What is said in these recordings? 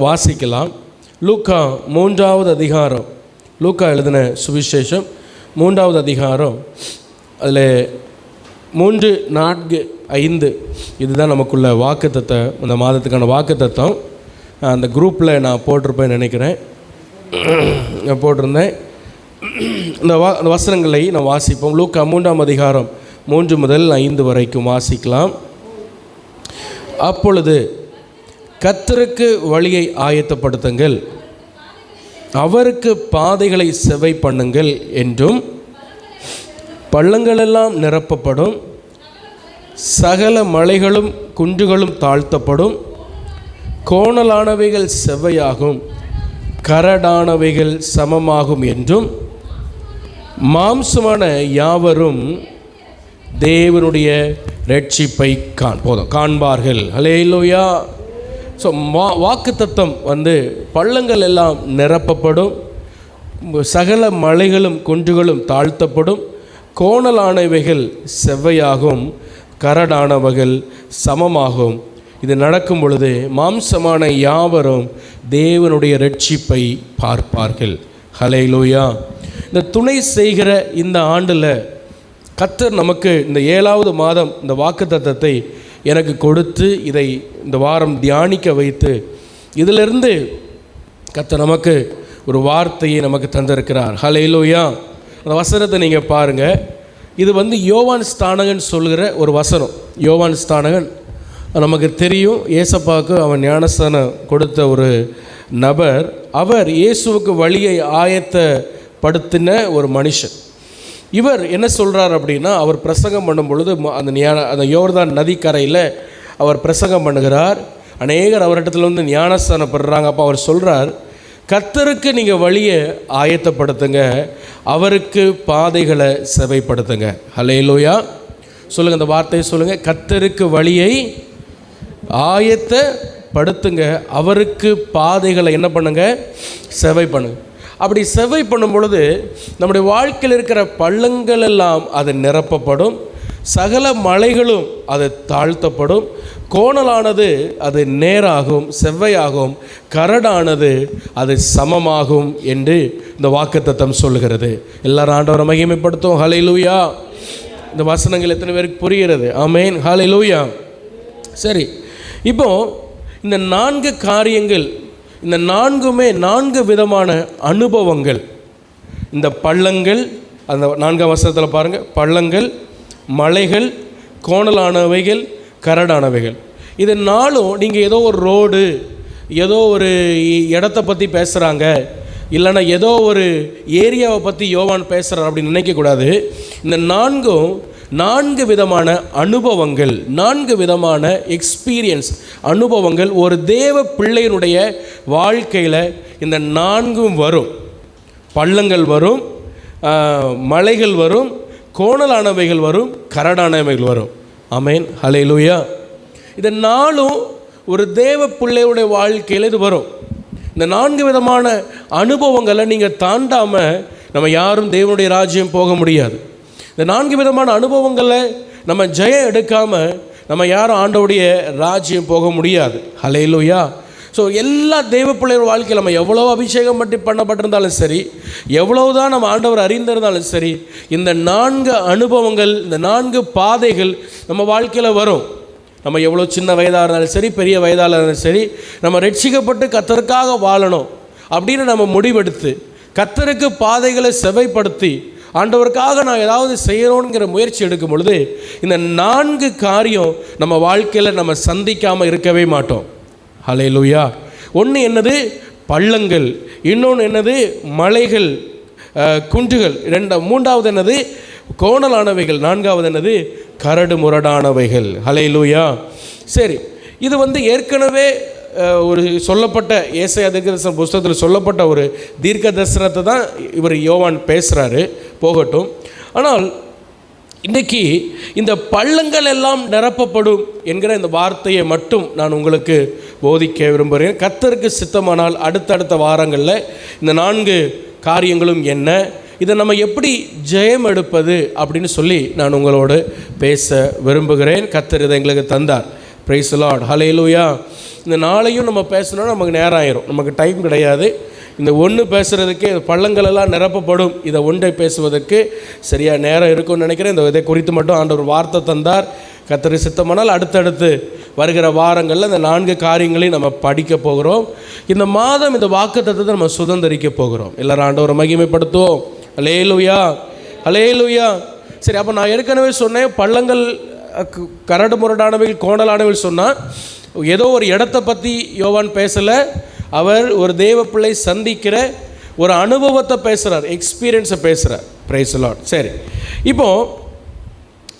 வாசிக்கலாம். லூக்கா 3வது அதிகாரம், லூக்கா எழுதின சுவிசேஷம் 3வது அதிகாரம், அதில் 3, 4, 5 இதுதான் நமக்குள்ள வாக்குத்தத்தம். இந்த மாதத்துக்கான வாக்குத்தத்தம் அந்த குரூப்பில் நான் போட்டிருப்பேன்னு நினைக்கிறேன், நான் போட்டிருந்தேன். இந்த வசனங்களை நான் வாசிப்போம். லூக்கா 3ஆம் அதிகாரம் 3 முதல் 5 வரைக்கும் வாசிக்கலாம். அப்பொழுது கர்த்தருக்கு வழியை ஆயத்தப்படுத்துங்கள், அவருக்கு பாதைகளை செவை பண்ணுங்கள் என்றும், பள்ளங்களெல்லாம் நிரப்பப்படும், சகல மலைகளும் குன்றுகளும் தாழ்த்தப்படும், கோணலானவைகள் செவ்வையாகும், கரடானவைகள் சமமாகும் என்றும், மாம்சமான யாவரும் தேவனுடைய இரட்சிப்பை காண்பார்கள். ஹல்லேலூயா. ஸோ வாக்குத்தத்தம் பள்ளங்கள் எல்லாம் நிரப்பப்படும், சகல மலைகளும் குன்றுகளும் தாழ்த்தப்படும், கோணலானவைகள் செவ்வையாகும், கரடானவைகள் சமமாகும். இது நடக்கும் பொழுது மாம்சமான யாவரும் தேவனுடைய இரட்சிப்பை பார்ப்பார்கள். ஹல்லேலூயா. இந்த துணை செய்கிற இந்த ஆண்டில் கர்த்தர் நமக்கு இந்த 7வது மாதம் இந்த வாக்குத்தத்தத்தை எனக்கு கொடுத்து இதை இந்த வாரம் தியானிக்க வைத்து இதிலிருந்து கர்த்தர் நமக்கு ஒரு வார்த்தையை நமக்கு தந்திருக்கிறார். ஹல்லேலூயா. அந்த வசனத்தை நீங்கள் பாருங்கள். இது யோவான் ஸ்நானகன் சொல்கிற ஒரு வசனம். யோவான் ஸ்நானகன் நமக்கு தெரியும், ஏசப்பாவுக்கு அவன் ஞானஸ்தானம் கொடுத்த ஒரு நபர். அவர் இயேசுவுக்கு வழியை ஆயத்தப்படுத்தின ஒரு மனுஷன். இவர் என்ன சொல்கிறார் அப்படின்னா, அவர் பிரசங்கம் பண்ணும் பொழுது அந்த யோர்தான் நதிக்கரையில் அவர் பிரசங்கம் பண்ணுகிறார். அநேகர் அவரிடத்துல ஞானஸ்தானப்படுறாங்க. அப்போ அவர் சொல்கிறார், கர்த்தருக்கு நீங்கள் வழியை ஆயத்தப்படுத்துங்க, அவருக்கு பாதைகளை செவைப்படுத்துங்க. ஹல்லேலூயா. சொல்லுங்கள், அந்த வார்த்தையை சொல்லுங்கள். கர்த்தருக்கு வழியை ஆயத்தப்படுத்துங்க, அவருக்கு பாதைகளை என்ன பண்ணுங்க, செவை பண்ணுங்க. அப்படி செவை பண்ணும் பொழுது நம்முடைய வாழ்க்கையில் இருக்கிற பள்ளங்கள் எல்லாம் அது நிரப்பப்படும், சகல மலைகளும் அது தாழ்த்தப்படும், கோணலானது அது நேராகும், செவ்வையாகும், கரடானது அது சமமாகும் என்று இந்த வாக்குத்தத்தம் சொல்லுகிறது. எல்லாரும் ஆண்டவரை மகிமைப்படுத்தும். ஹல்லேலூயா. இந்த வசனங்கள் எத்தனை பேருக்கு புரிகிறது? ஆமென். ஹல்லேலூயா. சரி, இப்போ இந்த 4 காரியங்கள், இந்த 4மே 4 விதமான அனுபவங்கள். இந்த பள்ளங்கள், அந்த 4ஆம் வசனத்தில் பாருங்கள், பள்ளங்கள், மலைகள், கோணலானவைகள், கரடானவைகள். இது 4ம் நீங்கள் ஏதோ ஒரு ரோடு, ஏதோ ஒரு இடத்த பற்றி பேசுகிறாங்க, இல்லைன்னா ஏதோ ஒரு ஏரியாவை பற்றி யோவான் பேசுகிறார் அப்படின்னு நினைக்கக்கூடாது. இந்த 4ம் 4 விதமான அனுபவங்கள், 4 விதமான எக்ஸ்பீரியன்ஸ், அனுபவங்கள் ஒரு தேவ பிள்ளையினுடைய வாழ்க்கையில் இந்த 4ம் வரும். பள்ளங்கள் வரும், மலைகள் வரும், கோணலானவைகள் வரும், கரடானவைகள் வரும். ஆமென். ஹல்லேலூயா. இது 4ம் ஒரு தேவ பிள்ளையுடைய வாழ்க்கையில் இது வரும். இந்த 4 விதமான அனுபவங்களை நீங்கள் தாண்டாமல் நம்ம யாரும் தேவனுடைய ராஜ்யம் போக முடியாது. இந்த 4 விதமான அனுபவங்களை நம்ம ஜெயம் எடுக்காமல் நம்ம யாரும் ஆண்டவருடைய ராஜ்யம் போக முடியாது. ஹல்லேலூயா. ஸோ எல்லா தேவ பிள்ளையோட வாழ்க்கையில் நம்ம எவ்வளோ அபிஷேகம் பண்ணப்பட்டிருந்தாலும் சரி, எவ்வளவுதான் நம்ம ஆண்டவர் அறிந்திருந்தாலும் சரி, இந்த 4 அனுபவங்கள், இந்த 4 பாதைகள் நம்ம வாழ்க்கையில் வரும். நம்ம எவ்வளோ சின்ன வயதாக இருந்தாலும் சரி, பெரிய வயதாக இருந்தாலும் சரி, நம்ம ரட்சிக்கப்பட்டு கர்த்தருக்காக வாழணும் அப்படின்னு நம்ம முடிவெடுத்து கர்த்தருக்கு பாதைகளை செவைப்படுத்தி ஆண்டவருக்காக நான் ஏதாவது செய்யணுங்கிற முயற்சி எடுக்கும் பொழுது இந்த 4 காரியம் நம்ம வாழ்க்கையில் நம்ம சந்திக்காமல் இருக்கவே மாட்டோம். ஹல்லேலூயா. ஒன்று என்னது? பள்ளங்கள். இன்னொன்று என்னது? மலைகள், குன்றுகள். 3வது என்னது? கோணலானவைகள். 4வது என்னது? கரடு முரடானவைகள். ஹல்லேலூயா. சரி, இது ஏற்கனவே ஒரு சொல்லப்பட்ட ஏசாயா தீர்க்கதரிசன புஸ்தகத்தில் சொல்லப்பட்ட ஒரு தீர்க்க தரிசனத்தை தான் இவர் யோவான் பேசுகிறாரு. போகட்டும். ஆனால் இன்றைக்கி இந்த பள்ளங்கள் எல்லாம் நிரப்பப்படும் என்கிற இந்த வார்த்தையை மட்டும் நான் உங்களுக்கு போதிக்க விரும்புகிறேன். கர்த்தருக்கு சித்தமானால் அடுத்தடுத்த வாரங்களில் இந்த 4 காரியங்களும் என்ன, இதை நம்ம எப்படி ஜெயம் எடுப்பது அப்படின்னு சொல்லி நான் உங்களோடு பேச விரும்புகிறேன். கர்த்தர் இதை எங்களுக்கு தந்தார். Praise the Lord. ஹல்லேலூயா. இந்த நாளையும் நம்ம பேசணும்னா நமக்கு நேரம் ஆயிரும், நமக்கு டைம் கிடையாது. இந்த ஒன்று பேசுகிறதுக்கே பள்ளங்களெல்லாம் நிரப்பப்படும், இதை ஒன்றை பேசுவதற்கு சரியாக நேரம் இருக்கும்னு நினைக்கிறேன். இதை குறித்து மட்டும் ஆண்டவர் வார்த்தை தந்தார். கர்த்தர் சித்தமானால் அடுத்தடுத்து வருகிற வாரங்களில் இந்த 4 காரியங்களையும் நம்ம படிக்க போகிறோம். இந்த மாதம் இந்த வாக்குத்தத்தத்தை நம்ம சுதந்திரிக்க போகிறோம். எல்லாரும் ஆண்டவரை மகிமைப்படுத்துவோம். அல்லேலூயா, அல்லேலூயா. சரி, அப்போ நான் ஏற்கனவே சொன்னேன், பள்ளங்கள் கரடு முரடானவைகள் கோணலானவைகள் சொன்னால் ஏதோ ஒரு இடத்தை பற்றி யோவான் பேசலை. அவர் ஒரு தேவ பிள்ளை சந்திக்கிற ஒரு அனுபவத்தை பேசுகிறார், எக்ஸ்பீரியன்ஸை பேசுகிறார். Price the Lord. சரி, இப்போது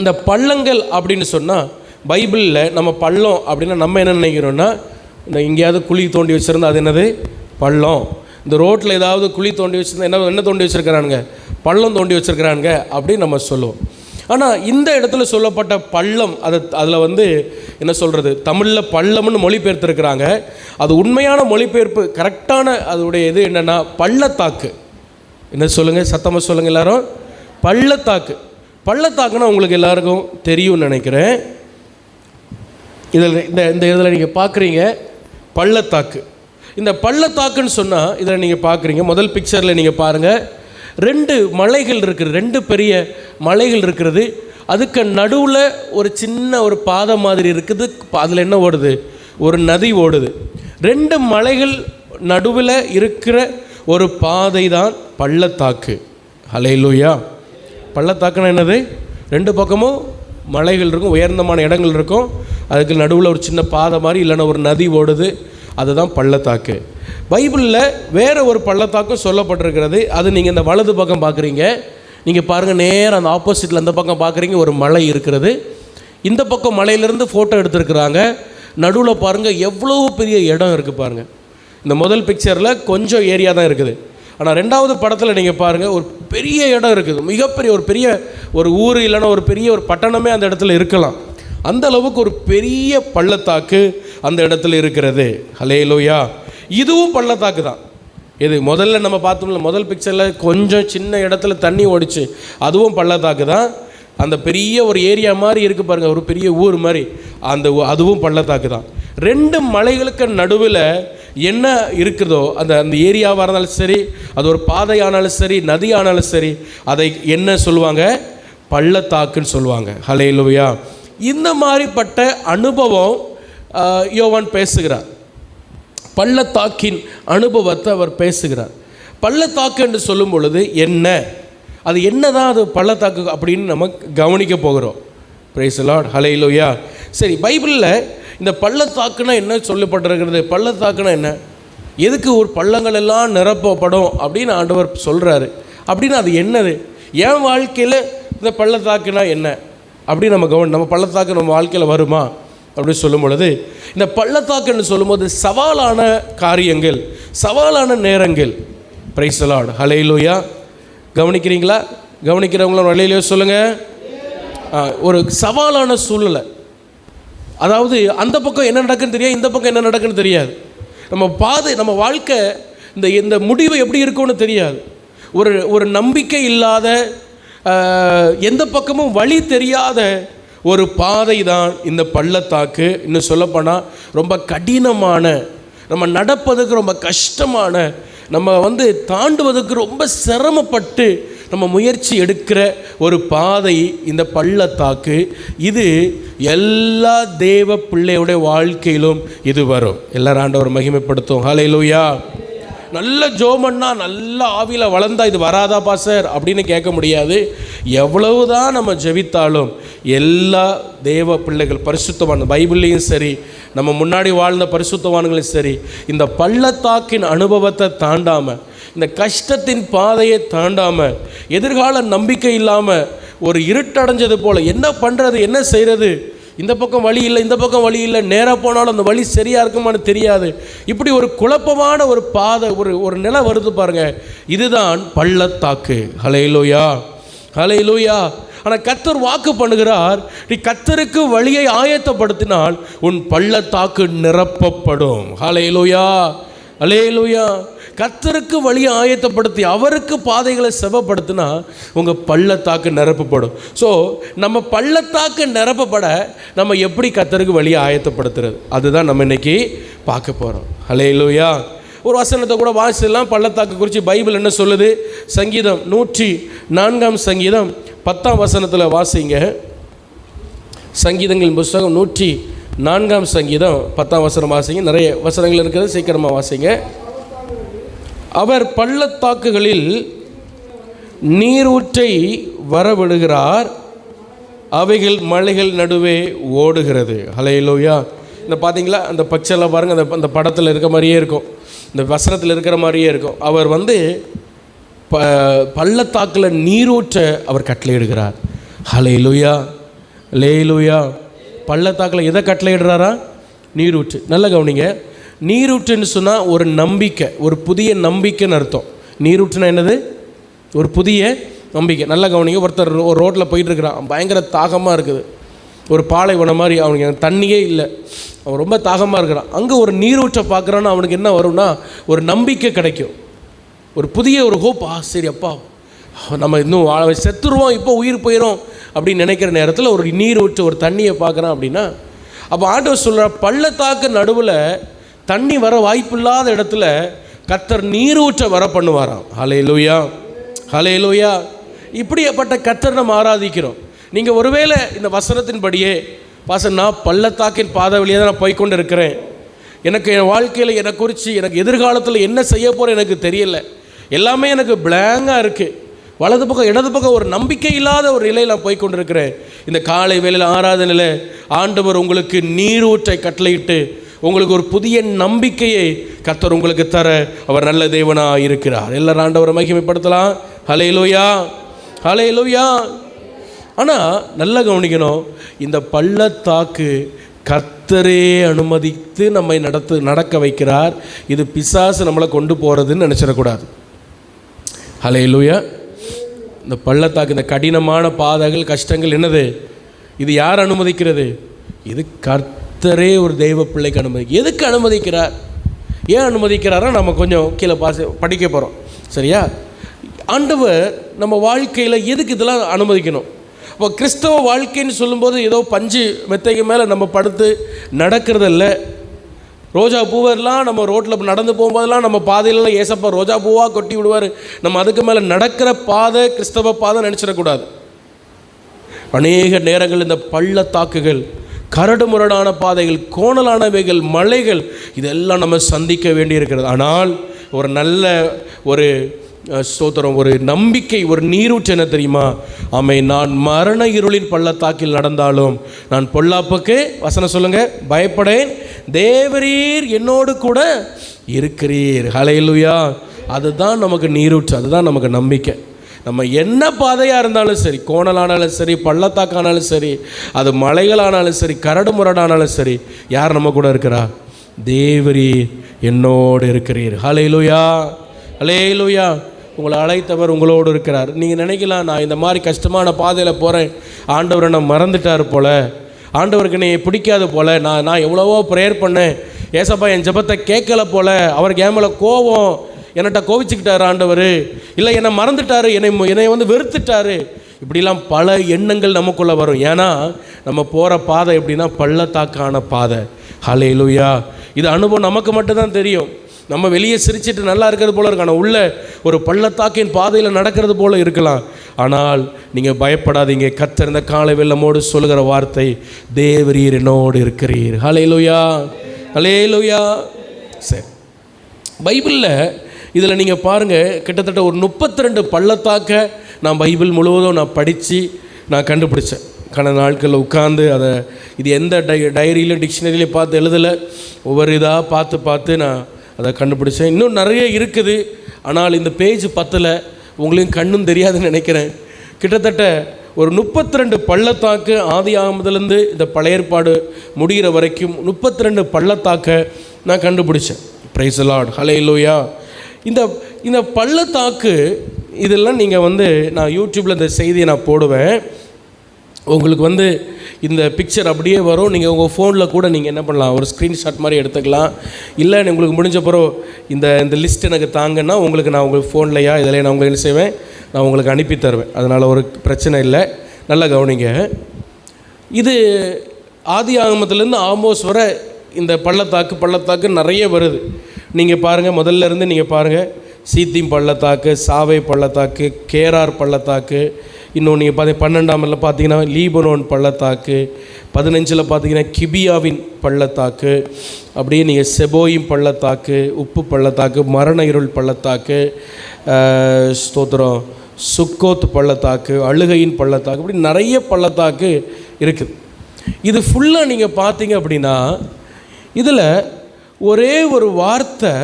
இந்த பள்ளங்கள் அப்படின்னு சொன்னால் பைபிளில் நம்ம பள்ளம் அப்படின்னா நம்ம என்ன நினைக்கிறோன்னா, இந்த எங்கேயாவது குழி தோண்டி வச்சுருந்தா அது என்னது? பள்ளம். இந்த ரோட்டில் ஏதாவது குழி தோண்டி வச்சுருந்தா என்ன தோண்டி வச்சுருக்கிறானுங்க? பள்ளம் தோண்டி வச்சுருக்கிறானுங்க அப்படின்னு நம்ம சொல்லுவோம். ஆனால் இந்த இடத்துல சொல்லப்பட்ட பள்ளம், அதில் வந்து என்ன சொல்கிறது, தமிழில் பள்ளம்னு மொழிபெயர்த்துருக்கிறாங்க. அது உண்மையான மொழிபெயர்ப்பு, கரெக்டான அதோடைய இது என்னென்னா பள்ளத்தாக்கு. என்ன சொல்லுங்கள், சத்தமாக சொல்லுங்கள் எல்லாரும். பள்ளத்தாக்கு. பள்ளத்தாக்குன்னா உங்களுக்கு எல்லாருக்கும் தெரியும்னு நினைக்கிறேன். இதில் நீங்கள் பார்க்குறீங்க பள்ளத்தாக்கு. இந்த பள்ளத்தாக்குன்னு சொன்னால் இதில் நீங்கள் பார்க்குறீங்க, முதல் பிக்சரில் நீங்கள் பாருங்கள், 2 மலைகள் இருக்குது, 2 பெரிய மலைகள் இருக்கிறது. அதுக்கு நடுவில் ஒரு சின்ன ஒரு பாதை மாதிரி இருக்குது. அதில் என்ன ஓடுது? ஒரு நதி ஓடுது. 2 மலைகள் நடுவில் இருக்கிற ஒரு பாதை தான் பள்ளத்தாக்கு. அல்லேலூயா. பள்ளத்தாக்குன்னா என்னது? 2 பக்கமும் மலைகள் இருக்கும், உயர்ந்தமான இடங்கள் இருக்கும். அதுக்கு நடுவில் ஒரு சின்ன பாதை மாதிரி இல்லைன்னா ஒரு நதி ஓடுது, அதுதான் பள்ளத்தாக்கு. பைபிளில் வேறு ஒரு பள்ளத்தாக்கும் சொல்லப்பட்டிருக்கிறது. அது நீங்கள் இந்த வலது பக்கம் பார்க்குறீங்க. நீங்கள் பாருங்கள், நேராக அந்த ஆப்போசிட்டில் அந்த பக்கம் பார்க்குறீங்க, ஒரு மலை இருக்கிறது. இந்த பக்கம் மலையிலேருந்து ஃபோட்டோ எடுத்துருக்குறாங்க. நடுவில் பாருங்கள் எவ்வளோ பெரிய இடம் இருக்குது பாருங்கள். இந்த முதல் பிக்சரில் கொஞ்சம் ஏரியா தான் இருக்குது. ஆனால் 2வது படத்தில் நீங்கள் பாருங்கள், ஒரு பெரிய இடம் இருக்குது, மிகப்பெரிய ஒரு ஊர் இல்லைன்னா ஒரு பெரிய ஒரு பட்டணமே அந்த இடத்துல இருக்கலாம். அந்த அளவுக்கு ஒரு பெரிய பள்ளத்தாக்கு அந்த இடத்துல இருக்கிறது. அல்லேலூயா. இதுவும் பள்ளத்தாக்கு தான். இது முதல்ல நம்ம பார்த்தோம்ல, முதல் பிக்சரில் கொஞ்சம் சின்ன இடத்துல தண்ணி ஓடிச்சு, அதுவும் பள்ளத்தாக்கு தான். அந்த பெரிய ஒரு ஏரியா மாதிரி இருக்குது பாருங்கள், ஒரு பெரிய ஊர் மாதிரி, அதுவும் பள்ளத்தாக்கு தான். 2 மலைகளுக்கு நடுவில் என்ன இருக்கிறதோ அந்த ஏரியாவாக இருந்தாலும் சரி, அது ஒரு பாதையானாலும் சரி, நதி ஆனாலும் சரி, அதை என்ன சொல்லுவாங்க? பள்ளத்தாக்குன்னு சொல்லுவாங்க. அல்லேலூயா. இந்த மாதிரிப்பட்ட அனுபவம் யோவான் பேசுகிறார். பள்ளத்தாக்கின் அனுபவத்தை அவர் பேசுகிறார். பள்ளத்தாக்கு என்று சொல்லும் பொழுது என்ன, அது என்னதான் அது பள்ளத்தாக்கு அப்படின்னு நம்ம கவனிக்க போகிறோம். Praise the Lord. அல்லேலூயா. சரி, பைபிளில் இந்த பள்ளத்தாக்குனா என்ன சொல்லப்பட்டிருக்கிறது? பள்ளத்தாக்குனா என்ன, எதுக்கு ஒரு பள்ளங்கள் எல்லாம் நிரப்பப்படும் அப்படின்னு ஆண்டவர் சொல்கிறாரு. அப்படின்னு அது என்னது? என் வாழ்க்கையில் இந்த பள்ளத்தாக்குனா என்ன அப்படின்னு நம்ம பள்ளத்தாக்கு நம்ம வாழ்க்கையில் வருமா அப்படின்னு சொல்லும் பொழுது, இந்த பள்ளத்தாக்குன்னு சொல்லும்போது சவாலான காரியங்கள், சவாலான நேரங்கள். Price the Lord. அல்லேலூயா. கவனிக்கிறீங்களா? கவனிக்கிறவங்களும் அல்லேலூயா சொல்லுங்கள். ஒரு சவாலான சூழ்நிலை, அதாவது அந்த பக்கம் என்ன நடக்குன்னு தெரியாது, இந்த பக்கம் என்ன நடக்குன்னு தெரியாது. நம்ம வாழ்க்கை இந்த முடிவு எப்படி இருக்கும்னு தெரியாது. ஒரு நம்பிக்கை இல்லாத, எந்த பக்கமும் வழி தெரியாத ஒரு பாதை தான் இந்த பள்ளத்தாக்கு. இன்னும் சொல்லப்போனால் ரொம்ப கடினமான, நம்ம நடப்பதுக்கு ரொம்ப கஷ்டமான, நம்ம தாண்டுவதற்கு ரொம்ப சிரமப்பட்டு நம்ம முயற்சி எடுக்கிற ஒரு பாதை இந்த பள்ளத்தாக்கு. இது எல்லா தேவ பிள்ளையுடைய வாழ்க்கையிலும் இது வரும். எல்லாரும் ஆண்டவர் மகிமைப்படுத்தும். ஹல்லேலூயா. நல்ல ஜோமன்னா நல்ல ஆவியில் வளர்ந்தா இது வராதா பாஸ்டர் அப்படின்னு கேட்க முடியாது. எவ்வளவுதான் நம்ம ஜெபித்தாலும் எல்லா தேவ பிள்ளைகள் பரிசுத்தவான், பைபிள்லேயும் சரி, நம்ம முன்னாடி வாழ்ந்த பரிசுத்தவான்களும் சரி, இந்த பள்ளத்தாக்கின் அனுபவத்தை தாண்டாமல், இந்த கஷ்டத்தின் பாதையை தாண்டாமல், எதிர்கால நம்பிக்கை இல்லாமல் ஒரு இருட்டடைஞ்சது போல் என்ன பண்ணுறது, என்ன செய்கிறது, இந்த பக்கம் வழி இல்லை, இந்த பக்கம் வழி இல்லை, நேராக போனாலும் அந்த வழி சரியாக இருக்குமான்னு தெரியாது, இப்படி ஒரு குழப்பமான ஒரு பாதை, ஒரு நிலை வருது பாருங்க. இதுதான் பள்ளத்தாக்கு. ஹல்லேலூயா, ஹல்லேலூயா. ஆனால் கர்த்தர் வாக்கு பண்ணுகிறார், நீ கர்த்தருக்கு வழியை ஆயத்தப்படுத்தினால் உன் பள்ளத்தாக்கு நிரப்பப்படும். ஹல்லேலூயா, அல்லேலூயா. கர்த்தருக்கு வழியை ஆயத்தப்படுத்தி அவருக்கு பாதைகளை செவப்படுத்தினா உங்கள் பள்ளத்தாக்கு நிரப்பப்படும். ஸோ நம்ம பள்ளத்தாக்கு நிரப்பப்பட நம்ம எப்படி கர்த்தருக்கு வழியை ஆயத்தப்படுத்துறது, அதுதான் நம்ம இன்னைக்கு பார்க்க போகிறோம். அல்லேலூயா. ஒரு வசனத்தை கூட வாசிக்கலாம் பள்ளத்தாக்கு குறித்து. பைபிள் என்ன சொல்லுது? சங்கீதம் 104 சங்கீதம் 10 வசனத்தில் வாசிங்க. சங்கீதங்களின் புஸ்தகம் 104 சங்கீதம் 10 வசனம் வாசிங்க. நிறைய வசனங்கள் இருக்கிறது, சீக்கிரமாக வாசிங்க. அவர் பள்ளத்தாக்குகளில் நீரூற்றை வரவிடுகிறார், அவைகள் மலைகள் நடுவே ஓடுகிறது. ஹல்லேலூயா. இந்த பார்த்தீங்களா, அந்த பக்செல்லாம் பாருங்கள், அந்த படத்தில் இருக்க மாதிரியே இருக்கும், இந்த வசனத்தில் இருக்கிற மாதிரியே இருக்கும். அவர் பள்ளத்தாக்கில் நீரூற்றை அவர் கட்டளையிடுகிறார். ஹல்லேலூயா, ஹல்லேலூயா. பள்ளத்தாக்கில் எதை கட்டளையிடுறாரா? நீரூற்று. நல்லா கவனிங்க. நீரூற்றுன்னு சொன்னால் ஒரு நம்பிக்கை, ஒரு புதிய நம்பிக்கைன்னு அர்த்தம். நீரூற்றுனா என்னது? ஒரு புதிய நம்பிக்கை. நல்லா கவனிங்க. ஒருத்தர் ஒரு ரோட்டில் போயிட்டுருக்கிறான், பயங்கர தாகமாக இருக்குது, ஒரு பாலைவனம் மாதிரி, அவனுக்கு தண்ணியே இல்லை, அவன் ரொம்ப தாகமாக இருக்கிறான். அங்கே ஒரு நீரூற்றை பார்க்குறான்னு அவனுக்கு என்ன வரும்னா ஒரு நம்பிக்கை கிடைக்கும், ஒரு புதிய ஒரு ஹோப். சரி அப்பா, நம்ம இன்னும் செத்துருவோம், இப்போ உயிர் போயிடும் அப்படின்னு நினைக்கிற நேரத்தில் ஒரு நீரூற்று, ஒரு தண்ணியை பார்க்குறான் அப்படின்னா, அப்போ ஆண்டவர் சொல்கிற பள்ளத்தாக்கு நடுவில் தண்ணி வர வாய்ப்பில்லாத இடத்துல கர்த்தர் நீரூற்றை வர பண்ணுவாராம். ஹல்லேலூயா, ஹல்லேலூயா. இப்படிப்பட்ட கர்த்தர் நம்ம ஆராதிக்கிறோம். நீங்கள் ஒருவேளை இந்த வசனத்தின்படியே, பாசன் நான் பள்ளத்தாக்கின் பாதை வழியாக தான் நான் போய்கொண்டு இருக்கிறேன், எனக்கு என் வாழ்க்கையில் என்னை குறித்து எனக்கு எதிர்காலத்தில் என்ன செய்ய போகிறேன் எனக்கு தெரியலை, எல்லாமே எனக்கு பிளாங்காக இருக்குது, வலது பக்கம் இடது பக்கம் ஒரு நம்பிக்கை இல்லாத ஒரு நிலையில் நான் போய்கொண்டு இருக்கிறேன். இந்த காலை வேளையில் ஆராதனையில் ஆண்டவர் உங்களுக்கு நீரூற்றை கட்டளையிட்டு உங்களுக்கு ஒரு புதிய நம்பிக்கையை கர்த்தர் உங்களுக்கு தர அவர் நல்ல தேவனாக இருக்கிறார். எல்லாரும் ஆண்டவரை மகிமைப்படுத்தலாம். ஹல்லேலூயா, ஹல்லேலூயா. ஆனால் நல்லா கவனிக்கணும், இந்த பள்ளத்தாக்கு கர்த்தரே அனுமதித்து நம்மை நடக்க வைக்கிறார். இது பிசாசு நம்மளை கொண்டு போகிறதுன்னு நினச்சிடக்கூடாது. ஹல்லேலூயா. இந்த பள்ளத்தாக்கு, இந்த கடினமான பாதைகள், கஷ்டங்கள் என்னது? இது யார் அனுமதிக்கிறது? இது கர்த்தரே ஒரு தெய்வ பிள்ளைக்கு எதுக்கு அனுமதிக்கிறார்? ஏன் அனுமதிக்கிறாரோ நம்ம கொஞ்சம் கீழே படிக்க போகிறோம், சரியா? ஆண்டவர் நம்ம வாழ்க்கையில் எதுக்கு இதெல்லாம் அனுமதிக்கணும்? இப்போ கிறிஸ்தவ வாழ்க்கைன்னு சொல்லும்போது ஏதோ பஞ்சு மெத்தைக்கு மேலே நம்ம படுத்து நடக்கிறதில்ல. ரோஜா பூவெல்லாம் நம்ம ரோட்டில் நடந்து போகும்போதெல்லாம் நம்ம பாதையிலலாம் ஏசப்பா ரோஜா பூவாக கொட்டி விடுவார், நம்ம அதுக்கு மேலே நடக்கிற பாதை கிறிஸ்தவ பாதை நினச்சிடக்கூடாது. அநேக நேரங்கள் இந்த பள்ளத்தாக்குகள், கரடு முரடான பாதைகள், கோணலானவைகள், மலைகள், இதெல்லாம் நம்ம சந்திக்க வேண்டியிருக்கிறது. ஆனால் ஒரு நல்ல ஒரு ஸ்தோத்திரம், ஒரு நம்பிக்கை, ஒரு நீரூற்று என்ன தெரியுமா? ஆமை, நான் மரண இருளின் பள்ளத்தாக்கில் நடந்தாலும் நான் பொல்லாப்புக்கு, வசனம் சொல்லுங்க, பயப்படேன், தேவரீர் என்னோடு கூட இருக்கிறீர். ஹல்லேலூயா. அதுதான் நமக்கு நீரூற்று, அதுதான் நமக்கு நம்பிக்கை. நம்ம என்ன பாதையாக இருந்தாலும் சரி, கோணலானாலும் சரி, பள்ளத்தாக்கானாலும் சரி, அது மலைகளானாலும் சரி, கரடு முரடானாலும் சரி, யார் நம்ம கூட இருக்கிறா? தேவரீர் என்னோடு இருக்கிறீர். ஹல்லேலூயா, ஹல்லேலூயா. உங்களை அழைத்தவர் உங்களோடு இருக்கிறார். நீங்கள் நினைக்கலாம், நான் இந்த மாதிரி கஷ்டமான பாதையில் போகிறேன், ஆண்டவரை நான் மறந்துட்டார் போல், ஆண்டவருக்கு என்னை பிடிக்காது போல், நான் எவ்வளவோ ப்ரேயர் பண்ணேன், ஏசப்பா என் ஜெபத்தை கேட்கல போல், அவருக்கு ஏன் மேலே கோபம், என்னட்ட கோவிச்சுக்கிட்டார் ஆண்டவர், இல்லை என்னை மறந்துட்டார், என்னை வெறுத்துட்டார், இப்படிலாம் பல எண்ணங்கள் நமக்குள்ளே வரும். ஏன்னா நம்ம போகிற பாதை எப்படின்னா பள்ளத்தாக்கான பாதை. ஹல்லேலூயா. இது அனுபவம் நமக்கு மட்டும்தான் தெரியும். நம்ம வெளியே சிரிச்சிட்டு நல்லா இருக்கிறது போல இருக்கு, ஆனால் உள்ள ஒரு பள்ளத்தாக்கின் பாதையில் நடக்கிறது போல இருக்கலாம். ஆனால் நீங்கள் பயப்படாதீங்க. கர்த்தர் இந்த காலை வெள்ளமோடு சொல்லுகிற வார்த்தை, தேவரீர் என்னோடு இருக்கிறீர். ஹல்லேலூயா, ஹல்லேலூயா. சரி, பைபிளில் இதில் நீங்கள் பாருங்கள், கிட்டத்தட்ட ஒரு 32 பள்ளத்தாக்க நான் பைபிள் முழுவதும் நான் படித்து நான் கண்டுபிடிச்சேன். கடந்த நாட்களில் உட்காந்து அதை, இது எந்த டைரியிலும் டிக்ஷனரியிலையும் பார்த்து எழுதலை, ஒவ்வொரு இதாக பார்த்து நான் அதை கண்டுபிடிச்சேன். இன்னும் நிறைய இருக்குது, ஆனால் இந்த பேஜ் 10 உங்களையும் கண்ணும் தெரியாதுன்னு நினைக்கிறேன். கிட்டத்தட்ட ஒரு 32 பள்ளத்தாக்கு ஆதி ஆகமத்திலேருந்து இந்த பழைய ஏற்பாடு முடிகிற வரைக்கும் 32 பள்ளத்தாக்க நான் கண்டுபிடிச்சேன். Price the Lord, hallelujah. இந்த பள்ளத்தாக்கு இதெல்லாம் நீங்கள் நான் யூடியூப்பில் இந்த செய்தியை நான் போடுவேன். உங்களுக்கு வந்து இந்த பிக்சர் அப்படியே வரும். நீங்கள் உங்கள் ஃபோனில் கூட நீங்கள் என்ன பண்ணலாம், ஒரு ஸ்க்ரீன்ஷாட் மாதிரி எடுத்துக்கலாம். இல்லை உங்களுக்கு முடிஞ்ச பிறகு இந்த லிஸ்ட் எனக்கு தாங்கன்னா உங்களுக்கு நான் உங்களுக்கு ஃபோன்லையா இதில் நான் உங்களுக்கு என்ன செய்வேன், நான் உங்களுக்கு அனுப்பி தருவேன். அதனால் ஒரு பிரச்சனை இல்லை. நல்லா கவனிங்க. இது ஆதி ஆகமத்திலேருந்து ஆமோஸ் வரை இந்த பள்ளத்தாக்கு நிறைய வருது. நீங்கள் பாருங்கள், முதல்ல இருந்து நீங்கள் பாருங்கள். சீத்தீம் பள்ளத்தாக்கு, சாவை பள்ளத்தாக்கு, கேரார் பள்ளத்தாக்கு, இன்னொன்று நீங்கள் 12ஆம் பார்த்தீங்கன்னா லீபனோன் பள்ளத்தாக்கு, 15 பார்த்தீங்கன்னா கிபியாவின் பள்ளத்தாக்கு, அப்படியே நீங்கள் செபோயிம் பள்ளத்தாக்கு, உப்பு பள்ளத்தாக்கு, மரண இருள் பள்ளத்தாக்கு, ஸ்தோத்திரம், சுக்கோத் பள்ளத்தாக்கு, அழுகையின் பள்ளத்தாக்கு, இப்படி நிறைய பள்ளத்தாக்கு இருக்குது. இது ஃபுல்லாக நீங்கள் பார்த்தீங்க அப்படின்னா இதில் ஒரே ஒரு வார்த்தை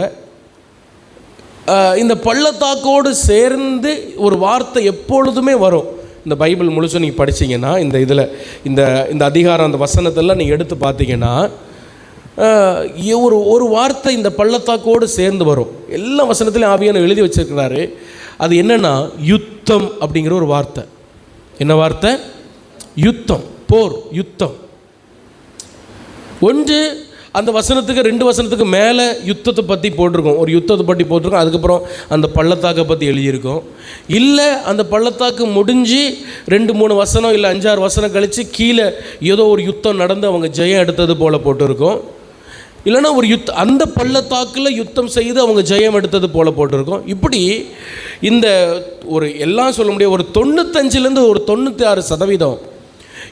இந்த பள்ளத்தாக்கோடு சேர்ந்து ஒரு வார்த்தை எப்பொழுதுமே வரும். இந்த பைபிள் முழுசும் நீங்கள் படித்தீங்கன்னா இந்த அதிகாரம் அந்த வசனத்தெல்லாம் நீங்கள் எடுத்து பார்த்தீங்கன்னா ஒரு வார்த்தை இந்த பள்ளத்தாக்கோடு சேர்ந்து வரும். எல்லா வசனத்திலையும் ஆவியான எழுதி வச்சிருக்கிறாரு. அது என்னென்னா யுத்தம் அப்படிங்கிற ஒரு வார்த்தை. என்ன வார்த்தை? யுத்தம், போர், யுத்தம். ஒன்று அந்த வசனத்துக்கு 2 வசனத்துக்கு மேலே யுத்தத்தை பற்றி போட்டிருக்கோம், ஒரு யுத்தத்தை பற்றி போட்டிருக்கோம். அதுக்கப்புறம் அந்த பள்ளத்தாக்கை பற்றி எழுதியிருக்கோம். இல்லை அந்த பள்ளத்தாக்கு முடிஞ்சு 2-3 வசனம் இல்லை 5-6 வசனம் கழித்து கீழே ஏதோ ஒரு யுத்தம் நடந்து அவங்க ஜெயம் எடுத்தது போல் போட்டிருக்கோம். இல்லைன்னா ஒரு அந்த பள்ளத்தாக்கில் யுத்தம் செய்து அவங்க ஜெயம் எடுத்தது போல் போட்டிருக்கோம். இப்படி இந்த ஒரு எல்லாம் சொல்ல முடியாது, ஒரு 95லேருந்து ஒரு 96%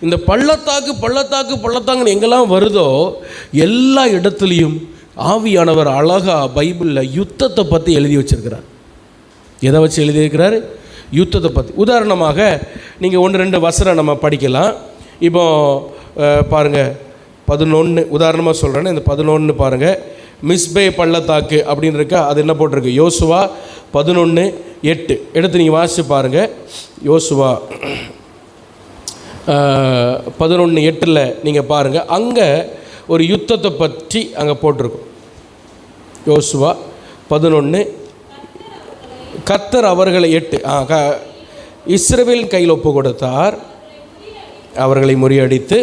இந்த பள்ளத்தாக்குன்னு எங்கெல்லாம் வருதோ எல்லா இடத்துலையும் ஆவியானவர் அழகாக பைபிளில் யுத்தத்தை பற்றி எழுதி வச்சிருக்கிறார். எதை வச்சு எழுதியிருக்கிறார்? யுத்தத்தை பற்றி. உதாரணமாக நீங்கள் 1-2 வசனம் நம்ம படிக்கலாம். இப்போ பாருங்கள், 11 உதாரணமாக சொல்கிறேன்னு, இந்த 11 பாருங்கள். மிஸ்பே பள்ளத்தாக்கு அப்படின்னு இருக்கா, அது என்ன போட்டிருக்கு? யோசுவா 11:8 எடுத்து நீங்கள் வாசித்து பாருங்கள். யோசுவா 11:8 நீங்கள் பாருங்கள். அங்கே ஒரு யுத்தத்தை பற்றி அங்கே போட்டிருக்கும். யோசுவா 11 கர்த்தர் அவர்களை 8 இஸ்ரவேல் கையில் ஒப்பு கொடுத்தார், அவர்களை முறியடித்து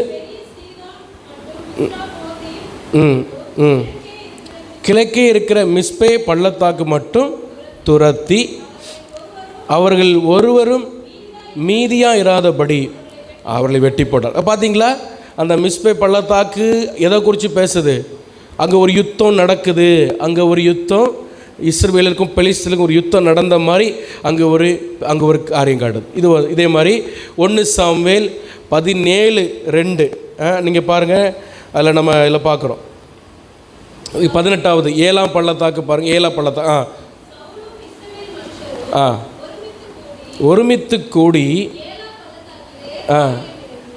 கிழக்கே இருக்கிற மிஸ்பே பள்ளத்தாக்கு மட்டும் துரத்தி அவர்கள் ஒருவரும் மீதியாக இராதபடி அவர்களை வெட்டி போட்டார். பார்த்தீங்களா, அந்த மிஸ்பே பள்ளத்தாக்கு எதை குறித்து பேசுது? அங்கே ஒரு யுத்தம் நடக்குது. அங்கே ஒரு யுத்தம், இஸ்ரவேலருக்கும் பெலிஸ்தருக்கும் ஒரு யுத்தம் நடந்த மாதிரி அங்கே ஒரு காரியம் காட்டுது. இதே மாதிரி 1 சாமுவேல் 17:2 நீங்கள் பாருங்கள். அதில் நம்ம இதில் பார்க்குறோம். 18வது 7ஆம் பள்ளத்தாக்கு பாருங்கள். 7ஆம் பள்ளத்தாக்கு ஒருமித்து கூடி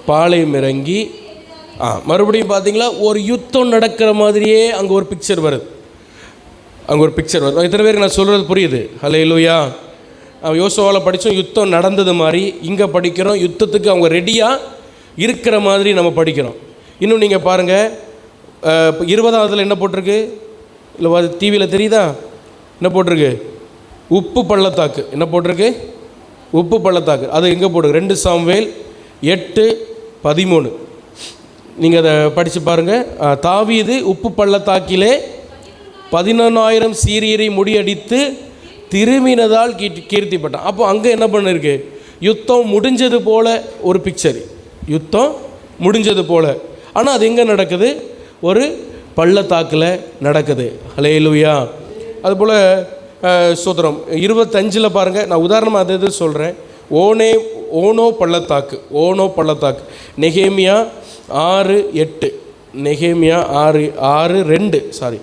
பாளையம் இறங்கி மறுபடியும் பார்த்தீங்களா ஒரு யுத்தம் நடக்கிற மாதிரியே அங்கே ஒரு பிக்சர் வருது. இத்தனை பேருக்கு நான் சொல்கிறது புரியுது? ஹல்லேலூயா. யோசுவாவில் படித்தோம் யுத்தம் நடந்தது மாதிரி, இங்கே படிக்கிறோம் யுத்தத்துக்கு அவங்க ரெடியாக இருக்கிற மாதிரி நம்ம படிக்கிறோம். இன்னும் நீங்கள் பாருங்கள், 20ஆவதுல என்ன போட்டிருக்கு? இல்லை டிவியில் தெரியுதா? என்ன போட்டிருக்கு? உப்பு பள்ளத்தாக்கு. என்ன போட்டிருக்கு? உப்பு பள்ளத்தாக்கு. அது எங்கே போட்டிருக்கு? 2 சாமுவேல் 8:13 நீங்கள் அதை படித்து பாருங்கள். தாவீது உப்பு பள்ளத்தாக்கிலே 11,000 சீரியரை முறியடித்து திரும்பினதால் கீர்த்திப்பட்டான். அப்போ அங்கே என்ன பண்ணிருக்கு? யுத்தம் முடிஞ்சது போல் ஒரு பிக்சர், யுத்தம் முடிஞ்சது போல். ஆனால் அது எங்கே நடக்குது? ஒரு பள்ளத்தாக்கில் நடக்குது. ஹல்லேலூயா. அதுபோல் சோதரம் 25 பாருங்கள். நான் உதாரணமாக அது சொல்கிறேன். ஓனோ பள்ளத்தாக்கு. நெகேமியா 6:8 நெகேமியா 6:2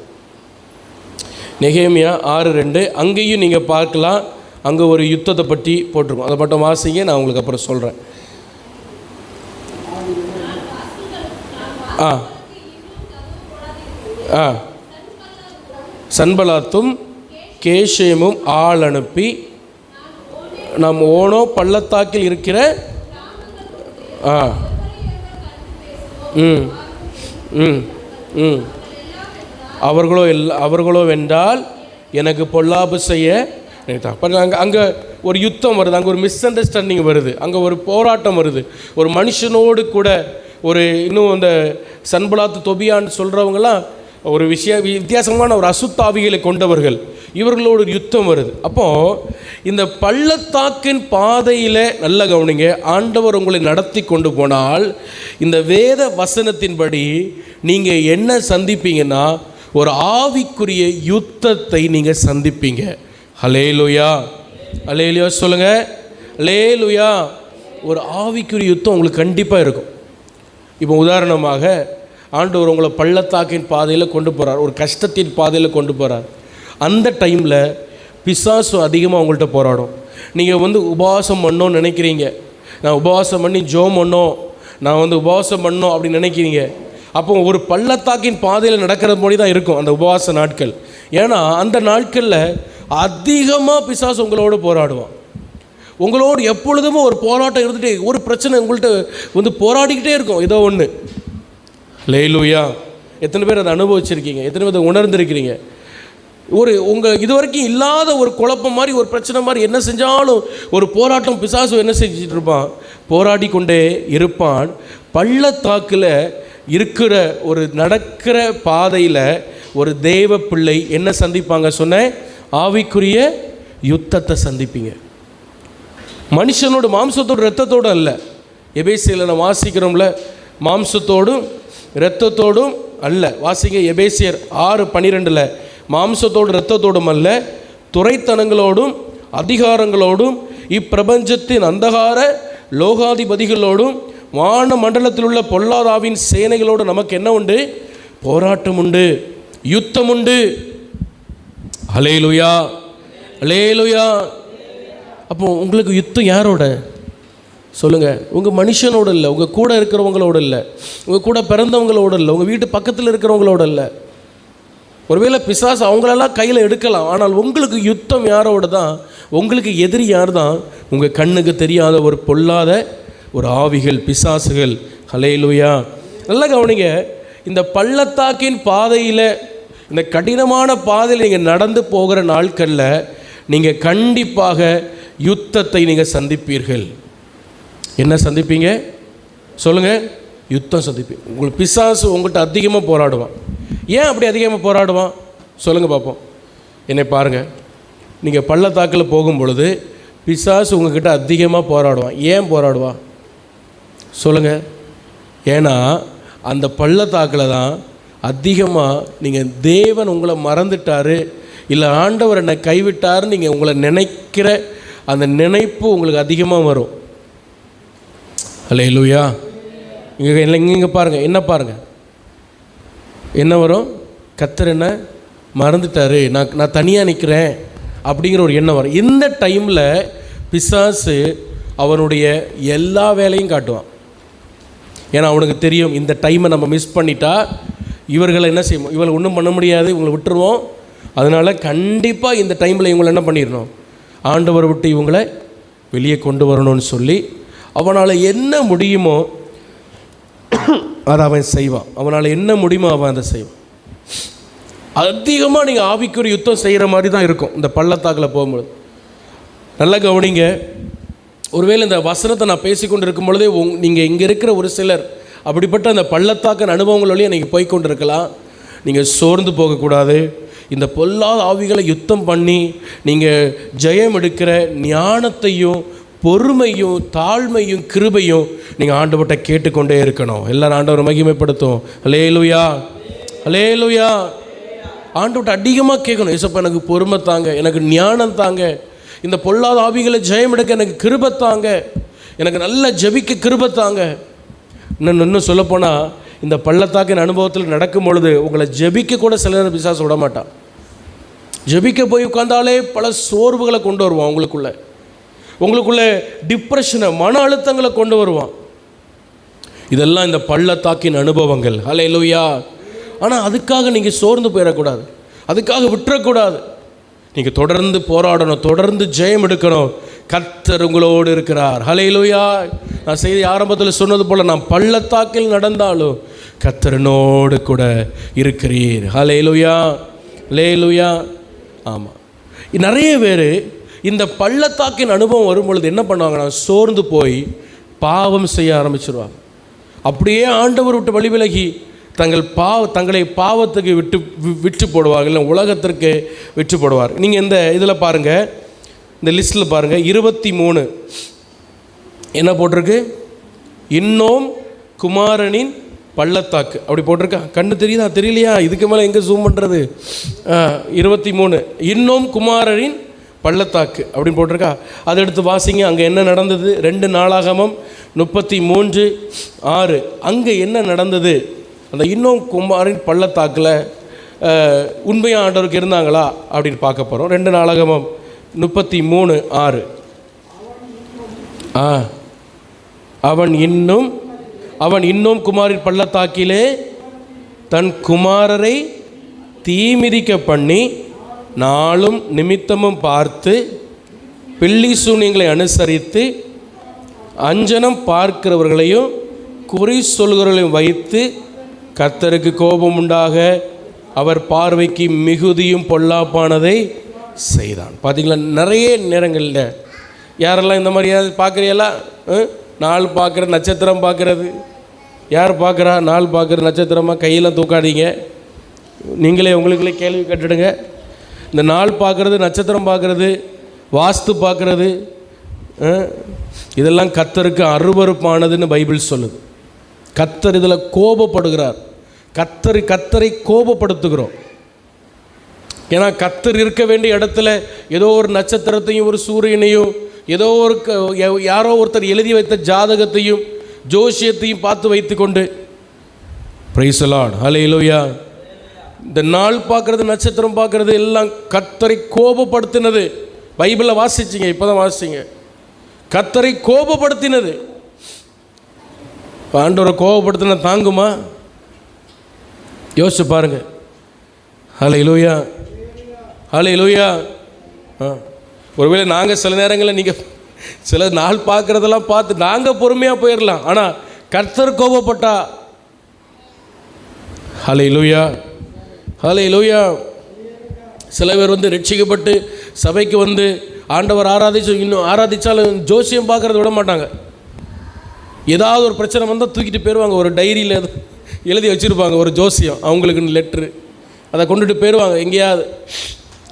நெகேமியா 6:2 அங்கேயும் நீங்கள் பார்க்கலாம். அங்கே ஒரு யுத்தத்தை பற்றி போட்டிருக்கோம். அதை மட்டும் வாசிங்க, நான் உங்களுக்கு அப்புறம் சொல்கிறேன். சன்பலாத்தும் கேஷேமும் ஆள் அனுப்பி நாம் ஓனோ பள்ளத்தாக்கில் இருக்கிற அவர்களோ வென்றால் எனக்கு பொல்லாப்பு செய்ய அங்கே ஒரு யுத்தம் வருது, அங்கே ஒரு மிஸ் அண்டர்ஸ்டாண்டிங் வருது, அங்கே ஒரு போராட்டம் வருது. ஒரு மனுஷனோடு கூட ஒரு இன்னும் அந்த சன்பலாத்து தொபியான்னு சொல்கிறவங்களாம் ஒரு வித்தியாசமான ஒரு அசுத்தாவிகளை கொண்டவர்கள், இவர்களோடு ஒரு யுத்தம் வருது. அப்போது இந்த பள்ளத்தாக்கின் பாதையில் நல்ல கவனிங்க, ஆண்டவர் உங்களை நடத்தி கொண்டு போனால் இந்த வேத வசனத்தின்படி நீங்கள் என்ன சந்திப்பீங்கன்னா ஒரு ஆவிக்குரிய யுத்தத்தை நீங்கள் சந்திப்பீங்க. ஹல்லேலூயா, ஹல்லேலூயா சொல்லுங்கள், ஹல்லேலூயா. ஒரு ஆவிக்குரிய யுத்தம் உங்களுக்கு கண்டிப்பாக இருக்கும். இப்போ உதாரணமாக ஆண்டவர் உங்களை பள்ளத்தாக்கின் பாதையில் கொண்டு போகிறார், ஒரு கஷ்டத்தின் பாதையில் கொண்டு போகிறார். அந்த டைமில் பிசாசு அதிகமாக உங்கள்கிட்ட போராடும். நீங்கள் உபவாசம் பண்ணோன்னு நினைக்கிறீங்க, நான் உபவாசம் பண்ணி ஜோம் பண்ணோம், நான் உபவாசம் பண்ணோம் அப்படின்னு நினைக்கிறீங்க. அப்போ ஒரு பள்ளத்தாக்கின் பாதையில் நடக்கிற மொழி தான் இருக்கும் அந்த உபவாச நாட்கள். ஏன்னா அந்த நாட்களில் அதிகமாக பிசாசு உங்களோடு போராடுவான். உங்களோடு எப்பொழுதுமே ஒரு போராட்டம் இருந்துகிட்டே, ஒரு பிரச்சனை உங்கள்கிட்ட போராடிக்கிட்டே இருக்கும் ஏதோ ஒன்று. ஹல்லேலூயா. எத்தனை பேர் அதை அனுபவிச்சிருக்கீங்க? எத்தனை பேர் அதை உணர்ந்திருக்கிறீங்க? உங்கள் இது வரைக்கும் இல்லாத ஒரு குழப்பம் மாதிரி, ஒரு பிரச்சனை மாதிரி, என்ன செஞ்சாலும் ஒரு போராட்டம். பிசாசு என்ன செஞ்சுட்டு இருப்பான்? போராடி கொண்டே இருப்பான். பள்ளத்தாக்கில் இருக்கிற ஒரு நடக்கிற பாதையில் ஒரு தேவ பிள்ளை என்ன சந்திப்பாங்க சொன்ன? ஆவிக்குரிய யுத்தத்தை சந்திப்பீங்க. மனுஷனோட மாம்சத்தோடு இரத்தத்தோடு அல்ல. எபேசியரில் நான் வாசிக்கிறோம்ல, மாம்சத்தோடும் இரத்தத்தோடும் அல்ல. வாசிங்க எபேசியர் 6:12. மாம்சத்தோடு இரத்தத்தோடும் அல்ல, துரைத்தனங்களோடும் அதிகாரங்களோடும் இப்பிரபஞ்சத்தின் அந்தகார லோகாதிபதிகளோடும் வான மண்டலத்தில் உள்ள பொல்லாதாவின் சேனைகளோடு நமக்கு என்ன உண்டு? போராட்டம் உண்டு, யுத்தம் உண்டு. ஹல்லேலூயா, ஹல்லேலூயா. அப்போ உங்களுக்கு யுத்தம் யாரோட சொல்லுங்கள்? உங்கள் மனுஷனோடு இல்லை, உங்கள் கூட இருக்கிறவங்களோடு இல்லை, உங்கள் கூட பிறந்தவங்களோடு இல்லை, உங்கள் வீட்டு பக்கத்தில் இருக்கிறவங்களோடு இல்லை. ஒருவேளை பிசாசு அவங்களெல்லாம் கையில் எடுக்கலாம், ஆனால் உங்களுக்கு யுத்தம் யாரோட தான்? உங்களுக்கு எதிரி யார் தான்? உங்கள் கண்ணுக்கு தெரியாத ஒரு பொல்லாத ஒரு ஆவிகள், பிசாசுகள். ஹல்லேலூயா. நல்லா கவனிங்க, இந்த பள்ளத்தாக்கின் பாதையில், இந்த கடினமான பாதையில் நீங்கள் நடந்து போகிற நாட்களில் நீங்கள் கண்டிப்பாக யுத்தத்தை நீங்கள் சந்திப்பீர்கள். என்ன சந்திப்பீங்க சொல்லுங்கள்? யுத்தம் சந்திப்பீங்க. உங்களுக்கு பிசாசு உங்கள்கிட்ட அதிகமாக போராடுவான். ஏன் அப்படி அதிகமாக போராடுவான் சொல்லுங்கள் பார்ப்போம். என்னை பாருங்கள், நீங்கள் பள்ளத்தாக்கில் போகும் பொழுது பிசாசு உங்கள்கிட்ட அதிகமாக போராடுவான். ஏன் போராடுவான் சொல்லுங்கள்? ஏன்னா அந்த பள்ளத்தாக்கில் தான் அதிகமாக நீங்கள் தேவன் உங்களை மறந்துட்டார், இல்லை ஆண்டவர் என்னை கைவிட்டார், நீங்கள் உங்களை நினைக்கிற அந்த நினைப்பு உங்களுக்கு அதிகமாக வரும். ஹல்லேலூயா. இங்கே பாருங்கள், என்ன பாருங்கள், என்ன வரும்? கர்த்தர் என்ன மறந்துட்டார், நான் தனியாக நிற்கிறேன் அப்படிங்கிற ஒரு எண்ணம் வரும். இந்த டைமில் பிசாசு அவனுடைய எல்லா வேலையும் காட்டுவான். ஏன்னா அவனுக்கு தெரியும், இந்த டைமை நம்ம மிஸ் பண்ணிட்டா இவர்களை என்ன செய்வோம், இவங்களை ஒன்றும் பண்ண முடியாது, இவங்களை விட்டுருவோம். அதனால் கண்டிப்பாக இந்த டைமில் இவங்களை என்ன பண்ணிடணும், ஆண்டவரை விட்டு இவங்களை வெளியே கொண்டு வரணும்னு சொல்லி அவனால் என்ன முடியுமோ அதை அவன் செய்வான். அவனால் என்ன முடியுமோ அவன் அதை செய்வான். அதிகமாக நீங்கள் ஆவிக்குரிய யுத்தம் செய்கிற மாதிரி தான் இருக்கும் இந்த பள்ளத்தாக்கில் போகும்போது. நல்லா கவனிங்க, ஒருவேளை இந்த வசனத்தை நான் பேசிக்கொண்டு இருக்கும் பொழுதே நீங்கள் இங்கே இருக்கிற ஒரு சிலர் அப்படிப்பட்ட அந்த பள்ளத்தாக்கின் அனுபவங்கள் வழியாக நீங்கள் போய்கொண்டு இருக்கலாம். நீங்கள் சோர்ந்து போகக்கூடாது. இந்த பொல்லாத ஆவிகளை யுத்தம் பண்ணி நீங்கள் ஜெயம் எடுக்கிற ஞானத்தையும் பொறுமையும் தாழ்மையும் கிருபையும் நீங்கள் ஆண்டவர்கிட்ட கேட்டுக்கொண்டே இருக்கணும். எல்லாரும் ஆண்டவரை மகிமைப்படுத்தும். ஹல்லேலூயா, ஹல்லேலூயா. ஆண்டவர்கிட்ட அதிகமாக கேட்கணும், ஏசப்பா எனக்கு பொறுமை தாங்க, எனக்கு ஞானம் தாங்க, இந்த பொல்லாத ஆவிகளை ஜெயம் எடுக்க எனக்கு கிருபை தாங்க, எனக்கு நல்ல ஜெபிக்க கிருபை தாங்க. இன்னும் சொல்லப்போனால் இந்த பள்ளத்தாக்கின் அனுபவத்தில் நடக்கும் பொழுது உங்களை ஜெபிக்க கூட சில நேரம் பிசாசு விட மாட்டான். ஜெபிக்க போய் உட்கார்ந்தாலே பல சோர்வுகளை கொண்டு வருவான், உங்களுக்குள்ளே டிப்ரெஷனை, மன அழுத்தங்களை கொண்டு வருவான். இதெல்லாம் இந்த பள்ளத்தாக்கின் அனுபவங்கள். ஹல்லேலூயா. ஆனால் அதுக்காக நீங்கள் சோர்ந்து போயிடக்கூடாது, அதுக்காக விட்டுறக்கூடாது. நீங்கள் தொடர்ந்து போராடணும், தொடர்ந்து ஜெயம் எடுக்கணும். கர்த்தர் உங்களோடு இருக்கிறார். ஹல்லேலூயா. நான் செய்தி ஆரம்பத்தில் சொன்னது போல், நான் பள்ளத்தாக்கில் நடந்தாலும் கர்த்தரனோடு கூட இருக்கிறீர். ஹல்லேலூயா, ஹல்லேலூயா. ஆமாம், நிறைய பேர் இந்த பள்ளத்தாக்கின் அனுபவம் வரும்பொழுது என்ன பண்ணுவாங்கன்னா, சோர்ந்து போய் பாவம் செய்ய ஆரம்பிச்சிருவாங்க. அப்படியே ஆண்டவர் விட்டு வழி விலகி தங்களை பாவத்துக்கு விட்டு போடுவார்கள், இல்லை உலகத்திற்கு விட்டு போடுவார். நீங்கள் இந்த இதில் பாருங்கள், இந்த லிஸ்ட்டில் பாருங்கள், 23 என்ன போட்டிருக்கு? இன்னும் குமாரனின் பள்ளத்தாக்கு அப்படி போட்டிருக்கா? கண்ணு தெரியுதா? தெரியலையா? இதுக்கு மேலே எங்கே ஜூம் பண்ணுறது? 23 இன்னும் குமாரனின் பள்ளத்தாக்கு அப்படின்னு போட்டிருக்கா. அதை எடுத்து வாசிங்க. அங்கே என்ன நடந்தது? 2 நாளாகமம் 33:6. அங்கே என்ன நடந்தது? அந்த இன்னும் குமாரின் பள்ளத்தாக்கில் உண்மையாக ஆண்டவருக்கு இருந்தாங்களா அப்படின்னு பார்க்க போகிறோம். 2 நாளாகமம் 33:6. அவன் இன்னும் குமாரின் பள்ளத்தாக்கிலே தன் குமாரரை தீமிதிக்க பண்ணி நாளும் நிமித்தமும் பார்த்து பில்லி சூனியங்களை அனுசரித்து அஞ்சனம் பார்க்கிறவர்களையும் குறி சொல்கிறவர்களையும் வைத்து கர்த்தருக்கு கோபம் உண்டாக அவர் பார்வைக்கு மிகுதியும் பொல்லாப்பானதை செய்தான். பார்த்தீங்களா? நிறைய நேரங்களில் யாரெல்லாம் இந்த மாதிரியாவது பார்க்குறீங்களா? நாள் பார்க்குற நட்சத்திரம் பார்க்குறது யார் பார்க்குறா? நாள் பார்க்குற நட்சத்திரமாக கையெல்லாம் தூக்காதீங்க. நீங்களே உங்களுக்குள்ளே கேள்வி கேட்டுடுங்க. இந்த நாள் பார்க்குறது, நட்சத்திரம் பார்க்குறது, வாஸ்து பார்க்குறது, இதெல்லாம் கர்த்தருக்கு அருவருப்பானதுன்னு பைபிள் சொல்லுது. கர்த்தர் இதில் கோபப்படுகிறார். கர்த்தரை கோபப்படுத்துகிறோம். ஏன்னா கர்த்தர் இருக்க வேண்டிய இடத்துல ஏதோ ஒரு நட்சத்திரத்தையும் ஒரு சூரியனையும் ஏதோ ஒரு யாரோ ஒருத்தர் எழுதி வைத்த ஜாதகத்தையும் ஜோசியத்தையும் பார்த்து வைத்து கொண்டு, பிரைஸ் தி லார்ட், ஹல்லேலூயா, இந்த நாள் பார்க்குறது, நட்சத்திரம் பார்க்குறது எல்லாம் கர்த்தரை கோபப்படுத்தினது. பைபிளில் வாசிச்சிங்க, இப்போ தான் வாசிச்சிங்க. கர்த்தரை கோபப்படுத்தினது. ஆண்டவரை கோபப்படுத்தின தாங்குமா? யோசிச்சு பாருங்க. ஹல்லேலூயா, ஹல்லேலூயா. ஒருவேளை நாங்கள் சில நேரங்களில் நீங்கள் சில நாள் பார்க்குறதெல்லாம் பார்த்து நாங்கள் பொறுமையாக போயிடலாம். ஆனால் கர்த்தர் கோபப்பட்டா, ஹல்லேலூயா, ஹல்லேலூயா. சில பேர் ரட்சிக்கப்பட்டு சபைக்கு ஆண்டவர் இன்னும் ஆராதிச்சாலும் ஜோசியம் பார்க்குறத விட மாட்டாங்க. ஏதாவது ஒரு பிரச்சனை வந்தால் தூக்கிட்டு போயிடுவாங்க. ஒரு டைரியில் எழுதி வச்சுருப்பாங்க ஒரு ஜோசியம், அவங்களுக்குன்னு லெட்ரு. அதை கொண்டுட்டு போயிடுவாங்க எங்கேயாவது.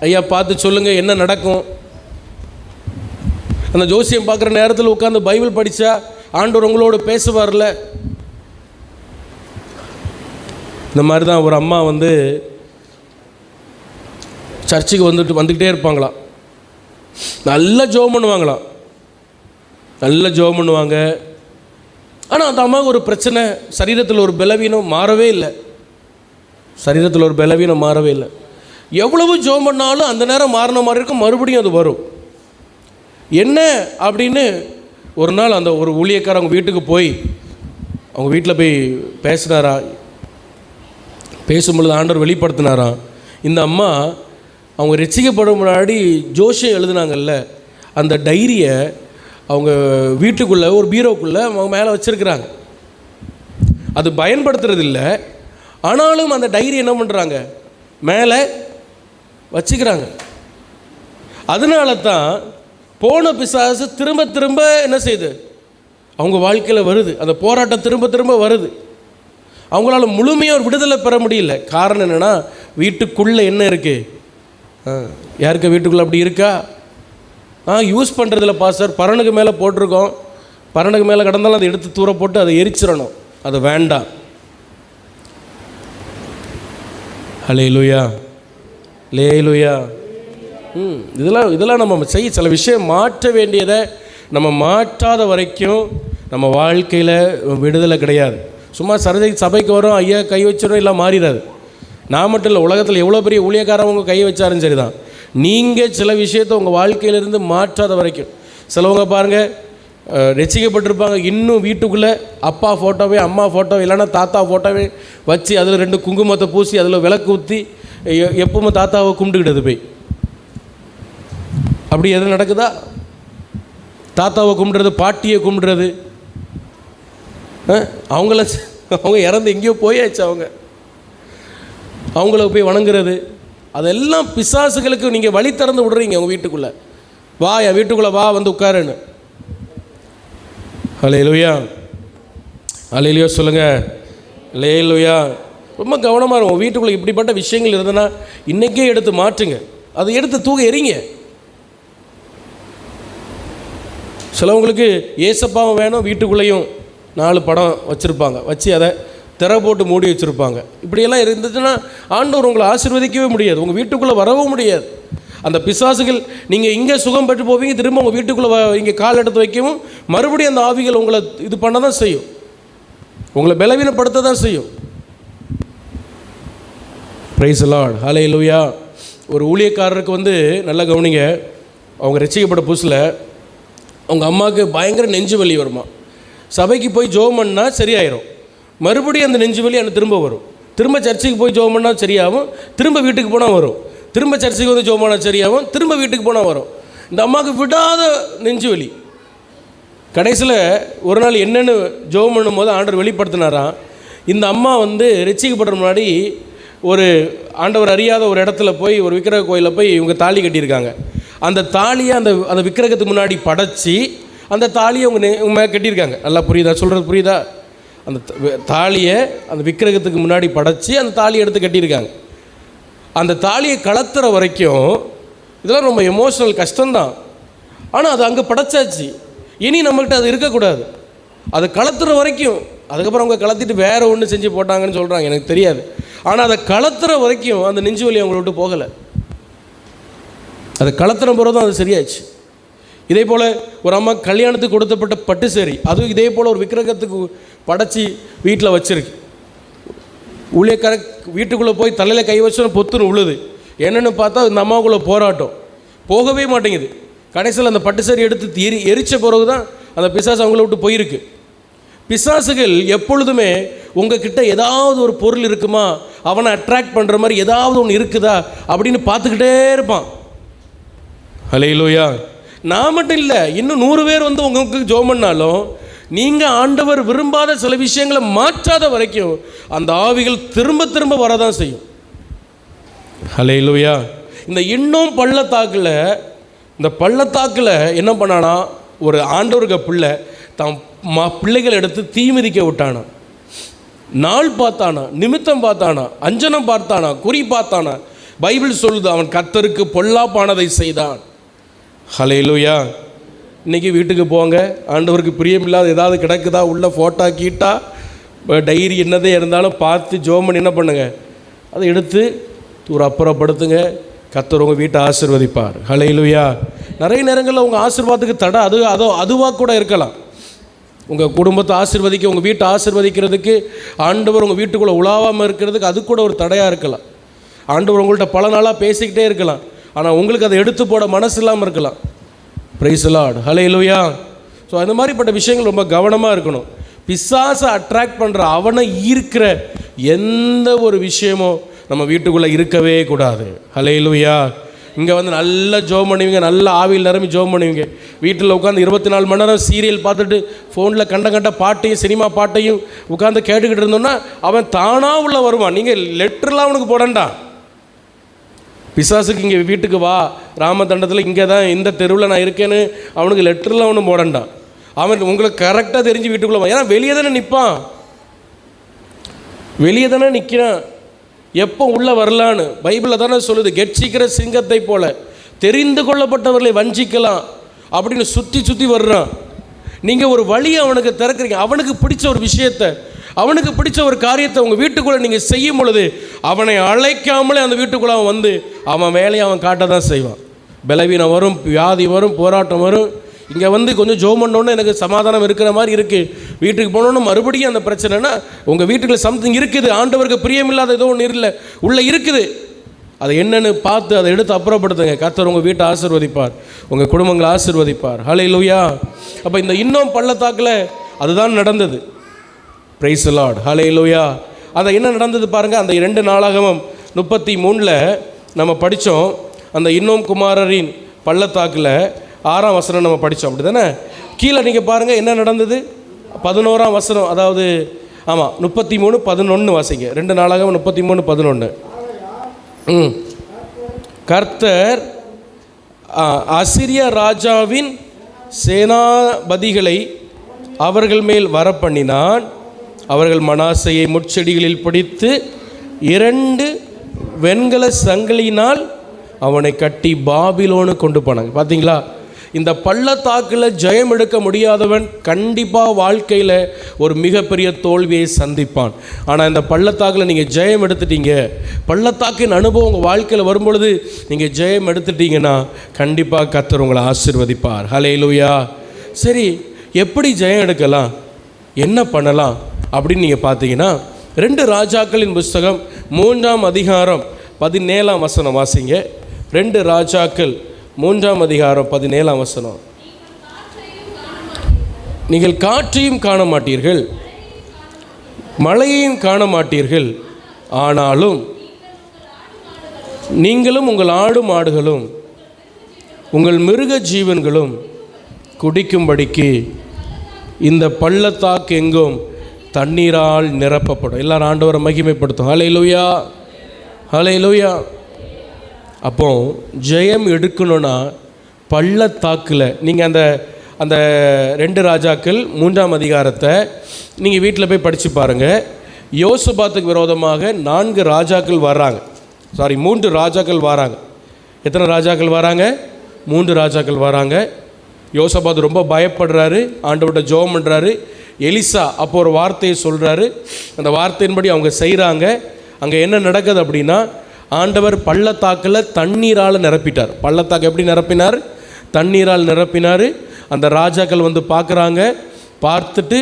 ஐயா பார்த்து சொல்லுங்கள் என்ன நடக்கும். அந்த ஜோசியம் பார்க்குற நேரத்தில் உட்காந்து பைபிள் படித்தா ஆண்டவர் உங்களோடு பேசுவார்ல. இந்த மாதிரி தான் ஒரு அம்மா சர்ச்சுக்கு வந்துக்கிட்டே இருப்பாங்களாம். நல்லா ஜெபம் பண்ணுவாங்களாம், நல்லா ஜெபம் பண்ணுவாங்க. ஆனால் அந்த அம்மாவுக்கு ஒரு பிரச்சனை, சரீரத்தில் ஒரு பலவீனம் மாறவே இல்லை. சரீரத்தில் ஒரு பலவீனம் மாறவே இல்லை. எவ்வளவு ஜெபம் பண்ணாலும் அந்த நேரம் மாறின மாதிரி இருக்கும், மறுபடியும் அது வரும். என்ன அப்படின்னு ஒரு நாள் அந்த ஒரு ஊழியக்காரர் அவங்க வீட்டுக்கு போய் அவங்க வீட்டில் போய் பேசினாரா. பேசும்பொழுது ஆண்டவர் வெளிப்படுத்தினாராம். இந்த அம்மா அவங்க ரட்சிக்கப்படும் முன்னாடி ஜோசியம் எழுதுனாங்கல்ல, அந்த டைரியை அவங்க வீட்டுக்குள்ளே ஒரு பீரோக்குள்ளே அவங்க மேலே வச்சுருக்கிறாங்க. அது பயன்படுத்துறது இல்லை, ஆனாலும் அந்த டைரி என்ன பண்ணுறாங்க, மேலே வச்சுக்கிறாங்க. அதனால தான் போன பிசாசு திரும்ப திரும்ப என்ன செய்யுது, அவங்க வாழ்க்கையில் வருது. அந்த போராட்டம் திரும்ப திரும்ப வருது. அவங்களால முழுமையாக ஒரு விடுதலை பெற முடியல. காரணம் என்னென்னா, வீட்டுக்குள்ளே என்ன இருக்குது, யாருக்கு வீட்டுக்குள்ளே அப்படி இருக்கா? யூஸ் பண்ணுறதில்ல பாஸ்டர், பரனுக்கு மேலே போட்டிருக்கோம், பரனுக்கு மேலே கடந்தாலும் அதை எடுத்து தூர போட்டு அதை எரிச்சிடணும், அது வேண்டாம். ஹல்லேலூயா, லேலூயா. இதெல்லாம் நம்ம செய்ய சில விஷயம் மாற்ற வேண்டியதை நம்ம மாற்றாத வரைக்கும் நம்ம வாழ்க்கையில் விடுதலை கிடையாது. சும்மா சபைக்கு வரும், ஐயா கை வச்சிடும், எல்லாம் மாறிடாது. நான் மட்டும் இல்லை, உலகத்தில் எவ்வளோ பெரிய ஊழியக்காரவங்க கை வச்சாரும் சரி தான், நீங்கள் சில விஷயத்தை உங்கள் வாழ்க்கையிலேருந்து மாற்றாத வரைக்கும். சிலவங்க பாருங்கள், ரசிக்கப்பட்டிருப்பாங்க, இன்னும் வீட்டுக்குள்ளே அப்பா ஃபோட்டோவே அம்மா ஃபோட்டோவே இல்லைன்னா தாத்தா ஃபோட்டோவே வச்சு அதில் 2 குங்குமத்தை பூசி அதில் விளக்கு ஊற்றி எப்பவுமே தாத்தாவை கும்பிட்டுக்கிட்டது போய். அப்படி எது நடக்குதா? தாத்தாவை கும்பிடுறது, பாட்டியை கும்பிடுறது, அவங்க இறந்து எங்கேயோ போயாச்சு, அவங்கள போய் வணங்குறது, அதெல்லாம் பிசாசுகளுக்கு நீங்கள் வழி திறந்து விடுறீங்க உங்கள் வீட்டுக்குள்ளே. வா என் வீட்டுக்குள்ளே வா, வந்து உட்காருன்னு. ஹல்லேலூயா, ஹல்லேலூயா சொல்லுங்கள். ஹல்லேலூயா. ரொம்ப கவனமாக இருக்கும். வீட்டுக்குள்ளே இப்படிப்பட்ட விஷயங்கள் இருந்ததுன்னா இன்றைக்கே எடுத்து மாற்றுங்க. அதை எடுத்து தூக்க எறிங்க. சிலவங்களுக்கு ஏசப்பாவும் வேணும், வீட்டுக்குள்ளேயும் 4 படம் வச்சுருப்பாங்க, வச்சு அதை திரை போட்டு மூடி வச்சுருப்பாங்க. இப்படியெல்லாம் இருந்துச்சுன்னா ஆண்டவர் உங்களை ஆசீர்வதிக்கவே முடியாது, உங்கள் வீட்டுக்குள்ளே வரவும் முடியாது. அந்த பிசாசுகள் நீங்கள் இங்கே சுகம் பெற்று போவீங்க, திரும்ப உங்கள் வீட்டுக்குள்ளே இங்கே கால் எடுத்து வைக்கவும் மறுபடியும் அந்த ஆவிகள் உங்களை இது பண்ண தான் செய்யும், உங்களை பலவீனப்படுத்த தான் செய்யும். பிரைஸ் தி லார்ட், ஹல்லேலூயா. ஒரு ஊழியக்காரருக்கு நல்லா கவனிங்க, அவங்க ரட்சிக்கப்பட்ட புதுசில் அவங்க அம்மாவுக்கு பயங்கர நெஞ்சு வலி வருமா. சபைக்கு போய் ஜெபம் பண்ணால் சரியாயிரும், மறுபடியும் அந்த நெஞ்சு வலி அந்த திரும்ப வரும். திரும்ப சர்ச்சுக்கு போய் ஜெபம் பண்ணால் சரியாகும், திரும்ப வீட்டுக்கு போனால் வரும். திரும்ப சர்ச்சுக்கு ஜெபம் பண்ணால் சரியாகும், திரும்ப வீட்டுக்கு போனால் வரும். இந்த அம்மாவுக்கு விடாத நெஞ்சு வலி. கடைசியில் ஒரு நாள் என்னென்னு ஜெபம் பண்ணும்போது ஆண்டவர் வெளிப்படுத்தினாராம். இந்த அம்மா ரட்சிக்கப்படுற முன்னாடி ஒரு ஆண்டவர் அறியாத ஒரு இடத்துல போய் ஒரு விக்கிரக கோயிலில் போய் இவங்க தாலி கட்டியிருக்காங்க. அந்த தாலியை அந்த விக்கிரகத்துக்கு முன்னாடி படைச்சி அந்த தாலியை உங்க மேலே கட்டியிருக்காங்க. நல்லா புரியுதா? சொல்கிறது புரியுதா? அந்த தாலியை அந்த விக்கிரகத்துக்கு முன்னாடி படைச்சி அந்த தாலியை எடுத்து கட்டியிருக்காங்க. அந்த தாலியை கலத்துற வரைக்கும் இதெல்லாம் ரொம்ப எமோஷ்னல் கஷ்டம்தான். ஆனால் அது அங்கே படைச்சாச்சு, இனி நம்மக்கிட்ட அது இருக்கக்கூடாது. அதை கலத்துற வரைக்கும், அதுக்கப்புறம் அவங்க கலத்திட்டு வேறு ஒன்று செஞ்சு போட்டாங்கன்னு சொல்கிறாங்க, எனக்கு தெரியாது. ஆனால் அதை கலத்துற வரைக்கும் அந்த நெஞ்சு வலி அவங்கள விட்டு போகலை. அதை கலத்துற பிறகு தான் அது சரியாச்சு. இதே போல் ஒரு அம்மா கல்யாணத்துக்கு கொடுத்தப்பட்ட பட்டு சேரி, அதுவும் இதே போல் ஒரு விக்கிரகத்துக்கு படைச்சி வீட்டில் வச்சுருக்கு. ஊழியக்கார வீட்டுக்குள்ளே போய் தலையில் கை வச்சோன்னு பொத்துன்னு உழுது. என்னென்னு பார்த்தா இந்த அம்மாவுக்குள்ளே போராட்டம் போகவே மாட்டேங்குது. கடைசியில் அந்த பட்டு சேரி எடுத்து எரிச்ச பிறகு தான் அந்த பிசாசு அவங்கள விட்டு போயிருக்கு. பிசாசுகள் எப்பொழுதுமே உங்ககிட்ட ஏதாவது ஒரு பொருள் இருக்குமா, அவனை அட்ராக்ட் பண்ணுற மாதிரி ஏதாவது ஒன்று இருக்குதா அப்படின்னு பார்த்துக்கிட்டே இருப்பான். ஹல்லேலூயா. நான் மட்டும் இல்லை, இன்னும் 100 பேர் உங்களுக்கு ஜெபம் பண்ணாலும் நீங்கள் ஆண்டவர் விரும்பாத சில விஷயங்களை மாற்றாத வரைக்கும் அந்த ஆவிகள் திரும்ப திரும்ப வரதான் செய்யும். ஹல்லேலூயா. இந்த இன்னும் பள்ளத்தாக்கில் என்ன பண்ணானா, ஒரு ஆண்டவருக்கு பிள்ளை தான் பிள்ளைகள் எடுத்து தீ மிதிக்க விட்டானா. நாள் பார்த்தானா, நிமித்தம் பார்த்தானா, அஞ்சனம் பார்த்தானா, குறி பார்த்தானா. பைபிள் சொல்லுது, அவன் கர்த்தருக்கு பொல்லாப்பானதை செய்தான். ஹல்லேலூயா. இன்றைக்கி வீட்டுக்கு போங்க, ஆண்டவருக்கு பிரியமில்லாத ஏதாவது கிடக்குதா, உள்ள ஃபோட்டோ கீட்டா டைரி என்னதே இருந்தாலும் பார்த்து ஜெபம் பண்ணி என்ன பண்ணுங்க, அதை எடுத்து ஒரு அப்புறப்படுத்துங்க. கர்த்தர் உங்கள் வீட்டை ஆசீர்வதிப்பார். ஹல்லேலூயா. நிறைய நேரங்களில் உங்கள் ஆசீர்வாதத்துக்கு தடை அதுவாக கூட இருக்கலாம். உங்கள் குடும்பத்தை ஆசீர்வதிக்க, உங்கள் வீட்டை ஆசீர்வதிக்கிறதுக்கு, ஆண்டவர் உங்கள் வீட்டுக்குள்ளே உலாவாமல் இருக்கிறதுக்கு அது கூட ஒரு தடையாக இருக்கலாம். ஆண்டவர் உங்கள்கிட்ட பல நாளாக பேசிக்கிட்டே இருக்கலாம், ஆனால் உங்களுக்கு அதை எடுத்து போட மனசு இல்லாமல் இருக்கலாம். Price the Lord, hallelujah. So அந்த மாதிரிப்பட்ட விஷயங்கள் ரொம்ப கவனமாக இருக்கணும். பிசாசை அட்ராக்ட் பண்ணுற, அவனை ஈர்க்கிற எந்த ஒரு விஷயமும் நம்ம வீட்டுக்குள்ளே இருக்கவே கூடாது. ஹல்லேலூயா. இங்கே நல்லா ஜெபம் பண்ணுவீங்க, நல்ல ஆவியில் நிரம்பி ஜெபம் பண்ணுவீங்க. வீட்டில் உட்காந்து 24 மணி நேரம் சீரியல் பார்த்துட்டு ஃபோனில் கண்ட பாட்டையும் சினிமா பாட்டையும் உட்காந்து கேட்டுக்கிட்டு இருந்தோன்னா அவன் தானாக உள்ள வருவான். நீங்கள் லெட்டர்லாம் அவனுக்கு போடண்டா. பிசாசுக்கு இங்கே வீட்டுக்கு வா, ராமதண்டத்தில் இங்கே தான் இந்த தெருவில் நான் இருக்கேன்னு அவனுக்கு லெட்டர்லாம் ஒன்றும் போடண்டான். அவன் உங்களுக்கு கரெக்டாக தெரிஞ்சு வீட்டுக்குள்ளே வா. ஏன்னா வெளியே தானே நிற்பான், வெளியே தானே நிற்கிறான், எப்போ உள்ளே வரலான்னு பைபிளில் தானே சொல்லுது. கெட்சிக்கிற சிங்கத்தை போல தெரிந்து கொள்ளப்பட்டவர்களை வஞ்சிக்கலாம் அப்படின்னு சுற்றி வர்றான். நீங்கள் ஒரு வழியை அவனுக்கு திறக்கிறீங்க. அவனுக்கு பிடிச்ச ஒரு விஷயத்தை, அவனுக்கு பிடிச்ச ஒரு காரியத்தை உங்கள் வீட்டுக்குள்ளே நீங்கள் செய்யும் பொழுது அவனை அழைக்காமலே அந்த வீட்டுக்குள்ளே அவன் அவன் வேலையை அவன் காட்ட தான் செய்வான். பலவீனம் வரும், வியாதி வரும், போராட்டம் வரும். இங்கே கொஞ்சம் ஜெபம் பண்ணோன்னு எனக்கு சமாதானம் இருக்கிற மாதிரி இருக்குது, வீட்டுக்கு போனோன்னு மறுபடியும் அந்த பிரச்சனைனா உங்கள் வீட்டுக்குள்ள சம்திங் இருக்குது, ஆண்டவருக்கு பிரியமில்லாத ஏதோ ஒன்று இல்லை உள்ளே இருக்குது. அதை என்னென்னு பார்த்து அதை எடுத்து அப்புறப்படுத்துங்க. கர்த்தர் உங்கள் வீட்டை ஆசீர்வதிப்பார், உங்கள் குடும்பங்களை ஆசீர்வதிப்பார். ஹல்லேலூயா. அப்போ இந்த இன்னும் பள்ளத்தாக்கில் அதுதான் நடந்தது. பிரைஸ் தி லார்ட், ஹல்லேலூயா. அதை என்ன நடந்தது பாருங்கள். அந்த 2 நாளாகமம் 33 நம்ம படித்தோம். அந்த இன்னும் குமாரரின் பள்ளத்தாக்கில் 6ஆம் வசனம் நம்ம படித்தோம், அப்படி தானே? கீழே நீங்கள் பாருங்கள் என்ன நடந்தது. 11ஆம் வசனம், அதாவது ஆமாம் 33:11 வாசிங்க. 2 நாளாகமம் 33:11. கர்த்தர் அசிரிய ராஜாவின் சேனாபதிகளை அவர்கள் மேல் வரப்பண்ணினான். அவர்கள் மனாசையை முட்செடிகளில் பிடித்து 2 வெண்கல சங்கிலியினால் அவனை கட்டி பாபிலோனு கொண்டு போனாங்க. பார்த்தீங்களா, இந்த பள்ளத்தாக்கில் ஜெயம் எடுக்க முடியாதவன் கண்டிப்பாக வாழ்க்கையில் ஒரு மிகப்பெரிய தோல்வியை சந்திப்பான். ஆனால் இந்த பள்ளத்தாக்கில் நீங்கள் ஜெயம் எடுத்துட்டீங்க, பள்ளத்தாக்கின் அனுபவம் உங்கள் வாழ்க்கையில் வரும்பொழுது நீங்கள் ஜெயம் எடுத்துட்டீங்கன்னா கண்டிப்பாக கர்த்தர் உங்களை ஆசீர்வதிப்பார். ஹல்லேலூயா. சரி, எப்படி ஜெயம் எடுக்கலாம், என்ன பண்ணலாம் அப்படின்னு நீங்கள் பார்த்தீங்கன்னா 2 ராஜாக்களின் புஸ்தகம் 3ஆம் அதிகாரம் 17ஆம் வசனம் வாசிங்க. 2 ராஜாக்கள் 3ஆம் அதிகாரம் 17ஆம் வசனம். நீங்கள் காற்றையும் காண மாட்டீர்கள், மழையையும் காண மாட்டீர்கள், ஆனாலும் நீங்களும் உங்கள் ஆடு மாடுகளும் உங்கள் மிருக ஜீவன்களும் குடிக்கும்படிக்கு இந்த பள்ளத்தாக்கு எங்கும் தண்ணீரால் நிரப்பப்படும். எல்லாரும் ஆண்டவரை மகிமைப்படுத்தும். ஹல்லேலூயா, ஹல்லேலூயா. அப்போ ஜெயம் எடுக்கணும்னா பள்ளத்தாக்கில் நீங்கள் அந்த 2 ராஜாக்கள் 3ஆம் அதிகாரத்தை நீங்கள் வீட்டில் போய் படித்து பாருங்கள். யோசபாத்துக்கு விரோதமாக 4 ராஜாக்கள் வர்றாங்க. 3 ராஜாக்கள் வராங்க. எத்தனை ராஜாக்கள் வராங்க? 3 ராஜாக்கள் வராங்க. யோசபாத் ரொம்ப பயப்படுறாரு, ஆண்டவர்கிட்ட ஜெபம் பண்ணுறாரு. எலிசா அப்போ ஒரு வார்த்தையை சொல்கிறாரு. அந்த வார்த்தையின்படி அவங்க செய்கிறாங்க. அங்கே என்ன நடக்குது அப்படின்னா, ஆண்டவர் பள்ளத்தாக்கில் தண்ணீரால் நிரப்பிட்டார். பள்ளத்தாக்கு எப்படி நிரப்பினார்? தண்ணீரால் நிரப்பினார். அந்த ராஜாக்கள் வந்து பார்க்குறாங்க. பார்த்துட்டு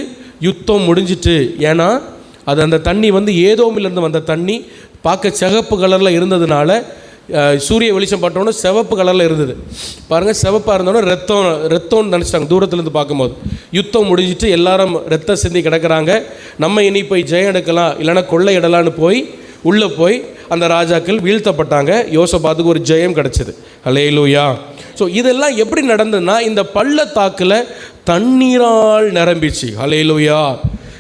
யுத்தம் முடிஞ்சிட்டு, ஏன்னா அது அந்த தண்ணி வந்து ஏதோமிலிருந்து வந்த தண்ணி பார்க்க சிகப்பு கலரில் இருந்ததுனால சூரிய வெளிச்சம் பட்டோன்னே சிவப்பு கலரில் இருந்தது. பாருங்கள், சிவப்பாக இருந்தோன்னே ரத்தம்னு நினச்சிட்டாங்க தூரத்துலேருந்து பார்க்கும்போது. யுத்தம் முடிஞ்சிட்டு எல்லாரும் ரத்தம் சிந்தி கிடக்கிறாங்க. நம்ம இனி போய் ஜெயம் எடுக்கலாம், இல்லைன்னா கொள்ளையிடலான்னு போய் உள்ளே போய் அந்த ராஜாக்கள் வீழ்த்தப்பட்டாங்க. யோசபாத்துக்கு ஒரு ஜெயம் கிடச்சிது. ஹல்லேலூயா. ஸோ இதெல்லாம் எப்படி நடந்ததுன்னா, இந்த பள்ளத்தாக்கில் தண்ணீரால் நிரம்பிச்சு. ஹல்லேலூயா.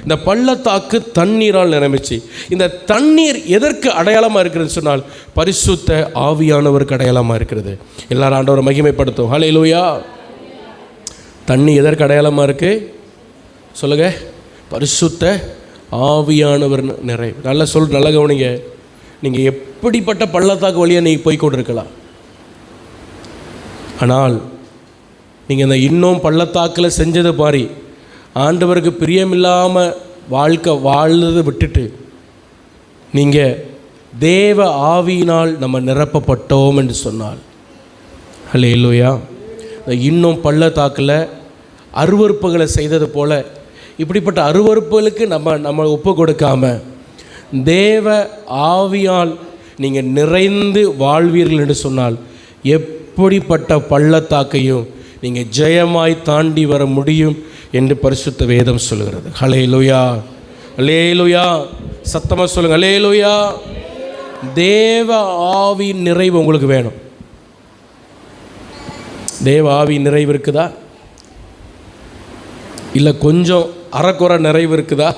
இந்த பள்ளத்தாக்கு தண்ணீரால் நிரம்பிச்சு. இந்த தண்ணீர் எதற்கு அடையாளமாக இருக்கிறது சொன்னால், பரிசுத்த ஆவியானவருக்கு அடையாளமாக இருக்கிறது. எல்லாரும் ஆண்டவரை மகிமைப்படுத்தும். ஹல்லேலூயா. தண்ணி எதற்கு அடையாளமாக இருக்குது சொல்லுங்க? பரிசுத்த ஆவியானவர் நிறைவு. நல்ல கவனிங்க. நீங்கள் எப்படிப்பட்ட பள்ளத்தாக்கு வழியாக நீங்கள் போய்கொண்டிருக்கலாம், ஆனால் நீங்கள் இந்த இன்னும் பள்ளத்தாக்கில் செஞ்சதை பாரி ஆண்டவருக்கு பிரியமில்லாமல் வாழ்க்கை வாழ்ந்ததை விட்டுட்டு நீங்கள் தேவ ஆவியினால் நம்ம நிரப்பப்பட்டோம் என்று சொன்னால், ஹல்லேலூயா. இன்னும் பள்ளத்தாக்கில் அருவருப்புகளை செய்தது போல் இப்படிப்பட்ட அருவருப்புகளுக்கு நம்ம ஒப்பு கொடுக்காம தேவ ஆவியால் நீங்கள் நிறைந்து வாழ்வீர்கள் என்று சொன்னால், எப்படிப்பட்ட பள்ளத்தாக்கையும் நீங்கள் ஜெயமாய் தாண்டி வர முடியும் என்று பரிசுத்த வேதம் சொல்கிறது. ஹல்லேலூயா, ஹல்லேலூயா. சத்தமாக சொல்லுங்கள், ஹல்லேலூயா. தேவ ஆவியின் நிறைவு உங்களுக்கு வேணும். தேவ ஆவியின் நிறைவு இருக்குதா, இல்லை கொஞ்சம் அறக்குறை நிறைவு இருக்குதா?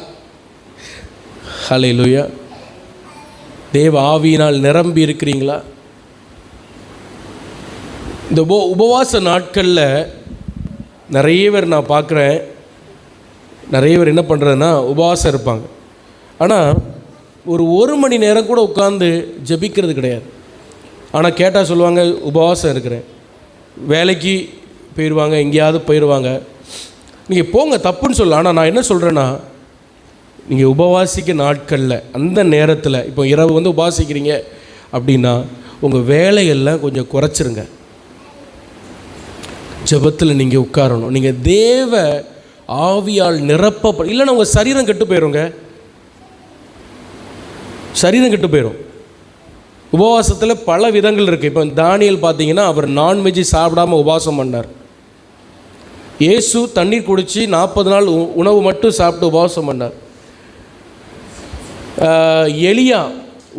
ஹல்லேலூயா. தேவ ஆவியினால் நிரம்பி இருக்கிறீங்களா? இந்த உபவாச நாட்களில் நிறைய பேர் நான் பார்க்குறேன், நிறைய பேர் என்ன பண்ணுறதுன்னா உபவாசம் இருப்பாங்க. ஆனால் ஒரு மணி நேரம் கூட உட்காந்து ஜெபிக்கிறது கிடையாது. ஆனால் கேட்டால் சொல்லுவாங்க உபவாசம் இருக்கிறேன். வேலைக்கு போயிடுவாங்க, எங்கேயாவது போயிடுவாங்க. நீங்கள் போங்க, தப்புன்னு சொல்ல. ஆனால் நான் என்ன சொல்கிறேன்னா, நீங்கள் உபவாசிக்க நாட்களில் அந்த நேரத்தில், இப்போ இரவு வந்து உபவாசிக்கிறீங்க அப்படின்னா உங்கள் வேலையெல்லாம் கொஞ்சம் குறைச்சிருங்க. ஜெபத்தில் நீங்கள் உட்காரணும். நீங்கள் தேவ ஆவியால் நிரப்ப, இல்லைன்னா உங்கள் சரீரம் கெட்டு போயிடுங்க. சரீரம் கெட்டு போயிடும். உபவாசத்தில் பல விதங்கள் இருக்குது. இப்போ தானியேல் பார்த்தீங்கன்னா, அவர் நான்வெஜ்ஜு சாப்பிடாமல் உபவாசம் பண்ணார். இயேசு தண்ணீர் குடித்து 40 நாள் உணவு மட்டும் சாப்பிட்டு உபவாசம் பண்ணார். எலியா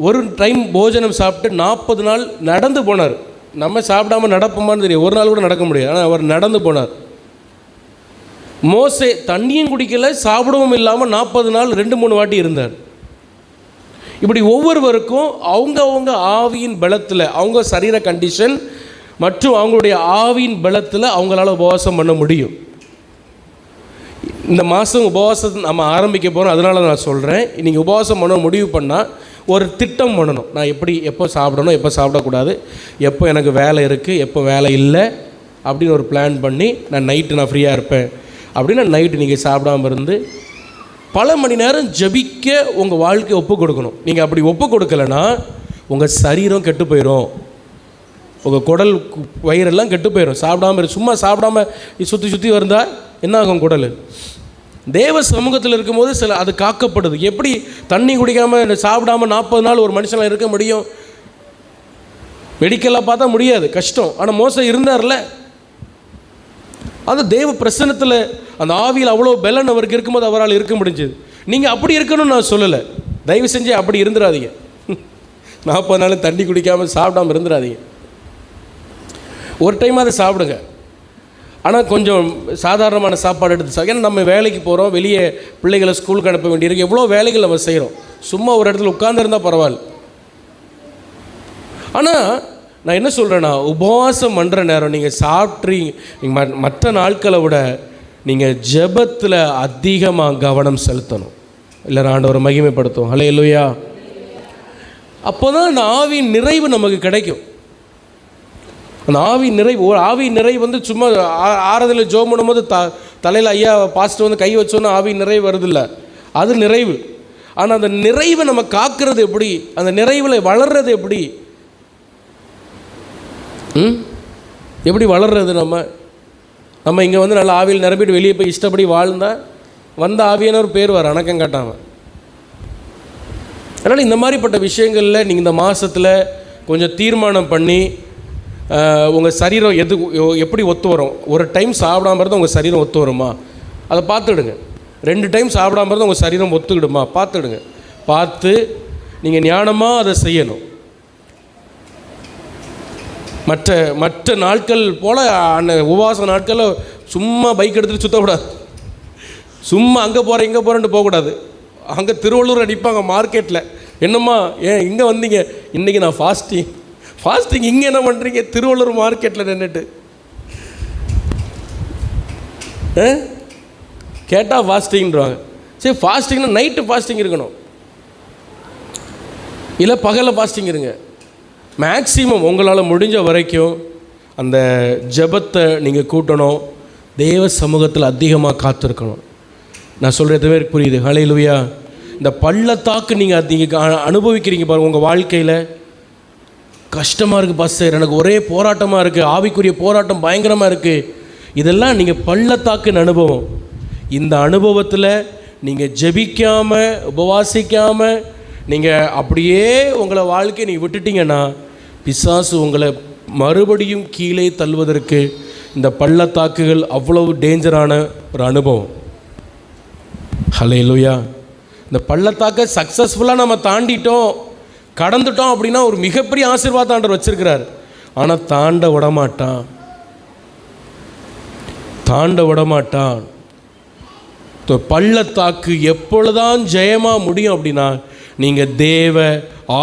ஒரு டைம் போஜனம் சாப்பிட்டு 40 நாள் நடந்து போனார். நம்ம சாப்பிடாமல் நடப்போமான்னு தெரியும், ஒரு நாள் கூட நடக்க முடியாது, ஆனால் அவர் நடந்து போனார். மோசே தண்ணியும் குடிக்கலை, சாப்பிடவும் இல்லாமல் 40 நாள் 2-3 வாட்டி இருந்தார். இப்படி ஒவ்வொருவருக்கும் அவங்கவுங்க ஆவியின் பலத்தில், அவங்க சரீர கண்டிஷன், மற்றும் அவங்களுடைய ஆவியின் பலத்தில் அவங்களால உபவாசம் பண்ண முடியும். இந்த மாதம் உபவாசம் நம்ம ஆரம்பிக்க போகிறோம். அதனால நான் சொல்கிறேன், நீங்கள் உபவாசம் பண்ண முடிவு பண்ணால் ஒரு திட்டம் பண்ணணும். நான் எப்போ சாப்பிடணும், எப்போ சாப்பிடக்கூடாது, எப்போ எனக்கு வேலை இருக்குது, எப்போ வேலை இல்லை அப்படின்னு ஒரு பிளான் பண்ணி நான் நைட்டு ஃப்ரீயாக இருப்பேன் அப்படின்னு நைட்டு நீங்கள் சாப்பிடாமல் இருந்து பல மணி நேரம் ஜபிக்க உங்கள் வாழ்க்கையை ஒப்பு கொடுக்கணும். நீங்கள் அப்படி ஒப்பு கொடுக்கலைன்னா உங்கள் சரீரம் கெட்டு போயிடும், உங்கள் குடல் வயிறெல்லாம் கெட்டு போயிடும். சும்மா சாப்பிடாமல் சுற்றி வந்தால் என்ன ஆகும்? குடல். தேவ சமூகத்தில் இருக்கும்போது அது காக்கப்படுது. எப்படி தண்ணி குடிக்காமல் சாப்பிடாமல் 40 நாள் ஒரு மனுஷனாக இருக்க முடியும்? மெடிக்கலாக பார்த்தா முடியாது, கஷ்டம். ஆனால் மோசே இருந்தார்ல, அது தேவ பிரசன்னத்தில் அந்த ஆவியில் அவ்வளோ பலன் அவருக்கு இருக்கும்போது அவரால் இருக்க முடிஞ்சது. நீங்கள் அப்படி இருக்கணும்னு நான் சொல்லலை, தயவு செஞ்சு அப்படி இருந்துடாதீங்க. 40 நாள் தண்ணி குடிக்காமல் சாப்பிடாமல் இருந்துடாதீங்க. ஒரு டைம் அதை சாப்பிடுங்க, ஆனால் கொஞ்சம் சாதாரணமான சாப்பாடு எடுத்து ஏன்னா நம்ம வேலைக்கு போகிறோம், வெளியே பிள்ளைகளை ஸ்கூலுக்கு அனுப்ப வேண்டியிருக்கு, எவ்வளோ வேலைகள் நம்ம செய்கிறோம். சும்மா ஒரு இடத்துல உட்கார்ந்துருந்தால் பரவாயில்ல. ஆனால் நான் என்ன சொல்கிறேன்னா, உபவாசம் பண்ணுற நேரம் நீங்கள் சாப்பிட்றீங்க, மற்ற நாட்களை விட நீங்கள் ஜெபத்தில் அதிகமாக கவனம் செலுத்தணும். இல்லை ஆண்டவரை மகிமைப்படுத்தும். ஹல்லேலூயா. அப்போ தான் அந்த ஆவியின் நிறைவு நமக்கு கிடைக்கும். அந்த ஆவியின் நிறைவு வந்து சும்மா ஆறுதலில் ஜோம் பண்ணும்போது தலையில் ஐயா பாஸ்டர் வந்து கை வச்சோன்னா ஆவியின் நிறைவு வருதில்ல, அது நிறைவு. ஆனால் அந்த நிறைவை நம்ம காக்கிறது எப்படி, அந்த நிறைவில் வளர்றது எப்படி எப்படி வளர்றது? நம்ம இங்கே வந்து நல்லா ஆவியில் நிரம்பிட்டு வெளியே போய் இஷ்டப்படி வாழ்ந்தால் வந்த ஆவியானவர் பேர் வர அணக்கம் காட்டாமல். அதனால் இந்த மாதிரிப்பட்ட விஷயங்களில் நீங்கள் இந்த மாதத்தில் கொஞ்சம் தீர்மானம் பண்ணி உங்கள் சரீரம் எப்படி ஒத்து வரும். ஒரு டைம் சாப்பிடாம இருந்தால் உங்கள் சரீரம் ஒத்து வருமா அதை பார்த்துடுங்க. 2 டைம் சாப்பிடாம இருந்தால் உங்கள் சரீரம் ஒத்துக்கிடுமா பார்த்துடுங்க. பார்த்து நீங்கள் ஞானமாக அதை செய்யணும். மற்ற நாட்கள் போல் அந்த உபவாச நாட்களில் சும்மா பைக் எடுத்துகிட்டு சுற்றக்கூடாது. சும்மா அங்கே போகிறேன் இங்கே போகிறேன்ட்டு போகக்கூடாது. அங்கே திருவள்ளூர் அடிப்பாங்க மார்க்கெட்டில், என்னம்மா ஏன் இங்கே வந்தீங்க? இன்றைக்கி நான் ஃபாஸ்டிங் இங்கே என்ன பண்ணுறீங்க? திருவள்ளூர் மார்க்கெட்டில் நின்றுட்டு கேட்டால் ஃபாஸ்டிங்கிறாங்க. சரி, ஃபாஸ்டிங்னா நைட்டு ஃபாஸ்டிங் இருக்கணும், இல்லை பகலில் ஃபாஸ்டிங் இருங்க. மேக்சிமம் உங்களால் முடிஞ்ச வரைக்கும் அந்த ஜெபத்தை நீங்கள் கூட்டணும். தேவ சமூகத்தில் அதிகமாக காத்திருக்கணும். நான் சொல்கிறது பேர் புரியுது? ஹல்லேலூயா. இந்த பள்ளத்தாக்கு நீங்கள் அனுபவிக்கிறீங்க பாருங்கள். உங்கள் வாழ்க்கையில் கஷ்டமாக இருக்குது பாஸ்டர், எனக்கு ஒரே போராட்டமாக இருக்குது, ஆவிக்குரிய போராட்டம் பயங்கரமாக இருக்குது. இதெல்லாம் நீங்கள் பள்ளத்தாக்குன்னு அனுபவம். இந்த அனுபவத்தில் நீங்கள் ஜெபிக்காமல் உபவாசிக்காமல் நீங்கள் அப்படியே உங்களை வாழ்க்கையை நீங்கள் விட்டுட்டீங்கன்னா பிசாசு உங்களை மறுபடியும் கீழே தள்ளுவதற்கு இந்த பள்ளத்தாக்குகள் அவ்வளவு டேஞ்சரான ஒரு அனுபவம். ஹல்லேலூயா. இந்த பள்ளத்தாக்கை சக்ஸஸ்ஃபுல்லாக நம்ம தாண்டிட்டோம், கடந்துட்டோம் அப்படின்னா ஒரு மிகப்பெரிய ஆசீர்வாதம் ஆண்டவர் வச்சிருக்கிறார். ஆனால் தாண்ட விடமாட்டான். பள்ளத்தாக்கு எப்பொழுதுதான் ஜெயமாக முடியும் அப்படின்னா நீங்கள் தேவ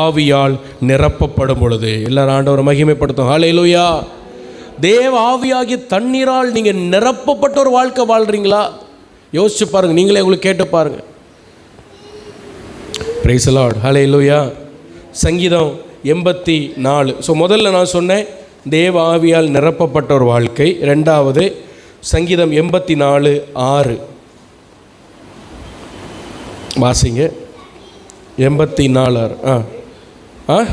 ஆவியால் நிரப்பப்படும் பொழுது. எல்லாரும் ஆண்டவரை மகிமைப்படுத்தும். ஹல்லேலூயா. தேவ ஆவியாகிய தண்ணீரால் நீங்கள் நிரப்பப்பட்ட ஒரு வாழ்க்கை வாழ்கிறீங்களா? யோசிச்சு பாருங்கள், நீங்களே உங்களுக்கு கேட்டு பாருங்கள். Praise the Lord. ஹல்லேலூயா. சங்கீதம் 84. ஸோ முதல்ல நான் சொன்னேன் தேவ ஆவியால் நிரப்பப்பட்ட ஒரு வாழ்க்கை. 2வது சங்கீதம் 84:6 வாசிங்க. 84:6.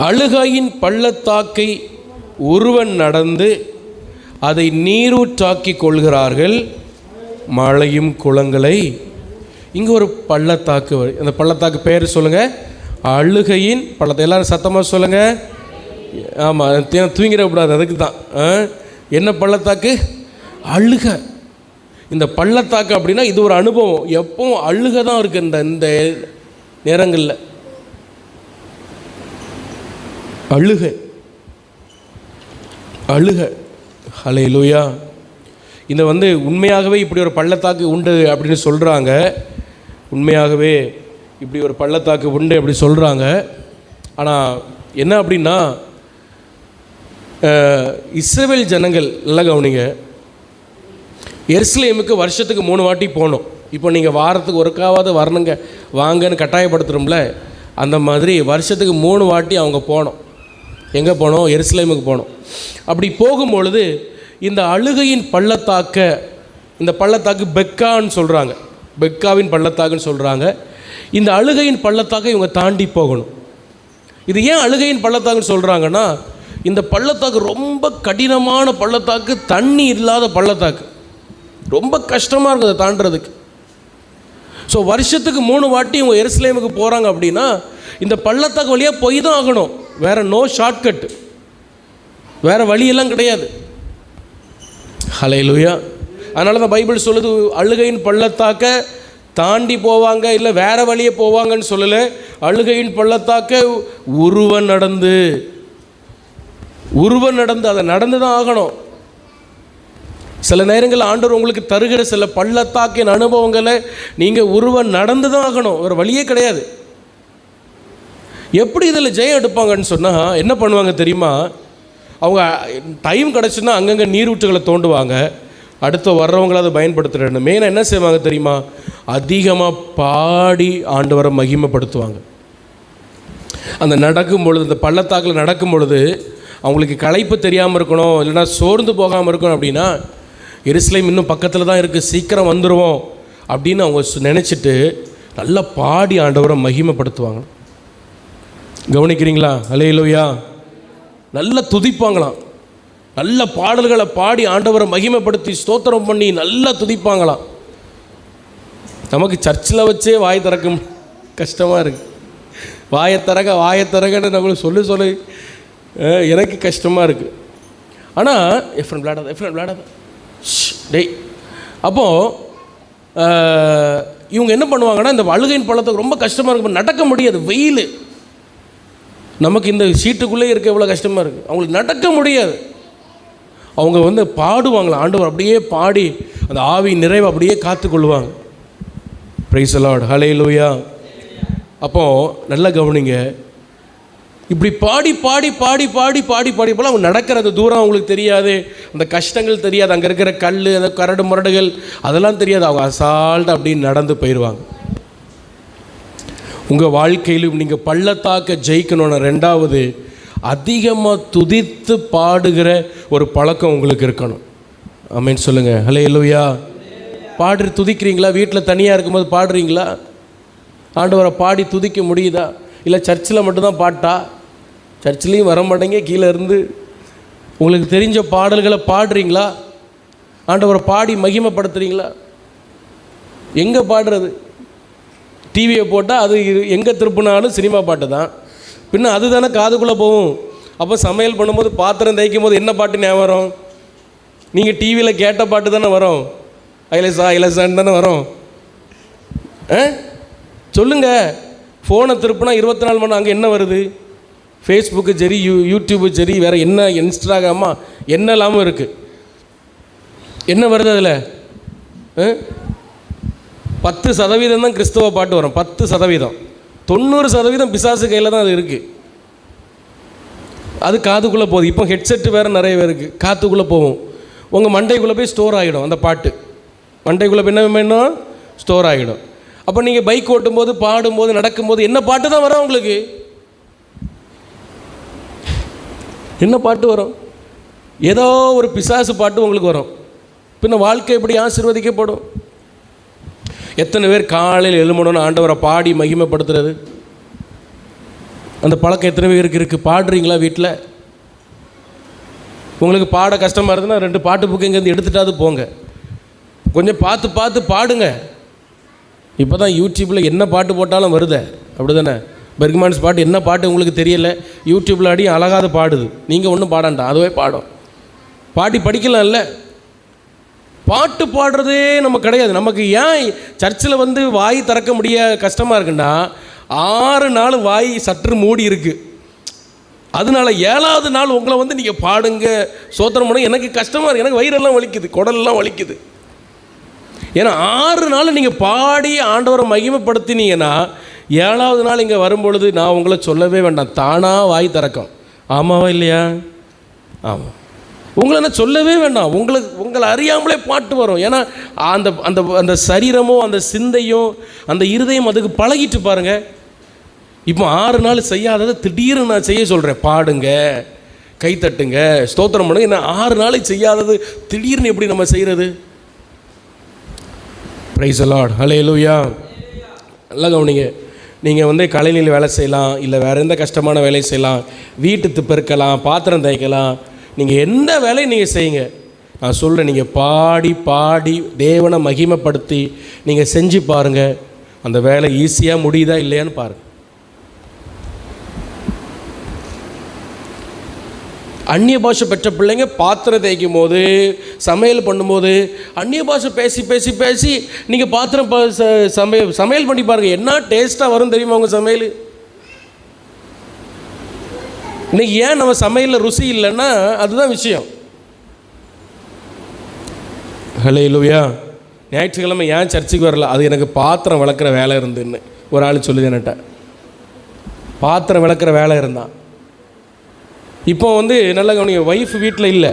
அழுகையின் பள்ளத்தாக்கை ஒருவன் நடந்து அதை நீரூற்றாக்கி கொள்கிறார்கள், மழையும் குளங்களை. இங்கே ஒரு பள்ளத்தாக்கு, அந்த பள்ளத்தாக்கு பேர் சொல்லுங்கள். அழுகையின் பள்ளத்தாக்கு. எல்லோரும் சத்தமாக சொல்லுங்கள். ஆமாம், தூங்கிடக்கூடாது, அதுக்கு தான். என்ன பள்ளத்தாக்கு? அழுகை. இந்த பள்ளத்தாக்கு அப்படின்னா இது ஒரு அனுபவம். எப்பவும் அழுகை தான் இருக்குது இந்த நேரங்களில். அழுகை. ஹல்லேலூயா. இந்த உண்மையாகவே இப்படி ஒரு பள்ளத்தாக்கு உண்டு அப்படின்னு சொல்கிறாங்க. உண்மையாகவே இப்படி ஒரு பள்ளத்தாக்கு உண்டு அப்படி சொல்கிறாங்க. ஆனால் என்ன அப்படின்னா இஸ்ரவேல் ஜனங்கள் நல்லா கவனிங்க, எருசலேமுக்கு வருஷத்துக்கு 3 வாட்டி போகணும். இப்போ நீங்கள் வாரத்துக்கு ஒருக்காவது வரணுங்க வாங்கன்னு கட்டாயப்படுத்துகிறோம்ல, அந்த மாதிரி வருஷத்துக்கு 3 வாட்டி அவங்க போனோம். எங்கே போனோம்? எருசலேமுக்கு போனோம். அப்படி போகும்பொழுது இந்த அழுகையின் பள்ளத்தாக்க, இந்த பள்ளத்தாக்கு பெக்கான்னு சொல்கிறாங்க, பெக்காவின் பள்ளத்தாக்குன்னு சொல்கிறாங்க. இந்த அழுகையின் பள்ளத்தாக்கை இவங்க தாண்டி போகணும். இது ஏன் அழுகையின் பள்ளத்தாக்குன்னு சொல்கிறாங்கன்னா, இந்த பள்ளத்தாக்கு ரொம்ப கடினமான பள்ளத்தாக்கு, தண்ணி இல்லாத பள்ளத்தாக்கு, ரொம்ப கஷ்டமாக இருக்குது அதை தாண்டுறதுக்கு. ஸோ வருஷத்துக்கு 3 வாட்டி இவங்க எருசலேமுக்கு போகிறாங்க அப்படின்னா இந்த பள்ளத்தாக்கு வழியாக போய் தான் ஆகணும். வேறு நோ ஷார்ட்கட், வேறு வழியெல்லாம் கிடையாது. ஹல்லேலூயா. அதனால தான் பைபிள் சொல்லுது, அழுகையின் பள்ளத்தாக்க தாண்டி போவாங்க, இல்லை வேறு வழியே போவாங்கன்னு சொல்லலை. அழுகையின் பள்ளத்தாக்க உருவம் நடந்து அதை நடந்து தான் ஆகணும். சில நேரங்கள் ஆண்டவர் உங்களுக்கு தருகிற சில பள்ளத்தாக்கின் அனுபவங்களை நீங்கள் உருவம் நடந்து தான் ஆகணும், வேறு வழியே கிடையாது. எப்படி இதில் ஜெயம் எடுப்பாங்கன்னு சொன்னால் என்ன பண்ணுவாங்க தெரியுமா? அவங்க டைம் கிடச்சுன்னா அங்கங்கே நீரூற்றுகளை தோண்டுவாங்க, அடுத்து வர்றவங்கள அதை பயன்படுத்துகிறாங்க. மெயினாக என்ன செய்வாங்க தெரியுமா? அதிகமாக பாடி ஆண்டவரை மகிமைப்படுத்துவாங்க. அந்த நடக்கும் பொழுது, அந்த பள்ளத்தாக்கில் நடக்கும் பொழுது அவங்களுக்கு களைப்பு தெரியாமல் இருக்கணும், இல்லைனா சோர்ந்து போகாமல் இருக்கணும் அப்படின்னா, எருசலேம் இன்னும் பக்கத்தில் தான் இருக்குது, சீக்கிரம் வந்துடுவோம் அப்படின்னு அவங்க நினச்சிட்டு நல்லா பாடி ஆண்டவரை மகிமைப்படுத்துவாங்க. கவனிக்கிறீங்களா? ஹல்லேலூயா. நல்லா துதிப்பாங்களாம், நல்ல பாடல்களை பாடி ஆண்டவரை மகிமைப்படுத்தி ஸ்தோத்திரம் பண்ணி நல்லா துதிப்பாங்களாம். நமக்கு சர்ச்சில் வச்சே வாய் திறக்க கஷ்டமாக இருக்குது. வாயத்தரகன்னு நம்மளுக்கு சொல்லி எனக்கு கஷ்டமாக இருக்குது. ஆனால் எஃப்ரெண்ட் விளையாடாத டேய். அப்போது இவங்க என்ன பண்ணுவாங்கன்னா, இந்த அழுகையின் பள்ளத்துக்கு ரொம்ப கஷ்டமாக இருக்கும், நடக்க முடியாது, வெயில். நமக்கு இந்த சீட்டுக்குள்ளே இருக்க எவ்வளோ கஷ்டமாக இருக்குது, அவங்களுக்கு நடக்க முடியாது. அவங்க பாடுவாங்களா, ஆண்டவர் அப்படியே பாடி அந்த ஆவி நிறைவை அப்படியே காத்துக்கொள்வாங்க. Price the Lord. ஹல்லேலூயா. அப்போது நல்லா கவனிங்க, இப்படி பாடி பாடி பாடி பாடி பாடி பாடி போல் அவங்க நடக்கிற அந்த தூரம் அவங்களுக்கு தெரியாது, அந்த கஷ்டங்கள் தெரியாது, அங்கே இருக்கிற கல், அந்த கரடு முரடுகள் அதெல்லாம் தெரியாது. அவங்க அசால்ட்டாக அப்படின்னு நடந்து போயிடுவாங்க. உங்கள் வாழ்க்கையிலும் நீங்கள் பள்ளத்தாக்க ஜெயிக்கணும்னு, ரெண்டாவது அதிகமாக துதித்து பாடுகிற ஒரு பழக்கம் உங்களுக்கு இருக்கணும். ஆமென் சொல்லுங்கள். ஹல்லேலூயா. துதிக்கிறீங்களா? வீட்டில் தனியாக இருக்கும்போது பாடுறீங்களா? ஆண்டவரை பாடி துதிக்க முடியுதா? இல்லை சர்ச்சில் மட்டும்தான் பாட்டா? சர்ச்சிலையும் வர மாட்டேங்க, கீழே இருந்து உங்களுக்கு தெரிஞ்ச பாடல்களை பாடுறீங்களா? ஆண்டவரை பாடி மகிமைப்படுத்துறீங்களா? எங்கே பாடுறது? டிவியை போட்டால் அது எங்கே திருப்பினாலும் சினிமா பாட்டு தான், பின்ன அது தானே காதுக்குள்ளே போகும். அப்போ சமையல் பண்ணும்போது, பாத்திரம் தேய்க்கும் போது என்ன பாட்டு ஞாபகம் வரும்? நீங்கள் டிவியில் கேட்ட பாட்டு தானே வரும், ஐலசான்னு தானே வரும். சொல்லுங்கள். ஃபோனை திருப்பினா 24 மணி அங்கே என்ன வருது? ஃபேஸ்புக்கு சரி, யூடியூபு சரி, வேறு என்ன, இன்ஸ்டாகிராமா என்ன இல்லாமல் இருக்குது. என்ன வருது அதில்? 10% தான் கிறிஸ்தவ பாட்டு வரும். 10%. 90% பிசாசு கையில் தான் அது இருக்குது. அது காதுக்குள்ளே போகுது. இப்போ ஹெட்செட்டு வேறு நிறைய பேருக்கு காத்துக்குள்ளே போகும். உங்கள் மண்டைக்குள்ளே போய் ஸ்டோர் ஆகிடும். அந்த பாட்டு மண்டைக்குள்ளே போய் என்ன வேணும்? ஸ்டோர் ஆகிடும். அப்போ நீங்கள் பைக் ஓட்டும்போது, பாடும்போது, நடக்கும்போது என்ன பாட்டு தான் வரும் உங்களுக்கு? என்ன பாட்டு வரும்? ஏதோ ஒரு பிசாசு பாட்டு உங்களுக்கு வரும். பின்ன வாழ்க்கை எப்படி ஆசீர்வதிக்கப்படும்? எத்தனை பேர் காலையில் எழும்பணும்னு ஆண்டவரை பாடி மகிமைப்படுத்துறது? அந்த பழக்கம் எத்தனை பேருக்கு இருக்குது? பாடுறீங்களா வீட்டில்? உங்களுக்கு பாட கஷ்டமாக இருந்ததுன்னா 2 பாட்டு புக்கு இங்கேருந்து எடுத்துட்டாது போங்க. கொஞ்சம் பார்த்து பார்த்து பாடுங்க. இப்போ தான் யூடியூப்பில் என்ன பாட்டு போட்டாலும் வருது, அப்படி தானே? பெர்க்மான்ஸ் பாட்டு என்ன பாட்டு உங்களுக்கு தெரியலை, யூடியூப்பில் அடி அழகாத பாடுது. நீங்கள் ஒன்றும் பாடாண்டா, அதுவே பாடும். பாட்டி படிக்கலாம்ல. பாட்டு பாடுறதே நம்ம கிடையாது. நமக்கு ஏன் சர்ச்சில் வாய் திறக்க முடிய கஷ்டமாக இருக்குன்னா, 6 நாள் வாய் சற்று மூடி இருக்குது. அதனால 7வது நாள் உங்களை நீங்கள் பாடுங்க, சோத்திரம் பண்ண எனக்கு கஷ்டமாக இருக்குது, எனக்கு வயிறெல்லாம் வலிக்குது, குடலெல்லாம் வலிக்குது. ஏன்னா 6 நாள் நீங்கள் பாடி ஆண்டவரை மகிமைப்படுத்தினீங்கன்னா 7வது நாள் இங்கே வரும்பொழுது நான் உங்களை சொல்லவே வேண்டாம், தானாக வாய் திறக்கும். ஆமாவா இல்லையா? ஆமாம், உங்களை நான் சொல்லவே வேண்டாம், உங்களை அறியாமலே பாட்டு வரும். ஏன்னா அந்த அந்த அந்த சரீரமோ அந்த சிந்தையும் அந்த இருதயம் அதுக்கு பழகிட்டு பாருங்கள். இப்போ 6 நாள் செய்யாததை திடீர்னு நான் செய்ய சொல்கிறேன். பாடுங்க, கைத்தட்டுங்க, ஸ்தோத்திரம் பண்ணுங்க. என்ன 6 நாளைக்கு செய்யாதது திடீர்னு எப்படி நம்ம செய்கிறது? பிரைஸ் தி லார்ட், ஹல்லேலூயா. நல்லா கவனிங்க. நீங்கள் கலைநிலையில் வேலை செய்யலாம், இல்லை வேறு எந்த கஷ்டமான வேலையை செய்யலாம், வீட்டு பெருக்கலாம், பாத்திரம் தேய்க்கலாம், நீங்கள் எந்த வேலையும் நீங்கள் செய்யுங்க. நான் சொல்கிறேன், நீங்கள் பாடி பாடி தேவனை மகிமைப்படுத்தி நீங்கள் செஞ்சு பாருங்கள். அந்த வேலை ஈஸியாக முடியுதா இல்லையான்னு பாருங்கள். அந்நிய பாஷை பெற்ற பிள்ளைங்க பாத்திரம் தேய்க்கும் போது, சமையல் பண்ணும்போது அந்நிய பாஷை பேசி பேசி பேசி நீங்கள் பாத்திரம் சமையல் பண்ணி பாருங்கள், என்ன டேஸ்ட்டாக வரும் தெரியுமா உங்கள் சமையல்? இன்னைக்கு ஏன் நம்ம சமையலில் ருசி இல்லைன்னா அதுதான் விஷயம். ஹல்லேலூயா. ஞாயிற்றுக்கிழமை ஏன் சர்ச்சுக்கு வரல? அது எனக்கு பாத்திரம் விளக்குற வேலை இருந்துன்னு ஒரு ஆள் சொல்லுது என்கிட்ட. பாத்திரம் விளக்குற வேலை இருந்தான். இப்போ நல்ல கவனிங்க, ஒய்ஃப் வீட்டில் இல்லை,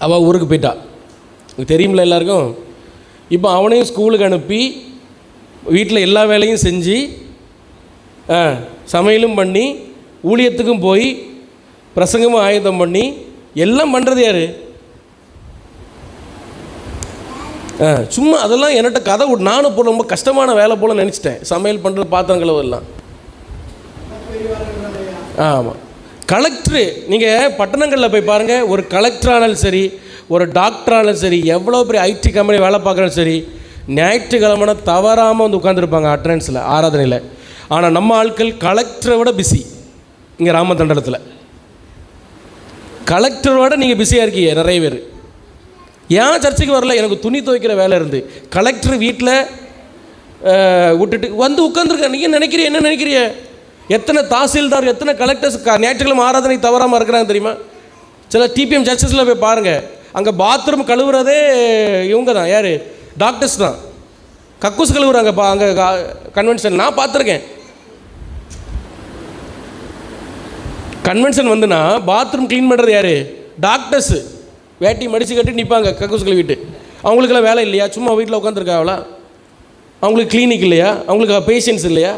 அவள் ஊருக்கு போயிட்டா. தெரியுமில்ல எல்லாருக்கும். இப்போ அவனையும் ஸ்கூலுக்கு அனுப்பி வீட்டில் எல்லா வேலையும் செஞ்சு சமையலும் பண்ணி ஊழியத்துக்கும் போய் பிரசங்கமும் ஆயத்தம் பண்ணி எல்லாம் பண்ணுறது யார்? சும்மா அதெல்லாம் என்கிட்ட கதை விட்டு நானும் இப்போ ரொம்ப கஷ்டமான வேலை போல் நினச்சிட்டேன். சமையல் பண்ணுறது, பாத்திரம் கழுவெல்லாம். ஆமாம். கலெக்டரு, நீங்கள் பட்டணங்களில் போய் பாருங்கள், ஒரு கலெக்டரானாலும் சரி, ஒரு டாக்டரானாலும் சரி, எவ்வளோ பெரிய ஐடி கம்பெனி வேலை பார்க்குறாலும் சரி, ஞாயிற்றுக்கிழமை தவறாமல் உட்காந்துருப்பாங்க அட்டண்டன்ஸில், ஆராதனையில். ஆனால் நம்ம ஆட்கள் கலெக்டரை விட பிஸி. இங்கே ராமதண்டலத்தில் கலெக்டரோட நீங்கள் பிஸியாக இருக்கீங்க நிறைய பேர். ஏன் சர்ச்சைக்கு வரல? எனக்கு துணி துவைக்கிற வேலை இருந்து கலெக்டர் வீட்டில் விட்டுட்டு உட்காந்துருக்க. நீங்கள் நினைக்கிறீங்க, என்ன நினைக்கிறீங்க? எத்தனை தாசில்தார், எத்தனை கலெக்டர்ஸ் ஞாயிற்றுக்கிழமை ஆராதனை தவறாமல் இருக்கிறாங்க தெரியுமா? சில டிபிஎம் சர்ச்சஸில் போய் பாருங்கள், அங்கே பாத்ரூம் கழுவுறதே இவங்க தான். யார்? டாக்டர்ஸ் தான். கக்கூஸ் கழுவுறாங்க அங்கே கன்வென்ஷன். நான் பார்த்துருக்கேன். கன்வென்ஷன் பாத்ரூம் க்ளீன் பண்ணுறது யார்? டாக்டர்ஸு. வேட்டி மடித்து கட்டி நிற்பாங்க கக்கூஸ் கழுவிட்டு. அவங்களுக்கெல்லாம் வேலை இல்லையா? சும்மா வீட்டில் உட்காந்துருக்காங்களா? அவங்களுக்கு கிளினிக் இல்லையா? அவங்களுக்கு பேஷண்ட்ஸ் இல்லையா?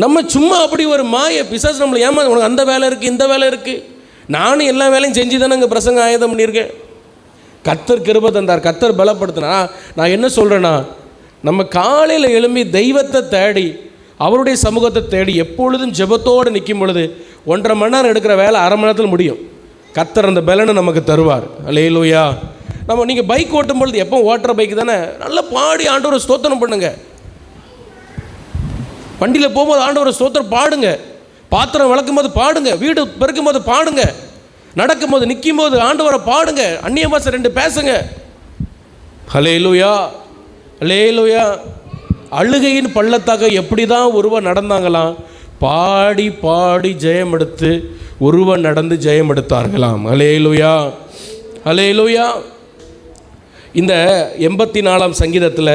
நம்ம சும்மா அப்படி ஒரு மாய பிசாசு நம்மளை உனக்கு அந்த வேலை இருக்குது, இந்த வேலை இருக்குது. நானும் எல்லா வேலையும் செஞ்சு தானே இங்கே பிரசங்க ஆயுதம் பண்ணியிருக்கேன். கர்த்தர் கிருபை தந்தார், கர்த்தர் பலப்படுத்தினா. நான் என்ன சொல்கிறேன்னா, நம்ம காலையில் எழும்பி தெய்வத்தை தேடி, அவருடைய சமூகத்தை தேடி எப்பொழுதும் ஜெபத்தோடு நிற்கும் பொழுது 1.5 மணி நேரம் எடுக்கிற வேலை 1/2 மணி நேரத்தில் முடியும். கர்த்தர் அந்த பலனை நமக்கு தருவார். அல்லேலூயா. நீங்கள் பைக் ஓட்டும் பொழுது, எப்போ ஓட்டுற பைக் தானே, நல்லா பாடி ஆண்டவரை ஸ்தோத்திரம் பண்ணுங்க. வண்டியில் போகும்போது ஆண்டவரை ஸ்தோத்திரம் பாடுங்க. பாத்திரம் விளக்கும் போது பாடுங்க. வீடு பெருக்கும் போது பாடுங்க. நடக்கும் போது, நிற்கும் போது ஆண்டவரை பாடுங்க. அந்நிய பாஷை 2 பேசுங்க. ஹல்லேலூயா, ஹல்லேலூயா. அழுகையின் பள்ளத்தாக எப்படி தான் ஒருவர் நடந்தாங்களாம்? பாடி பாடி ஜெயம் எடுத்து ஒருவர் நடந்து ஜெயம் எடுத்தார்களாம். ஹல்லேலூயா, ஹல்லேலூயா. இந்த 84ஆம் சங்கீதத்தில்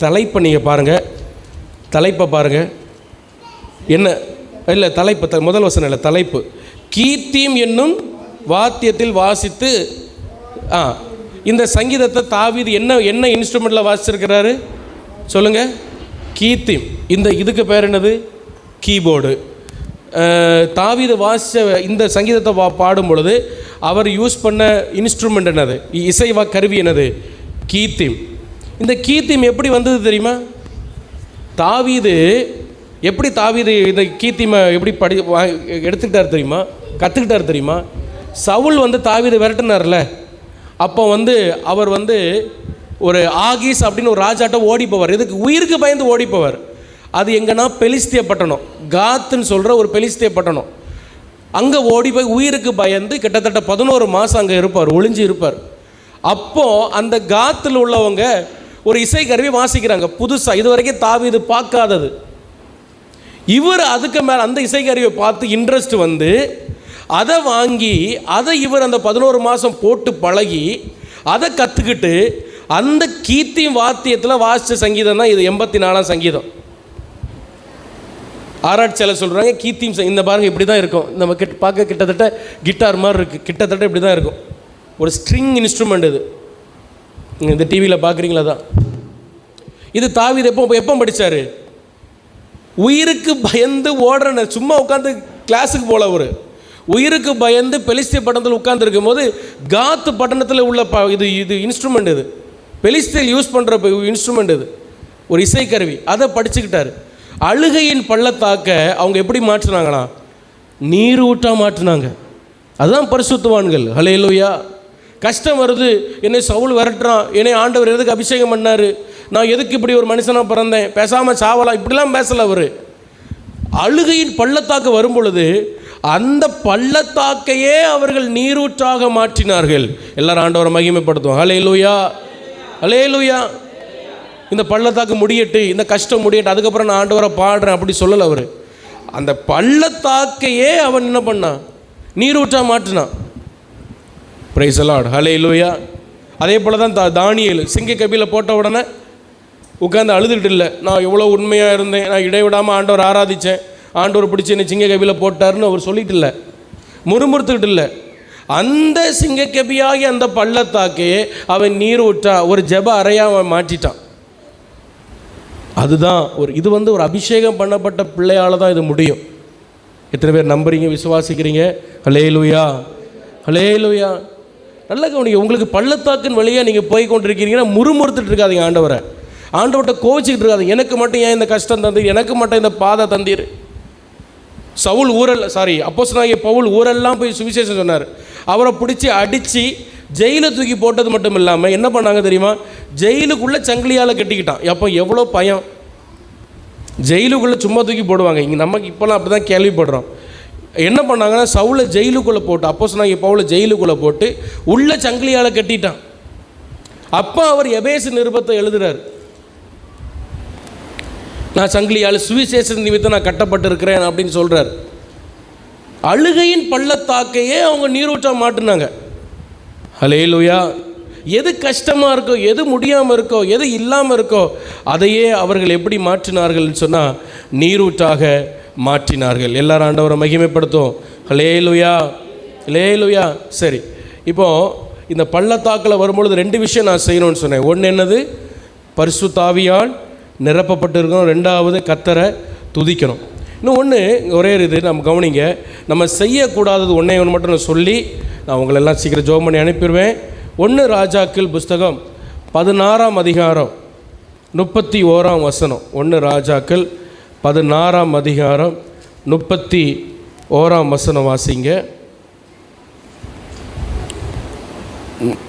தலைப்பை நீங்கள் பாருங்கள். தலைப்பை பாருங்கள். என்ன இல்லை, தலைப்பு முதல் வசனம் இல்லை, தலைப்பு. கீர்த்தியும் என்னும் வாத்தியத்தில் வாசித்து. இந்த சங்கீதத்தை தாவீது என்ன இன்ஸ்ட்ருமெண்ட்டில் வாசிச்சிருக்கிறாரு சொல்லுங்கள்? கீர்த்திம். இதுக்கு பேர் என்னது? கீபோர்டு. தாவீது வாசித்த இந்த சங்கீதத்தை பாடும் பொழுது அவர் யூஸ் பண்ண இன்ஸ்ட்ருமெண்ட் என்னது? இசைவா கருவி என்னது? கீர்த்திம். இந்த கீர்த்திம் எப்படி வந்தது தெரியுமா? தாவீது இந்த கீர்த்திமை எப்படி எடுத்துக்கிட்டார் தெரியுமா? கற்றுக்கிட்டார் தெரியுமா? சவுல் தாவீது விரட்டினார்ல, அப்போ அவர் ஒரு ஆகீஸ் அப்படின்னு ஒரு ராஜாட்ட ஓடிப்போவார். இதுக்கு உயிருக்கு பயந்து ஓடிப்போவார். அது எங்கன்னா பெலிஸ்திய பட்டணம், காத்துன்னு சொல்கிற ஒரு பெலிஸ்திய பட்டணம். அங்கே ஓடி போய் உயிருக்கு பயந்து கிட்டத்தட்ட 11 மாதம் அங்கே இருப்பார், ஒளிஞ்சு இருப்பார். அப்போது அந்த காத்தில் உள்ளவங்க ஒரு இசை கருவி வாசிக்கிறாங்க புதுசாக, இது வரைக்கும் தாவீது பார்க்காதது. இவர் அதுக்கு மேலே அந்த இசைக்கருவியை பார்த்து இன்ட்ரெஸ்ட் அதை வாங்கி இவர் அந்த 11 மாதம் போட்டு பழகி அதை கற்றுக்கிட்டு அந்த கீர்த்தி வாத்தியத்தில் வாசித்த சங்கீதம் தான் இது 84ஆம் சங்கீதம். ஆராய்ச்சியாளர் சொல்கிறாங்க கீத்தீம் இந்த பாருங்கள் இப்படி தான் இருக்கும். நம்ம பார்க்க கிட்டத்தட்ட கிட்டார் மாதிரி இருக்குது, கிட்டத்தட்ட இப்படி தான் இருக்கும். ஒரு ஸ்ட்ரிங் இன்ஸ்ட்ருமெண்ட் இது. இந்த டிவியில் பார்க்குறீங்களா தான். இது தாவீது எப்போ படித்தார்? உயிருக்கு பயந்து ஓடுற, சும்மா உட்காந்து கிளாஸுக்கு போல ஒரு உயிருக்கு பயந்து பெலிஸ்திய பட்டணத்தில் உட்கார்ந்துருக்கும் போது காத்து பட்டணத்தில் உள்ள இது இன்ஸ்ட்ருமெண்ட், இது பெலிஸ்தியில் யூஸ் பண்ணுற இன்ஸ்ட்ருமெண்ட், இது ஒரு இசைக்கருவி. அதை படிச்சுக்கிட்டாரு. அழுகையின் பள்ளத்தாக்க அவங்க எப்படி மாற்றினாங்களா? நீரூட்டாக மாற்றினாங்க. அதுதான் பரிசுத்தவான்கள். ஹல்லேலூயா. கஷ்டம் வருது, என்னை சவுல் விரட்டுறான், என்னை ஆண்டவர் எதுக்கு அபிஷேகம் பண்ணார், நான் எதுக்கு இப்படி ஒரு மனுஷனாக பிறந்தேன், பேசாமல் சாவலாம், இப்படிலாம் பேசலை அவர். அழுகையின் பள்ளத்தாக்கு வரும் பொழுது அந்த பள்ளத்தாக்கையே அவர்கள் நீரூற்றாக மாற்றினார்கள். எல்லாரும் ஆண்டவரை மகிமைப்படுத்துவோம். ஹல்லேலூயா, ஹல்லேலூயா. இந்த பள்ளத்தாக்கு முடியட்டு, இந்த கஷ்டம் முடியட்டு, அதுக்கப்புறம் நான் ஆண்டவரை பாடுறேன் அப்படி சொல்லலை அவர். அந்த பள்ளத்தாக்கையே அவன் என்ன பண்ணான்? நீரூற்றா மாற்றினான். பிரைஸ் தி லார்ட், ஹல்லேலூயா. அதே போல் தான் தானியேல் சிங்க கபியில் போட்ட உடனே உட்காந்து அழுதுகிட்டு இல்லை, நான் எவ்வளோ உண்மையாக இருந்தேன், நான் இடைவிடாமல் ஆண்டவர் ஆராதித்தேன், ஆண்டவர் பிடிச்சி என்னை சிங்க கபியில் போட்டார்னு அவர் சொல்லிட்டு இல்லை, முறுமுறுத்துக்கிட்டு இல்லை. அந்த சிங்கக்கபியாகி அந்த பள்ளத்தாக்கையே அவன் நீரூற்றா ஒரு ஜெப அறையாக அவன் மாற்றிட்டான். அதுதான் இது ஒரு அபிஷேகம் பண்ணப்பட்ட பிள்ளையால் தான் இது முடியும். எத்தனை பேர் நம்புறீங்க, விசுவாசிக்கிறீங்க? ஹல்லேலூயா, ஹல்லேலூயா. நல்ல கவனிங்க. உங்களுக்கு பள்ளத்தாக்கின் வழியாக நீங்கள் போய் கொண்டிருக்கிறீங்கன்னா முறுமுறுத்துட்டு இருக்காதீங்க ஆண்டவரை. ஆண்டவர்கிட்ட கோவிச்சிக்கிட்டு இருக்காது. எனக்கு மட்டும் ஏன் இந்த கஷ்டம் தந்தீர், எனக்கு மட்டும் இந்த பாதை தந்தீர். சவுல் அப்போஸ்தலனாகிய பவுல் ஊரெல்லாம் போய் சுவிசேஷம் சொன்னார். அவரை பிடிச்சி அடித்து ஜெயிலை தூக்கி போட்டது மட்டும் இல்லாமல் என்ன பண்ணாங்க தெரியுமா? ஜெயிலுக்குள்ளே சங்கிலியால் கட்டிக்கிட்டான். அப்போ எவ்வளோ பயம். ஜெயிலுக்குள்ளே சும்மா தூக்கி போடுவாங்க. இங்கே நமக்கு இப்போலாம் அப்படி தான் கேள்விப்படுறோம். என்ன பண்ணாங்கன்னா சவுலை ஜெயிலுக்குள்ளே போட்டு, அப்போஸ்தலனாகிய பவுலை ஜெயிலுக்குள்ளே போட்டு உள்ள சங்கிலியால் கட்டிட்டான். அப்போ அவர் எபேசு நிருபத்தை எழுதுகிறார். நான் சங்கிலியால் சுவிசேஷ நிமித்தம் நான் கட்டப்பட்டிருக்கிறேன் அப்படின்னு சொல்கிறார். அழுகையின் பள்ளத்தாக்கையே அவங்க நீரூற்றா மாட்டினாங்க. ஹல்லேலூயா. எது கஷ்டமாக இருக்கோ, எது முடியாமல் இருக்கோ, எது இல்லாமல் இருக்கோ, அதையே அவர்கள் எப்படி மாற்றினார்கள்னு சொன்னால் நீரூற்றாக மாற்றினார்கள். எல்லாரும் ஆண்டவரை மகிமைப்படுத்தும். ஹல்லேலூயா, ஹல்லேலூயா. சரி, இப்போது இந்த பள்ளத்தாக்கில் வரும்பொழுது 2 விஷயம் நான் செய்யணும்னு சொன்னேன். ஒன்று என்னது? பரிசுத்த ஆவியால் நிரப்பப்பட்டு இருக்கணும். 2வது கர்த்தரை துதிக்கணும். இன்னும் ஒன்று ஒரே இது நம்ம கவனிங்க. நம்ம செய்யக்கூடாதது ஒன்றே ஒன்று மட்டும் நான் சொல்லி நான் உங்களெல்லாம் சீக்கிரம் ஜெபம் பண்ணி அனுப்பிடுவேன். 1 ராஜாக்கள் புஸ்தகம் 16ஆம் அதிகாரம் 31ஆம் வசனம். 1 ராஜாக்கள் 16ஆம் அதிகாரம் 31ஆம் வசனம் வாசிங்க.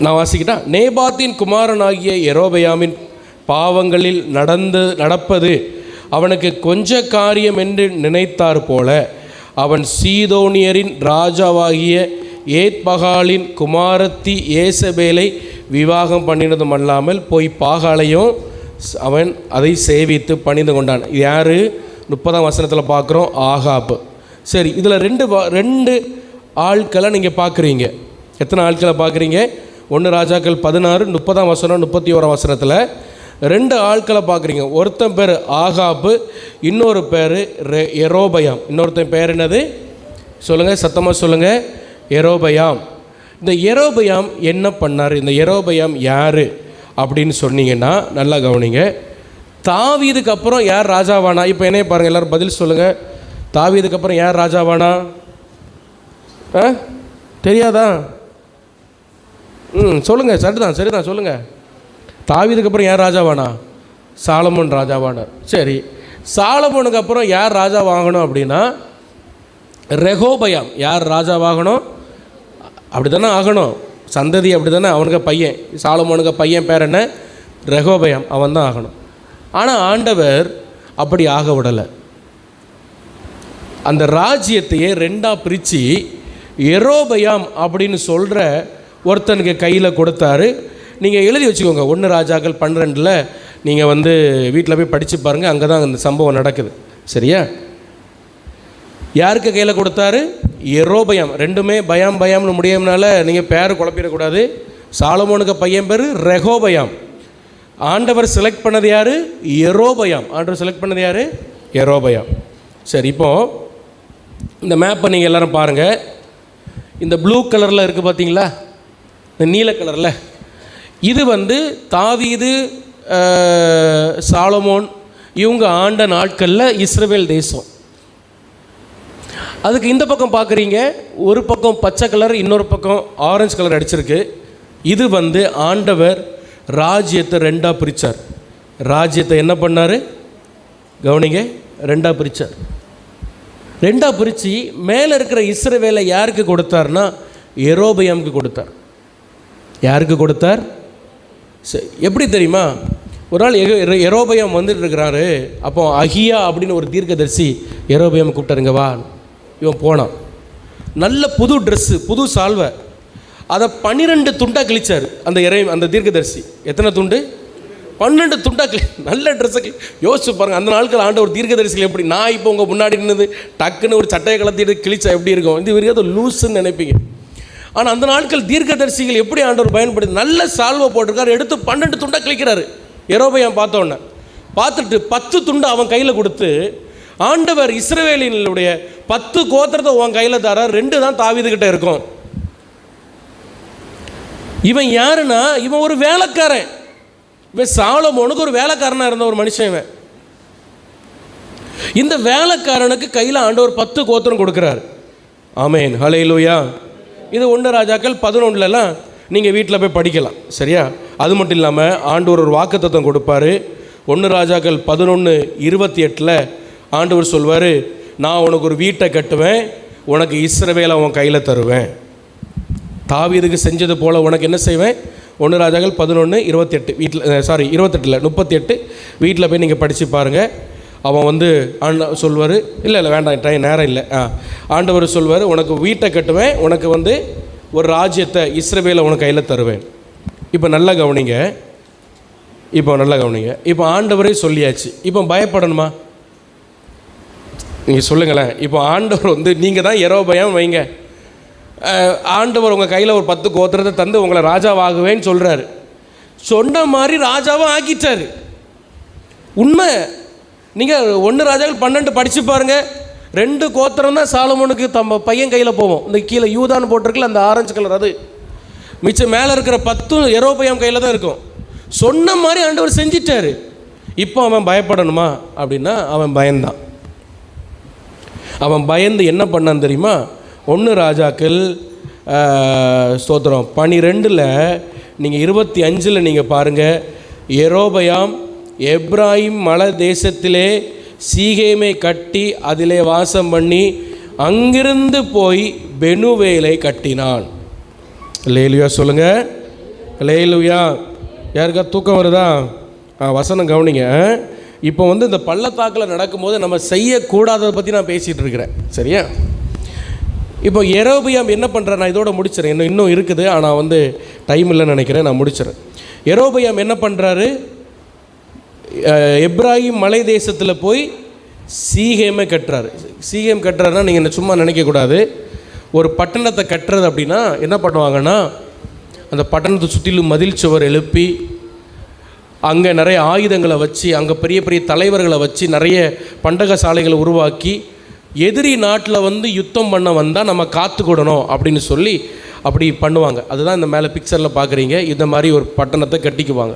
நான் வாசிக்கிட்டா? நேபாத்தின் குமாரனாகிய யெரொபெயாமின் பாவங்களில் நடப்பது அவனுக்கு கொஞ்ச காரியம் என்று நினைத்தார் போல அவன் சீதோனியரின் ராஜாவாகிய ஏத்பகாலின் குமாரத்தி ஏசபேலை விவாகம் பண்ணினதும் அல்லாமல் போய் பாகாலையும் அவன் அதை சேவித்து பணிந்து கொண்டான். இது யார்? 30ஆம் வசனத்தில் பார்க்குறோம், ஆகாப். சரி, இதில் 2 ஆட்களை நீங்கள் பார்க்குறீங்க. எத்தனை ஆட்களை பார்க்குறீங்க? 1 ராஜாக்கள் 16 30ஆம் வசனம் 31ஆம் வசனத்தில் 2 ஆட்களை பார்க்குறீங்க. ஒருத்தன் பேர் ஆகாப்பு, இன்னொரு பேர் யெரொபெயாம். இன்னொருத்தன் பேர் என்னது சொல்லுங்கள், சத்தமாக சொல்லுங்கள். யெரொபெயாம். இந்த யெரொபெயாம் என்ன பண்ணார்? இந்த யெரொபெயாம் யார் அப்படின்னு சொன்னீங்கன்னா நல்லா கவனிங்க. தாவீதுக்கு அப்புறம் யார் ராஜாவானா? இப்போ என்னைய பாருங்கள், எல்லோரும் பதில் சொல்லுங்கள். தாவீதுக்கு அப்புறம் யார் ராஜாவானா? தெரியாதா? சொல்லுங்கள். சரிதான் சொல்லுங்கள். தாவீதுக்கு அப்புறம் யார் ராஜாவானா? சாலமோன் ராஜாவானார். சரி, சாலமோனுக்கு அப்புறம் யார் ராஜாவாகணும் அப்படின்னா ரெகோபெயாம். யார் ராஜாவாகணும்? அப்படி தானே ஆகணும், சந்ததி அப்படி தானே. அவனுக்கு பையன், சாலமோனுக்கு பையன் பேர் என்ன? ரெகோபெயாம். அவன் தான் ஆகணும். ஆனால் ஆண்டவர் அப்படி ஆக விடலை. அந்த ராஜ்யத்தையே 2ஆக பிரித்து யெரொபெயாம் அப்படின்னு சொல்கிற ஒருத்தனுக்கு கையில் கொடுத்தாரு. நீங்கள் எழுதி வச்சுக்கோங்க. 1 ராஜாக்கள் 12 நீங்கள் வீட்டில் போய் படித்து பாருங்கள். அங்கே தான் அந்த சம்பவம் நடக்குது. சரியா? யாருக்கு கையில் கொடுத்தாரு? யெரொபெயாம். 2மே பயாம்னு முடியும்னால நீங்கள் பேர் குழப்பிடக்கூடாது. சாலமோனுக்கு பையன் பேர் ரெகோபெயாம். ஆண்டவர் செலக்ட் பண்ணது யார்? யெரொபெயாம். ஆண்டவர் செலக்ட் பண்ணது யார்? யெரொபெயாம். சரி, இப்போது இந்த மேப்பை நீங்கள் எல்லோரும் பாருங்கள். இந்த ப்ளூ கலரில் இருக்குது பார்த்தீங்களா, இந்த நீல கலரில், இது வந்து தாவீது, சாலமோன் இவங்க ஆண்ட நாட்களில் இஸ்ரவேல் தேசம். அதுக்கு இந்த பக்கம் பார்க்குறீங்க, ஒரு பக்கம் பச்சை கலர், இன்னொரு பக்கம் ஆரஞ்சு கலர் அடிச்சிருக்கு. இது வந்து ஆண்டவர் ராஜ்யத்தை ரெண்டாக பிரித்தார். ராஜ்யத்தை என்ன பண்ணார் கவனிங்க, ரெண்டாக பிரித்தார். ரெண்டாக பிரித்து மேலே இருக்கிற இஸ்ரவேலை யாருக்கு கொடுத்தார்னா யெரொபெயாமுக்கு கொடுத்தார். யாருக்கு கொடுத்தார்? எப்படி தெரியுமா? ஒரு நாள் யெரொபெயாம் வந்துட்டு இருக்கிறாரு. அப்போ அகியா அப்படின்னு ஒரு தீர்க்கதரிசி யெரொபெயாம் கூப்பிட்டாருங்க, வா. இவன் போனான். நல்ல புது ட்ரெஸ்ஸு, புது சால்வை, அதை 12 துண்டாக கிழிச்சார். அந்த தீர்க்கதரிசி எத்தனை துண்டு? 12 துண்டாக நல்ல ட்ரெஸ்ஸை யோசிச்சு பாருங்கள். அந்த நாட்கள் ஆண்ட ஒரு தீர்க்கதரிசிகள் எப்படி, நான் இப்போ உங்கள் முன்னாடி நின்று டக்குன்னு ஒரு சட்டையை கலத்திட்டு கிழிச்சா எப்படி இருக்கும்? இது வரைக்கும் அது லூஸுன்னு நினைப்பீங்க. ஆனால் அந்த நாட்கள் தீர்க்கதரிசிகள் எப்படி ஆண்டவர் பயன்படுத்தி நல்ல சால்வை போட்டிருக்காரு, எடுத்து 12 துண்டாக கிழிக்கிறாரு. யெரொபெயாம் பார்த்தோன்னே பார்த்துட்டு 10 துண்டை அவன் கையில் கொடுத்து, ஆண்டவர் இஸ்ரவேலினுடைய 10 கோத்திரத்தை உன் கையில் தரார், 2 தான் தாவீதுகிட்ட இருக்கும். இவன் யாருன்னா இவன் ஒரு வேலைக்காரன். இவன் சாலமோனுக்கு ஒரு வேலைக்காரனாக இருந்த ஒரு மனுஷன். இவன் இந்த வேலைக்காரனுக்கு கையில் ஆண்டவர் 10 கோத்திரம் கொடுக்குறாரு. ஆமேன், ஹல்லேலூயா. இது 1 ராஜாக்கள் 11 நீங்கள் வீட்டில் போய் படிக்கலாம், சரியா? அது மட்டும் இல்லாமல் ஆண்டவர் ஒரு வாக்குத்தத்தம் கொடுப்பார். 1 ராஜாக்கள் 11:28 ஆண்டவர் சொல்வார், நான் உனக்கு ஒரு வீட்டை கட்டுவேன், உனக்கு இஸ்ரவேலை உன் கையில் தருவேன். தாவீதுக்கு செஞ்சது போல் உனக்கு என்ன செய்வேன்? 1 ராஜாக்கள் 11:28 வீட்டில், 38 வீட்டில் போய் நீங்கள் படித்து பாருங்கள். அவன் வந்து சொல்வார், இல்லை வேண்டாம், நேரம் இல்லை. ஆண்டவர் சொல்வார், உனக்கு வீட்டை கட்டுவேன், உனக்கு வந்து ஒரு ராஜ்யத்தை இஸ்ரவேலை உனக்கு கையில் தருவேன். இப்போ நல்லா கவனிங்க, இப்போ ஆண்டவரே சொல்லியாச்சு. இப்போ பயப்படணுமா? நீங்கள் சொல்லுங்களேன். இப்போ ஆண்டவர் வந்து, நீங்கள் தான் யெரொபெயாம் வைங்க, ஆண்டவர் உங்கள் கையில் ஒரு 10 கோத்திரத்தை தந்து உங்களை ராஜாவாகுவேன்னு சொல்கிறாரு. சொன்ன மாதிரி ராஜாவாக ஆக்கிட்டார். உண்மை. நீங்கள் 1 ராஜாக்கள் 12 படித்து பாருங்கள். 2 கோத்திரம் தான் சாலமோனுக்கு தம்ம பையன் கையில் போவோம். இந்த கீழே யூதான்னு போட்டிருக்கல, அந்த ஆரஞ்சு கலர், அது மிச்சம் மேலே இருக்கிற 10 யெரொபெயாம் கையில் தான் இருக்கும். சொன்ன மாதிரி ஆண்டவர் செஞ்சிட்டாரு. இப்போ அவன் பயப்படணுமா அப்படின்னா அவன் பயந்தான். அவன் பயந்து என்ன பண்ணான்னு தெரியுமா? 1 ராஜாக்கள் ஸ்தோத்திரம் 12 நீங்கள் 25 நீங்கள் பாருங்கள். யெரொபெயாம் எப்ராயிம் மலை தேசத்திலே சீகேமை கட்டி அதிலே வாசம் பண்ணி அங்கிருந்து போய் பெனுவேலை கட்டினான். அல்லேலூயா சொல்லுங்கள், அல்லேலூயா. யாருக்கா தூக்கம் வருதா? வசனம் கவனிங்க. இப்போ வந்து இந்த பள்ளத்தாக்கில் நடக்கும்போது நம்ம செய்யக்கூடாததை பற்றி நான் பேசிகிட்டு இருக்கிறேன், சரியா? இப்போ யெரொபெயாம் என்ன பண்ணுறேன், நான் இதோட முடிச்சிடறேன். இன்னும் இருக்குது, ஆனால் வந்து டைம் இல்லைன்னு நினைக்கிறேன், நான் முடிச்சிடறேன். யெரொபெயாம் என்ன பண்ணுறாரு? எப்ராயிம் மலை தேசத்தில் போய் சீகேமை கட்டுறாரு. சீகேம் கட்டுறாருன்னா நீங்கள் என்ன சும்மா நினைக்கக்கூடாது. ஒரு பட்டணத்தை கட்டுறது அப்படின்னா என்ன பண்ணுவாங்கன்னா, அந்த பட்டணத்தை சுற்றிலும் மதில் சுவர் எழுப்பி அங்கே நிறைய ஆயுதங்களை வச்சு, அங்கே பெரிய பெரிய தலைவர்களை வச்சு நிறைய பண்டக சாலைகளை உருவாக்கி, எதிரி நாட்டில் வந்து யுத்தம் பண்ண வந்தால் நம்ம காத்துக்கிடணும் அப்படின்னு சொல்லி அப்படி பண்ணுவாங்க. அதுதான் இந்த மேலே பிக்சரில் பார்க்குறீங்க. இந்த மாதிரி ஒரு பட்டணத்தை கட்டிக்குவாங்க.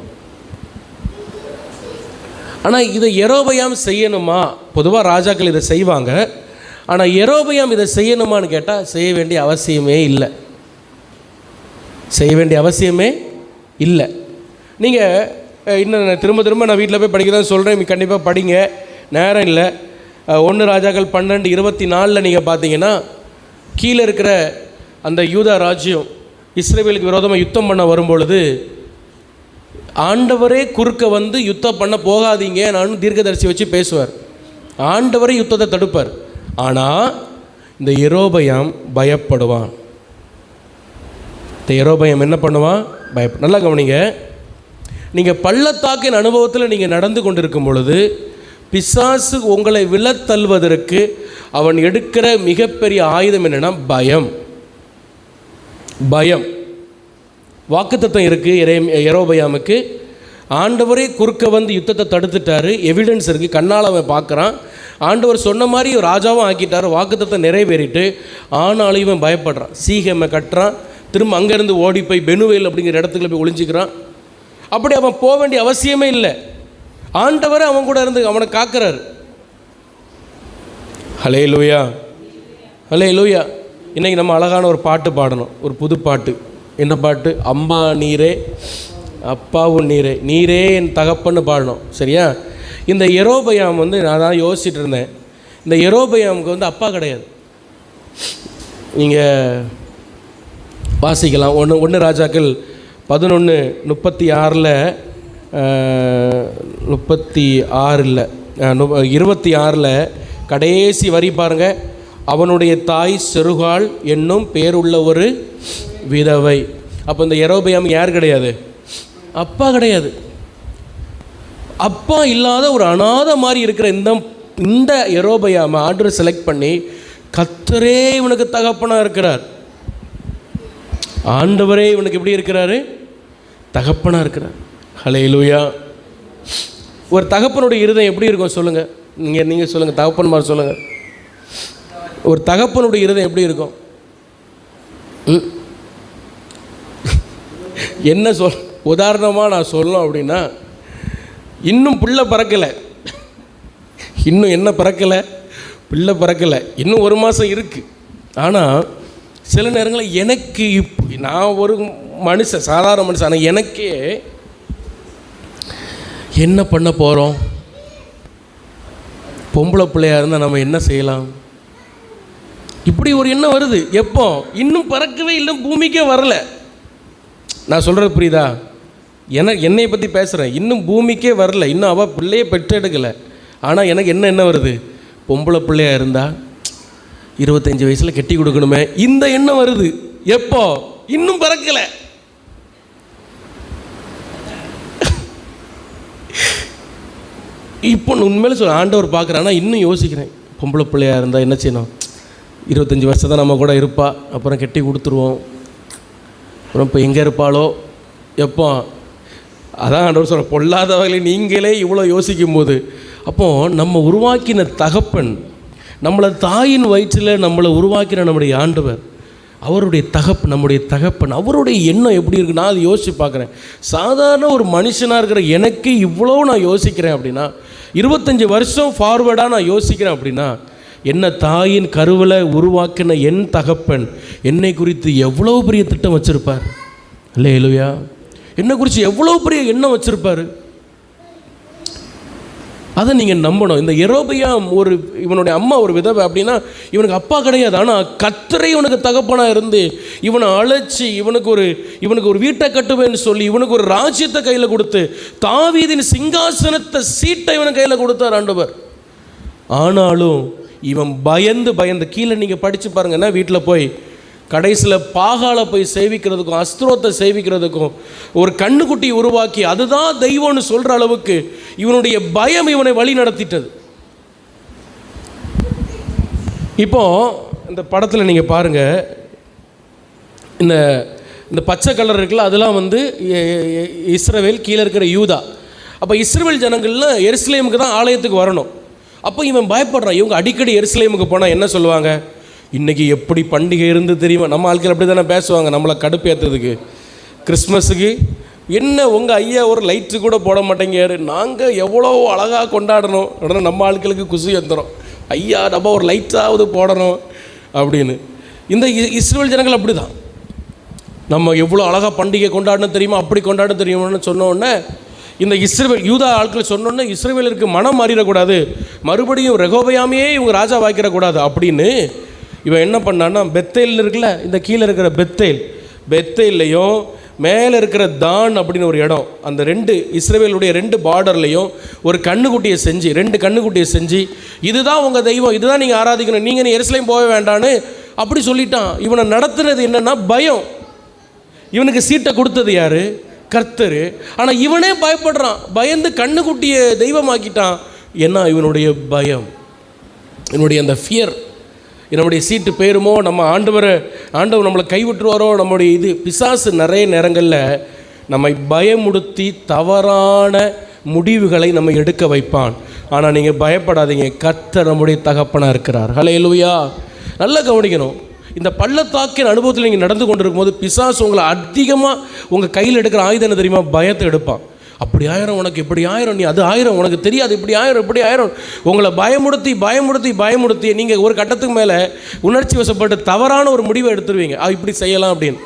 ஆனால் இதை யெரொபெயாம் செய்யணுமா? பொதுவாக ராஜாக்கள் இதை செய்வாங்க. ஆனால் யெரொபெயாம் இதை செய்யணுமான்னு கேட்டால் செய்ய வேண்டிய அவசியமே இல்லை. செய்ய வேண்டிய அவசியமே இல்லை. நீங்கள் இன்னும் திரும்ப நான் வீட்டில் போய் படிக்க தான் சொல்கிறேன், கண்டிப்பாக படிங்க, நேரம் இல்லை. 1 ராஜாக்கள் 12:24 நீங்கள் பார்த்தீங்கன்னா, கீழே இருக்கிற அந்த யூதா ராஜ்யம் இஸ்ரவேலுக்கு விரோதமாக யுத்தம் பண்ண வரும்பொழுது ஆண்டவரே குறுக்க வந்து யுத்தம் பண்ண போகாதீங்க நான் தீர்க்கதரிசி வச்சு பேசுவார். ஆண்டவரே யுத்தத்தை தடுப்பார். ஆனால் இந்த யெரொபெயாம் பயப்படுவான். இந்த யெரொபெயாம் என்ன பண்ணுவான்? நல்லா கவனிங்க. நீங்கள் பள்ளத்தாக்கின் அனுபவத்தில் நீங்கள் நடந்து கொண்டிருக்கும் பொழுது பிசாசு உங்களை விழத்தள்வதற்கு அவன் எடுக்கிற மிகப்பெரிய ஆயுதம் என்னென்னா பயம். பயம். வாக்குத்தத்தம் இருக்குது யெரொபெயாமுக்கு. ஆண்டவரே குறுக்க வந்து யுத்தத்தை தடுத்துட்டாரு, எவிடன்ஸ் இருக்குது, கண்ணால் அவன் பார்க்குறான். ஆண்டவர் சொன்ன மாதிரி ராஜாவும் ஆக்கிட்டார், வாக்குத்தத்தை நிறைவேறிட்டு. ஆனாலும் இவன் பயப்படுறான், சீகேமை கட்டுறான், திரும்ப அங்கேருந்து ஓடி போய் பெனுவேல் அப்படிங்கிற இடத்துக்குள்ள போய் ஒளிஞ்சிக்கிறான். அப்படி அவன் போக வேண்டிய அவசியமே இல்லை, ஆண்டவர் அவன் கூட இருந்து அவனை காக்கிறார். ஹல்லேலூயா, ஹல்லேலூயா. இன்றைக்கி நம்ம அழகான ஒரு பாட்டு பாடணும், ஒரு புது பாட்டு. என்ன பாட்டு? அம்மா நீரே அப்பாவும் நீரே, நீரே என் தகப்பன்னு பாடணும். சரியா? இந்த யெரொபெயாம் நான் தான் யோசிச்சுட்டு இருந்தேன், இந்த யெரொபெயாமுக்கு அப்பா கிடையாது. நீங்கள் வாசிக்கலாம், 1 ராஜாக்கள் 11:36 26 கடைசி வரி பாருங்கள். அவனுடைய தாய் செருகாள் என்னும் பேருள்ள ஒரு விதவை. அப்போ இந்த யெரொபெயாம் யார் கிடையாது? அப்பா கிடையாது. அப்பா இல்லாத ஒரு அநாதை மாதிரி இருக்கிற இந்த யெரொபெயாமை ஆண்டவர் செலக்ட் பண்ணி கர்த்தரே இவனுக்கு தகப்பனாக இருக்கிறார். ஆண்டவரே இவனுக்கு எப்படி இருக்கிறாரு? தகப்பனாக இருக்கிறார். ஹல்லேலூயா. ஒரு தகப்பனுடைய இருதயம் எப்படி இருக்கும் சொல்லுங்கள்? நீங்கள் சொல்லுங்கள், தகப்பன்மார் சொல்லுங்கள். ஒரு தகப்பனுடைய இருதயம் எப்படி இருக்கும்? என்ன உதாரணமாக நான் சொல்லணும் அப்படின்னா, இன்னும் பிள்ளை பிறக்கலை, இன்னும் என்ன பிறக்கலை? பிள்ளை பிறக்கலை, இன்னும் 1 மாதம் இருக்குது. ஆனால் சில நேரங்களில் எனக்கு நான் ஒரு மனுஷன், சாதாரண மனுஷன், ஆனால் எனக்கே என்ன பண்ண போகிறோம்? பொம்பளை பிள்ளையாக இருந்தால் நம்ம என்ன செய்யலாம்? இப்படி ஒரு எண்ணம் வருது. எப்போ? இன்னும் பறக்கவே இல்லை, பூமிக்கே வரல. நான் சொல்கிறது புரியுதா? என்னை பற்றி பேசுகிறேன். இன்னும் பூமிக்கே வரல, இன்னும் அவள் பிள்ளையை பெற்றெடுக்கலை. ஆனால் எனக்கு என்ன வருது? பொம்பளை பிள்ளையாக இருந்தால் 25 வயசில் கட்டி கொடுக்கணுமே, இந்த எண்ணம் வருது. எப்போ? இன்னும் பறக்கலை. இப்போ உண்மையில சொல்ல ஆண்டவர் பார்க்குறான்னா இன்னும் யோசிக்கிறேன், பொம்பளை பிள்ளையாக இருந்தால் என்ன செய்யணும்? 25 வருஷம் தான் நம்ம கூட இருப்பா, அப்புறம் கட்டி கொடுத்துருவோம், அப்புறம் இப்போ எங்கே இருப்பாளோ எப்போ? அதான் ஆண்டவர் சொல்கிற, பொல்லாதவர்களை நீங்களே இவ்வளோ யோசிக்கும் போது, அப்போது நம்ம உருவாக்கின தகப்பன், நம்மளை தாயின் வயிற்றில் நம்மளை உருவாக்கின நம்முடைய ஆண்டவர், அவருடைய நம்முடைய தகப்பன், அவருடைய எண்ணம் எப்படி இருக்குது? நான் அதை யோசித்து பார்க்குறேன். சாதாரண ஒரு மனுஷனாக இருக்கிற எனக்கு இவ்வளோ நான் யோசிக்கிறேன் அப்படின்னா, 25 வருஷம் ஃபார்வேர்டாக நான் யோசிக்கிறேன் அப்படின்னா, என்ன தாயின் கருவில் உருவாக்கின என் தகப்பன் என்னை குறித்து எவ்வளோ பெரிய திட்டம் வச்சுருப்பார். அல்லேலூயா. என்னை குறித்து எவ்வளோ பெரிய எண்ணம் வச்சுருப்பார். அதை நீங்கள் நம்பணும். இந்த யெரொபெயாம் இவனுடைய அம்மா ஒரு விதவை அப்படின்னா, இவனுக்கு அப்பா கிடையாது. ஆனால் கர்த்தரே இவனுக்கு தகப்பனாக இருந்து இவனை அழைச்சி இவனுக்கு ஒரு வீட்டை கட்டுவேன்னு சொல்லி இவனுக்கு ஒரு ராஜ்யத்தை கையில் கொடுத்து தாவீதின் சிங்காசனத்தை சீட்டை இவனை கையில் கொடுத்தார் ஆண்டவர். ஆனாலும் இவன் பயந்து கீழே நீங்கள் படித்து பாருங்கன்னா, வீட்டில் போய் கடைசியில் பாகாலை போய் சேவிக்கிறதுக்கும் அஸ்திரோத்தை சேவிக்கிறதுக்கும் ஒரு கண்ணுக்குட்டி உருவாக்கி அதுதான் தெய்வம்னு சொல்கிற அளவுக்கு இவனுடைய பயம் இவனை வழி நடத்திட்டது. இப்போது இந்த படத்தில் நீங்கள் பாருங்கள், இந்த பச்சை கலர் இருக்குல்ல, அதெல்லாம் இஸ்ரவேல், கீழே இருக்கிற யூதா. அப்போ இஸ்ரவேல் ஜனங்கள்லாம் எருசலேமுக்கு தான் ஆலயத்துக்கு வரணும். அப்போ இவன் பயப்படுறான். இவங்க அடிக்கடி எருசலேமுக்கு போனால் என்ன சொல்லுவாங்க? இன்றைக்கி எப்படி பண்டிகை இருந்து தெரியுமா? நம்ம ஆட்கள் அப்படி தானே பேசுவாங்க, நம்மளை கடுப்பேற்றதுக்கு. கிறிஸ்மஸுக்கு என்ன உங்கள் ஐயா ஒரு லைட்டு கூட போட மாட்டேங்காரு, நாங்கள் எவ்வளோ அழகாக கொண்டாடணும், உடனே நம்ம ஆட்களுக்கு குசி வந்துடும், ஐயா நம்ம ஒரு லைட்டாவது போடணும் அப்படின்னு. இந்த இஸ்ரவேல் ஜனங்கள் அப்படி தான், நம்ம எவ்வளோ அழகாக பண்டிகை கொண்டாடணும் தெரியுமா, அப்படி கொண்டாட தெரியுமான்னு சொன்னோடனே இந்த இஸ்ரவேல் யூதா ஆட்கள் சொன்னோன்னே இஸ்ரவேலருக்கு மனம் மாறிடக்கூடாது, மறுபடியும் ரெகோபெயாமையே இவங்க ராஜா வாய்க்கிடக்கூடாது அப்படின்னு இவன் என்ன பண்ணான்னா, பெத்தேல் இருக்குல்ல, இந்த கீழே இருக்கிற பெத்தேல்லையும் மேலே இருக்கிற தான் அப்படின்னு ஒரு இடம், அந்த 2 இஸ்ரவேலுடைய 2 பார்டர்லையும் ஒரு கண்ணுக்குட்டியை செஞ்சு 2 கண்ணுக்குட்டியை செஞ்சு இதுதான் உங்கள் தெய்வம், இதுதான் நீங்கள் ஆராதிக்கணும், நீங்கள் எருசலேம் போக வேண்டான்னு அப்படி சொல்லிட்டான். இவனை நடத்துனது என்னென்னா பயம். இவனுக்கு சீட்டை கொடுத்தது யார்? கர்த்தர். ஆனால் இவனே பயப்படுறான், பயந்து கண்ணுக்குட்டியை தெய்வமாக்கிட்டான். ஏன்னா இவனுடைய பயம், இவனுடைய அந்த ஃபியர், நம்முடைய சீட்டு போயிருமோ, நம்ம ஆண்டவர் நம்மளை கைவிட்டுருவாரோ, நம்முடைய பிசாசு நிறைய நேரங்களில் நம்மை பயமுடுத்தி தவறான முடிவுகளை நம்ம எடுக்க வைப்பான். ஆனால் நீங்கள் பயப்படாதீங்க, கர்த்தர் நம்முடைய தகப்பனாக இருக்கிறார். ஹல்லேலூயா. நல்லா கவனிக்கணும். இந்த பள்ளத்தாக்கின் அனுபவத்தில் நீங்கள் நடந்து கொண்டிருக்கும் போது பிசாசு உங்களை அதிகமாக உங்கள் கையில் எடுக்கிற ஆயுதம் என்ன தெரியுமா? பயத்தை எடுப்பான். அப்படி ஆயிரம், உனக்கு இப்படி ஆயிரம், நீ அது ஆயிரம், உனக்கு தெரியாது, இப்படி ஆயிரம் இப்படி ஆயிரம், உங்களை பயமுறுத்தி பயமுறுத்தி பயமுறுத்தி நீங்கள் ஒரு கட்டத்துக்கு மேலே உணர்ச்சி வசப்பட்டு தவறான ஒரு முடிவை எடுத்துருவீங்க. இப்படி செய்யலாம் அப்படின்னு,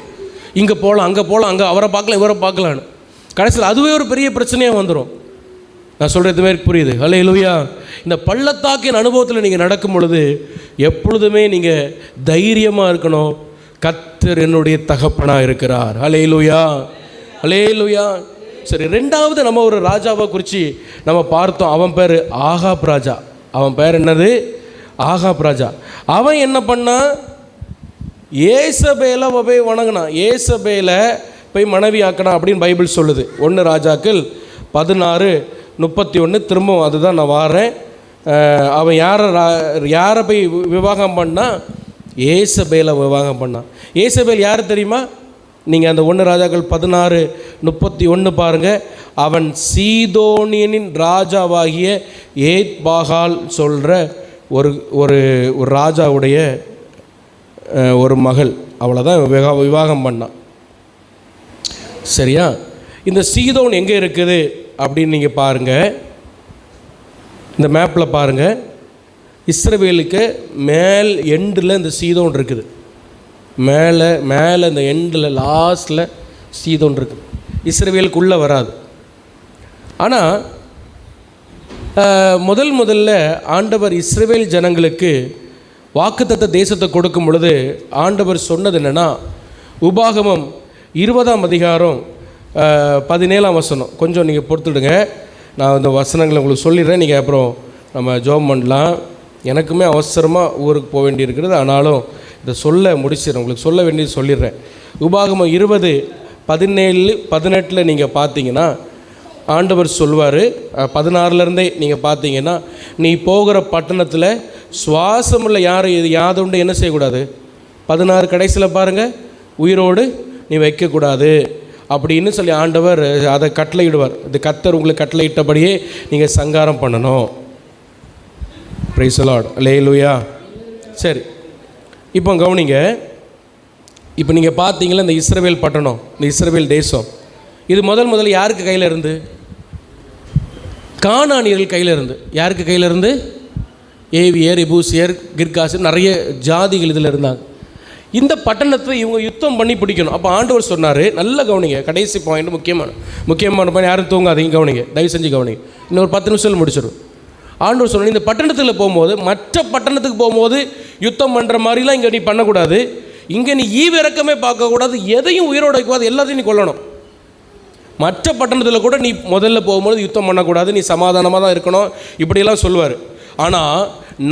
இங்கே போகலாம் அங்கே போகலாம், அங்கே அவரை பார்க்கலாம் இவரை பார்க்கலான்னு. கடைசியில் அதுவே ஒரு பெரிய பிரச்சனையாக வந்துடும். நான் சொல்கிறது மாதிரி புரியுது? ஹல்லேலூயா. இந்த பள்ளத்தாக்கின் அனுபவத்தில் நீங்கள் நடக்கும் பொழுது எப்பொழுதுமே நீங்கள் தைரியமாக இருக்கணும். கர்த்தர் என்னுடைய தகப்பனாக இருக்கிறார். ஹல்லேலூயா, ஹல்லேலூயா. சரி, ரெண்டாவது நம்ம ஒரு ராஜாவை குறித்து நம்ம பார்த்தோம். அவன் பேர் ஆகாப் ராஜா. அவன் பேர் என்னது? ஆகாப் ராஜா. அவன் என்ன பண்ணான்? ஏசபேலை போய் வணங்கினான். ஏசபேலை போய் மனைவி ஆக்கினான் அப்படின்னு பைபிள் சொல்லுது. 1 ராஜாக்கள் 16:31. திரும்பவும் அதுதான் நான் வாரேன். அவன் யாரை போய் விவாகம் பண்ணால்? ஏசபேலை விவாகம் பண்ணான். ஏசபேல் யார் தெரியுமா? நீங்கள் அந்த 1 ராஜாக்கள் 16:31 பாருங்கள். அவன் சீதோனியனின் ராஜாவாகிய ஏத்பாகால் சொல்கிற ஒரு ஒரு ஒரு ராஜாவுடைய ஒரு மகள். அவ்வளோதான் விவாகம் பண்ணான். சரியா? இந்த சீதோன் எங்கே இருக்குது அப்படின்னு நீங்கள் பாருங்கள். இந்த மேப்பில் பாருங்கள். இஸ்ரவேலுக்கு மேல் எண்டில் இந்த சீதோன் இருக்குது. மேலே இந்த எண்டில் லாஸ்ட்டில் சீதோன் இருக்குது. இஸ்ரவேலுக்குள்ளே வராது. ஆனால் முதல்ல ஆண்டவர் இஸ்ரவேல் ஜனங்களுக்கு வாக்குத்தத்த தேசத்தை கொடுக்கும் பொழுது ஆண்டவர் சொன்னது என்னென்னா, உபாகமம் 20ஆம் அதிகாரம் 17ஆம் வசனம். கொஞ்சம் நீங்கள் பொறுத்துடுங்க, நான் இந்த வசனங்களை உங்களுக்கு சொல்லிடுறேன். நீங்கள் அப்புறம் நம்ம ஜெபம் பண்ணலாம். எனக்குமே அவசரமாக ஊருக்கு போக வேண்டியிருக்கிறது. ஆனாலும் இதை சொல்ல முடிச்சிடுறேன், உங்களுக்கு சொல்ல வேண்டியது சொல்லிடுறேன். உபாகமம் 20:17-18 நீங்கள் பார்த்தீங்கன்னா ஆண்டவர் சொல்வார். 16லேருந்தே நீங்கள் பார்த்தீங்கன்னா, நீ போகிற பட்டணத்தில் சுவாசமுள்ள யாதுண்டு என்ன செய்யக்கூடாது? 16 கடைசியில் பாருங்கள், உயிரோடு நீ வைக்கக்கூடாது அப்படின்னு சொல்லி ஆண்டவர் அதை கட்டளையிடுவார். இது கர்த்தர் உங்களுக்கு கட்டளையிட்டபடியே நீங்கள் சங்காரம் பண்ணணும். Praise the Lord. அல்லேலூயா. சரி, இப்போ கவனிங்க. இப்போ நீங்கள் பார்த்தீங்களா இந்த இஸ்ரவேல் பட்டணம், இந்த இஸ்ரவேல் தேசம், இது முதல்ல யாருக்கு கையில் இருந்து? கானானியர்கள் கையில் இருந்து. யாருக்கு கையில் இருந்து? ஏவியர், எபூசியர், கிர்காசர், நிறைய ஜாதிகள் இதில் இருந்தாங்க. இந்த பட்டணத்தை இவங்க யுத்தம் பண்ணி பிடிக்கணும். அப்போ ஆண்டவர் சொன்னார், நல்ல கவனிங்க, கடைசி பாயிண்ட் முக்கியமான பாயிண்ட், யாரும் தூங்காதீங்க, கவனிங்க, தயவு செஞ்சு கவனிங்க. இன்னொரு 10 நிமிஷத்தில் முடிச்சிடும். ஆண்டவர் சொன்னார், இந்த பட்டணத்தில் போகும்போது மற்ற பட்டணத்துக்கு போகும்போது யுத்தம் பண்ணுற மாதிரிலாம் இங்கே நீ பண்ணக்கூடாது. இங்கே நீ ஈவிரக்கமே பார்க்கக்கூடாது, எதையும் உயிரோடு வைக்கக்கூடாது, எல்லாத்தையும் நீ கொல்லணும். மற்ற பட்டணத்தில் கூட நீ முதல்ல போகும்போது யுத்தம் பண்ணக்கூடாது, நீ சமாதானமாக தான் இருக்கணும், இப்படியெல்லாம் சொல்லுவார். ஆனால்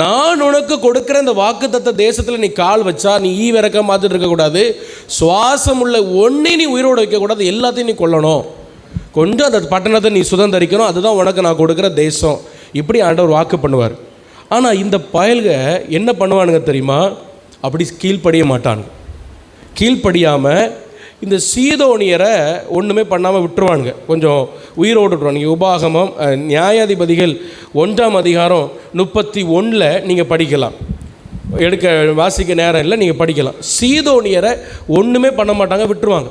நான் உனக்கு கொடுக்குற இந்த வாக்குத்தத்த தேசத்தில் நீ கால் வச்சா நீ ஈவிரக்கம் பார்த்துட்டு இருக்கக்கூடாது, சுவாசம் உள்ள ஒன்றே நீ உயிரோடு வைக்கக்கூடாது, எல்லாத்தையும் நீ கொல்லணும், கொஞ்சம் அந்த பட்டணத்தை நீ சுதந்திரிக்கணும், அதுதான் உனக்கு நான் கொடுக்குற தேசம், இப்படி ஆண்டவர் வாக்கு பண்ணுவார். ஆனால் இந்த பயல்க என்ன பண்ணுவானுங்க தெரியுமா? அப்படி கீழ்ப்படிய மாட்டானுங்க. கீழ்ப்படியாமல் இந்த சீதோனியரை ஒன்றுமே பண்ணாமல் விட்டுருவானுங்க, கொஞ்சம் உயிரோடு விட்டுருவானுங்க. உபாகமம் நியாயாதிபதிகள் 1ஆம் அதிகாரம் 31 நீங்கள் படிக்கலாம். வாசிக்க நேரம் இல்லை, நீங்கள் படிக்கலாம். சீதோனியரை ஒன்றுமே பண்ண மாட்டாங்க, விட்டுருவாங்க.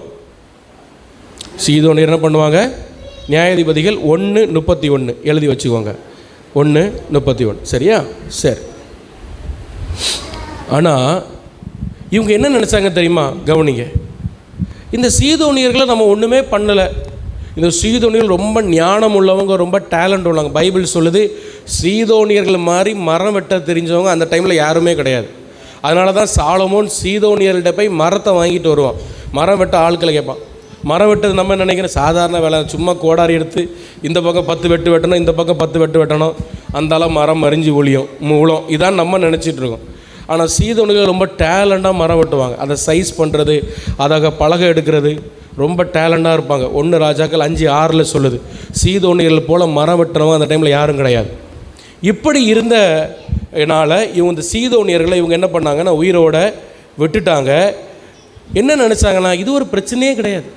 சீதோனியர் என்ன பண்ணுவாங்க? நியாயாதிபதிகள் 1:31 எழுதி வச்சுக்கோங்க. 1:31. சரியா? சரி. ஆனால் இவங்க என்ன நினச்சாங்க தெரியுமா? கவனிங்க. இந்த சீதோனியர்களை நம்ம ஒன்றுமே பண்ணலை. இந்த சீதோனியர்கள் ரொம்ப ஞானம் உள்ளவங்க, ரொம்ப டேலண்ட் உள்ளவங்க. பைபிள் சொல்லுது, சீதோனியர்கள் மாதிரி மரம் வெட்ட தெரிஞ்சவங்க அந்த டைமில் யாருமே கிடையாது. அதனால தான் சாலமோன் சீதோனியர்கிட்ட போய் மரத்தை வாங்கிட்டு வருவான். மரம் வெட்ட ஆட்களை கேட்பான். மரம் வெட்டது நம்ம நினைக்கிறோம் சாதாரண வேலை, சும்மா கோடாரி எடுத்து இந்த பக்கம் 10 வெட்டு வெட்டணும், இந்த பக்கம் 10 வெட்டு வெட்டணும், அந்தாலும் மரம் மறிஞ்சு மூலம் இதான் நம்ம நினச்சிட்ருக்கோம். ஆனால் சீதோனியர்கள் ரொம்ப டேலண்டாக மரம் வெட்டுவாங்க. அதை சைஸ் பண்ணுறது, அதை பலகை எடுக்கிறது, ரொம்ப டேலண்டாக இருப்பாங்க. 1 ராஜாக்கள் 5:6 சொல்லுது, சீதோனியர்கள் போல் மரம் வெட்டுறவங்க அந்த டைமில் யாரும் கிடையாது. இப்படி இருந்தனால இவங்க இந்த சீதோனியர்களை இவங்க என்ன பண்ணாங்கன்னா உயிரோட விட்டுட்டாங்க. என்ன நினச்சாங்கன்னா இது ஒரு பிரச்சனையே கிடையாது,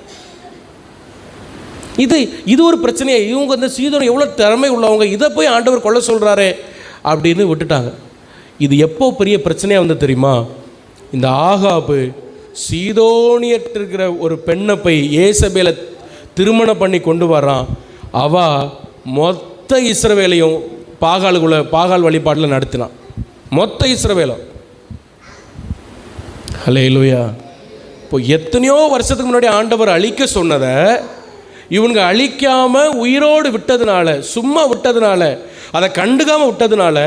இது ஒரு பிரச்சனையே. இவங்க இந்த சீதோன் எவ்வளோ திறமை உள்ளவங்க, இதை போய் ஆண்டவர் கொல்ல சொல்கிறாரே அப்படின்னு விட்டுட்டாங்க. இது எப்போ பெரிய பிரச்சனையாக வந்து தெரியுமா? இந்த ஆகாபு சீதோனியற்ற இருக்கிற ஒரு பெண்ணை போய் ஏசபேலை திருமணம் பண்ணி கொண்டு வரான். மொத்த இஸ்ரவேலையும் பாகால் வழிபாட்டில் நடத்தினான். மொத்த இஸ்ரவேலும். ஹல்லேலூயா. இப்போ எத்தனையோ வருஷத்துக்கு முன்னாடி ஆண்டவர் அழிக்க சொன்னதை இவனுங்க அழிக்காமல் உயிரோடு விட்டதுனால, சும்மா விட்டதுனால, அதை கண்டுக்காமல் விட்டதுனால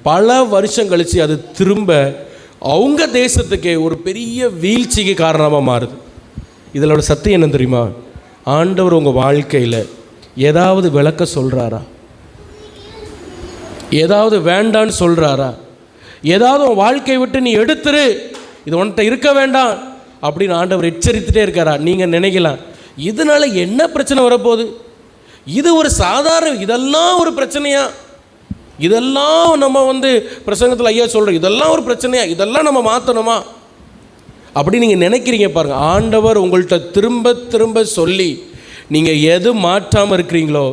பல வருஷம் கழித்து அது திரும்ப அவங்க தேசத்துக்கே ஒரு பெரிய வீழ்ச்சிக்கு காரணமாக மாறுது. இதோட சத்தியம் என்ன தெரியுமா? ஆண்டவர் உங்கள் வாழ்க்கையில் ஏதாவது விளக்க சொல்கிறாரா? ஏதாவது வேண்டான்னு சொல்கிறாரா? ஏதாவது உன் வாழ்க்கையை விட்டு நீ எடுத்துரு, இது உன்கிட்ட இருக்க வேண்டாம் அப்படின்னு ஆண்டவர் எச்சரித்துட்டே இருக்காரா? நீங்கள் நினைக்கலாம், இதனால் என்ன பிரச்சனை வரப்போகுது, இது ஒரு சாதாரண, இதெல்லாம் ஒரு பிரச்சனையா, இதெல்லாம் நம்ம பிரசங்கத்தில் ஐயா சொல்கிறோம், இதெல்லாம் ஒரு பிரச்சனையா, இதெல்லாம் நம்ம மாற்றணுமா அப்படி நீங்கள் நினைக்கிறீங்க. பாருங்கள், ஆண்டவர் உங்கள்கிட்ட திரும்ப திரும்ப சொல்லி நீங்கள் எது மாற்றாமல் இருக்கிறீங்களோ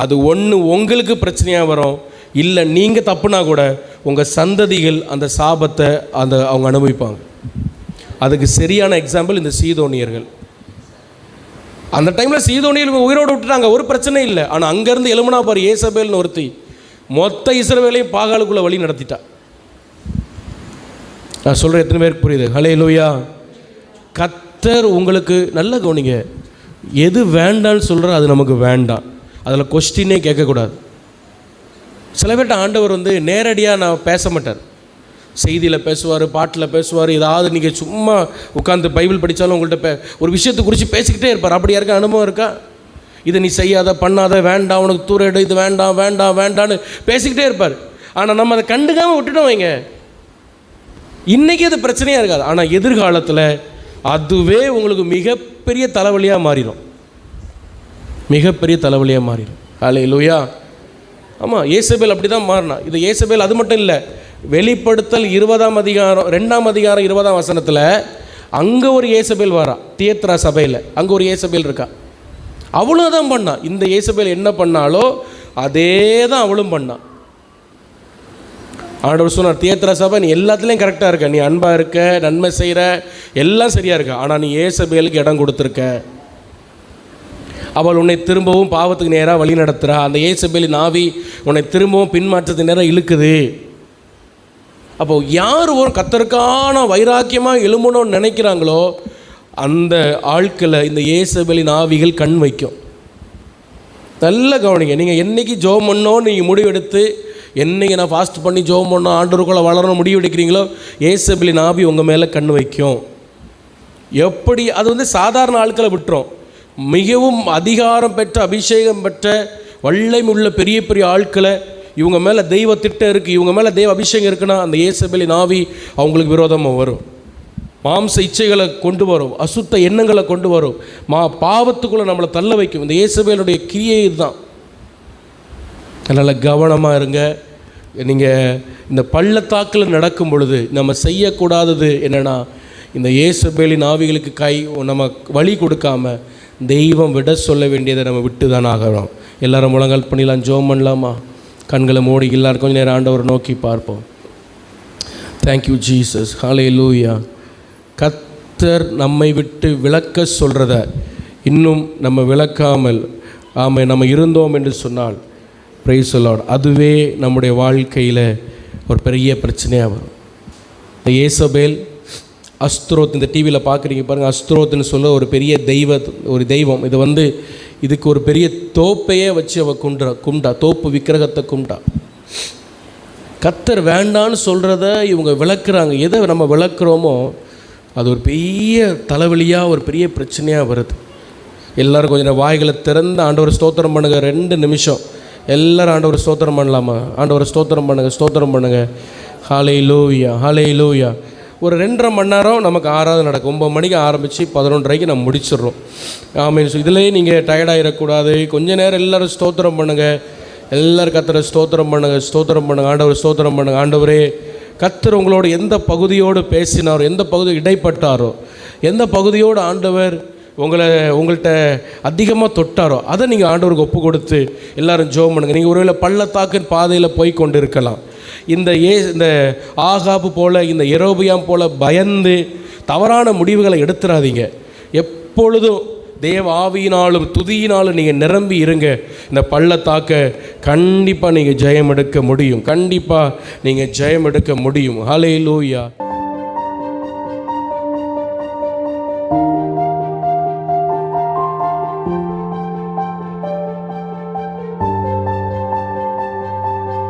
அது ஒன்று உங்களுக்கு பிரச்சனையாக வரும். இல்லை நீங்கள் தப்புனா கூட உங்கள் சந்ததிகள் அந்த சாபத்தை அவங்க அனுபவிப்பாங்க. அதுக்கு சரியான எக்ஸாம்பிள் இந்த சீதோனியர்கள். அந்த டைமில் சீதோனியர்கள் உயிரோடு விட்டுட்டாங்க, ஒரு பிரச்சனை இல்லை. ஆனால் அங்கேருந்து எழுமனா பாரு, ஏசபேல்னு ஒருத்தி மொத்த இஸ்ரவேலையும் பாகாலுக்குள்ளே வழி நடத்திட்டா. நான் சொல்கிறேன், எத்தனை பேருக்கு புரியுது? ஹல்லேலூயா. கர்த்தர் உங்களுக்கு நல்ல கவனிங்க, எது வேண்டான்னு சொல்கிற அது நமக்கு வேண்டாம், அதில் கொஸ்டினே கேட்கக்கூடாது. சில பேர்ட்ட ஆண்டவர் நேரடியாக நான் பேச மாட்டார், செய்தியில் பேசுவார், பாட்டில் பேசுவார், ஏதாவது நீங்கள் சும்மா உட்காந்து பைபிள் படித்தாலும் உங்கள்கிட்ட ஒரு விஷயத்தை குறித்து பேசிக்கிட்டே இருப்பார். அப்படி இருக்க அனுபவம் இருக்கா? இதை நீ செய்யாத, பண்ணாத, வேண்டாம், உனக்கு தூரடு, இது வேண்டாம் வேண்டாம் வேண்டான்னு பேசிக்கிட்டே இருப்பார். ஆனால் நம்ம அதை கண்டுக்காமல் விட்டுட்டோம் வைங்க, இன்றைக்கி அது பிரச்சனையாக இருக்காது. ஆனால் எதிர்காலத்தில் அதுவே உங்களுக்கு மிகப்பெரிய தலைவலியாக மாறிடும், மிகப்பெரிய தலைவலியாக மாறிடும். ஹல்லேலூயா. ஆமாம், ஏசபேல் அப்படி தான் மாறினா. இது ஏசபேல் அது மட்டும் இல்லை, வெளிப்படுத்தல் 20ஆம் அதிகாரம் 2ஆம் அதிகாரம் 20ஆம் வசனத்தில் அங்கே ஒரு ஏசபேல் வரா. தியேத்ரா சபையில் அங்கே ஒரு ஏசபேல் இருக்கா. அவளும் தான் பண்ணா. இந்த ஏசபேல் என்ன பண்ணாலோ அதே தான் அவளும் பண்ணான். ஆண்டவர் சொன்னார், தியேத்ரா சபை நீ எல்லாத்துலேயும் கரெக்டாக இருக்க, நீ அன்பாக இருக்க, நன்மை செய்கிற, எல்லாம் சரியாக இருக்க, ஆனால் நீ ஏசபேலுக்கு இடம் கொடுத்துருக்க. அவள் உன்னை திரும்பவும் பாவத்துக்கு நேராக வழி நடத்துகிறா. அந்த ஏசபேலின் ஆவி உன்னை திரும்பவும் பின்மாற்றத்துக்கு நேராக இழுக்குது. அப்போ யார் ஒரு கர்த்தருக்கான வைராக்கியமாக எழுமணும்னு நினைக்கிறாங்களோ அந்த ஆட்களை இந்த ஏசபேலின் ஆவிகள் கண் வைக்கும். நல்ல கவனிங்க, நீங்கள் என்றைக்கு ஜெபம் பண்ணோன்னு நீங்கள் முடிவெடுத்து என்றைக்கு நான் ஃபாஸ்ட் பண்ணி ஜெபம் பண்ணோம், ஆண்டவருக்குள்ள வளரணும் முடிவு எடுக்கிறீங்களோ ஏசபேலின் ஆவி உங்கள் மேலே கண் வைக்கும். எப்படி அது சாதாரண ஆட்களை விட்டுரும், மிகவும் அதிகாரம் பெற்ற, அபிஷேகம் பெற்ற, வல்லமை உள்ள பெரிய பெரிய ஆட்களை, இவங்க மேலே தெய்வ திட்டம் இருக்குது, இவங்க மேலே தெய்வ அபிஷேகம் இருக்குன்னா அந்த ஏசபேலின் ஆவி அவங்களுக்கு விரோதமாக வரும். மாம்ச இச்சைகளை கொண்டு வரும், அசுத்த எண்ணங்களை கொண்டு வரும், பாவத்துக்குள்ளே நம்மளை தள்ள வைக்கும். இந்த ஏசபேலுடைய கிரியை இதுதான். அதனால் கவனமாக இருங்க. நீங்கள் இந்த பள்ளத்தாக்கில் நடக்கும் பொழுது நம்ம செய்யக்கூடாதது என்னென்னா, இந்த ஏசபேலின் ஆவிகளுக்கு நம்ம வழி கொடுக்காம தெய்வம் விட சொல்ல வேண்டியதை நம்ம விட்டு தான் ஆகிறோம். எல்லோரும் முழங்கால் பண்ணிடலாம், ஜெபம் பண்ணலாமா? கண்களை மூடி எல்லாரும் கொஞ்சம் நேரம் ஆண்டவரை நோக்கி பார்ப்போம். Thank you Jesus. ஹல்லேலூயா. கர்த்தர் நம்மை விட்டு விலக்க சொல்கிறத இன்னும் நம்ம விளக்காமல் நம்ம இருந்தோம் என்று சொன்னால், பிரைஸ் தி லார்ட், அதுவே நம்முடைய வாழ்க்கையில் ஒரு பெரிய பிரச்சனையாக வரும். இந்த ஏசபேல், அஸ்தரோத், இந்த டிவியில் பார்க்குறீங்க பாருங்கள், அஸ்தரோத்துன்னு சொல்ல ஒரு பெரிய தெய்வம். இது இதுக்கு ஒரு பெரிய தோப்பையே வச்சு அவள் கும்பிட்டா, தோப்பு விக்கிரகத்தை கும்பிட்டா. கர்த்தர் வேண்டான்னு சொல்கிறத இவங்க விளக்குறாங்க. எதை நம்ம விளக்குறோமோ அது ஒரு பெரிய தலைவலியாக, ஒரு பெரிய பிரச்சனையாக வருது. எல்லோரும் கொஞ்சம் வாய்களை திறந்து ஆண்டவர் ஸ்தோத்திரம் பண்ணுங்க. 2 நிமிஷம் எல்லோரும் ஆண்டவர் ஸ்தோத்திரம் பண்ணலாமா? ஆண்டவர் ஸ்தோத்திரம் பண்ணுங்கள், ஸ்தோத்திரம் பண்ணுங்கள். ஹல்லேலூயா, ஹல்லேலூயா. ஒரு 2.5 மணி நேரம் நமக்கு ஆராதனை நடக்கும். 9 மணிக்கு ஆரம்பித்து 11:30 நம்ம முடிச்சிடுறோம். ஆமீன். இதுலேயே நீங்கள் டயர்டாகிடக்கூடாது. கொஞ்ச நேரம் எல்லோரும் ஸ்தோத்திரம் பண்ணுங்கள், எல்லோரும் கர்த்தரை ஸ்தோத்திரம் பண்ணுங்கள், ஸ்தோத்திரம் பண்ணுங்கள், ஆண்டவர் ஸ்தோத்திரம் பண்ணுங்கள். ஆண்டவரே, கர்த்தர் உங்களோட எந்த பகுதியோடு பேசினாரோ, எந்த பகுதி இடைப்பட்டாரோ, எந்த பகுதியோடு ஆண்டவர் உங்கள்கிட்ட அதிகமாக தொட்டாரோ அதை நீங்கள் ஆண்டவருக்கு ஒப்பு கொடுத்து எல்லாரும் ஜெபம் பண்ணுங்கள். நீங்கள் ஒருவேளை பள்ளத்தாக்கின் பாதையில் போய் கொண்டு இருக்கலாம். இந்த ஆகாபு போல், இந்த யெரொபெயாம் போல் பயந்து தவறான முடிவுகளை எடுத்துடாதீங்க. எப்பொழுதும் தேவ ஆவியினாலும் துதியினாலும் நீங்கள் நிரம்பி இருங்க. இந்த பள்ளத்தாக்க கண்டிப்பாக நீங்கள் ஜெயம் எடுக்க முடியும். கண்டிப்பாக நீங்கள் ஜெயம் எடுக்க முடியும். ஹல்லேலூயா.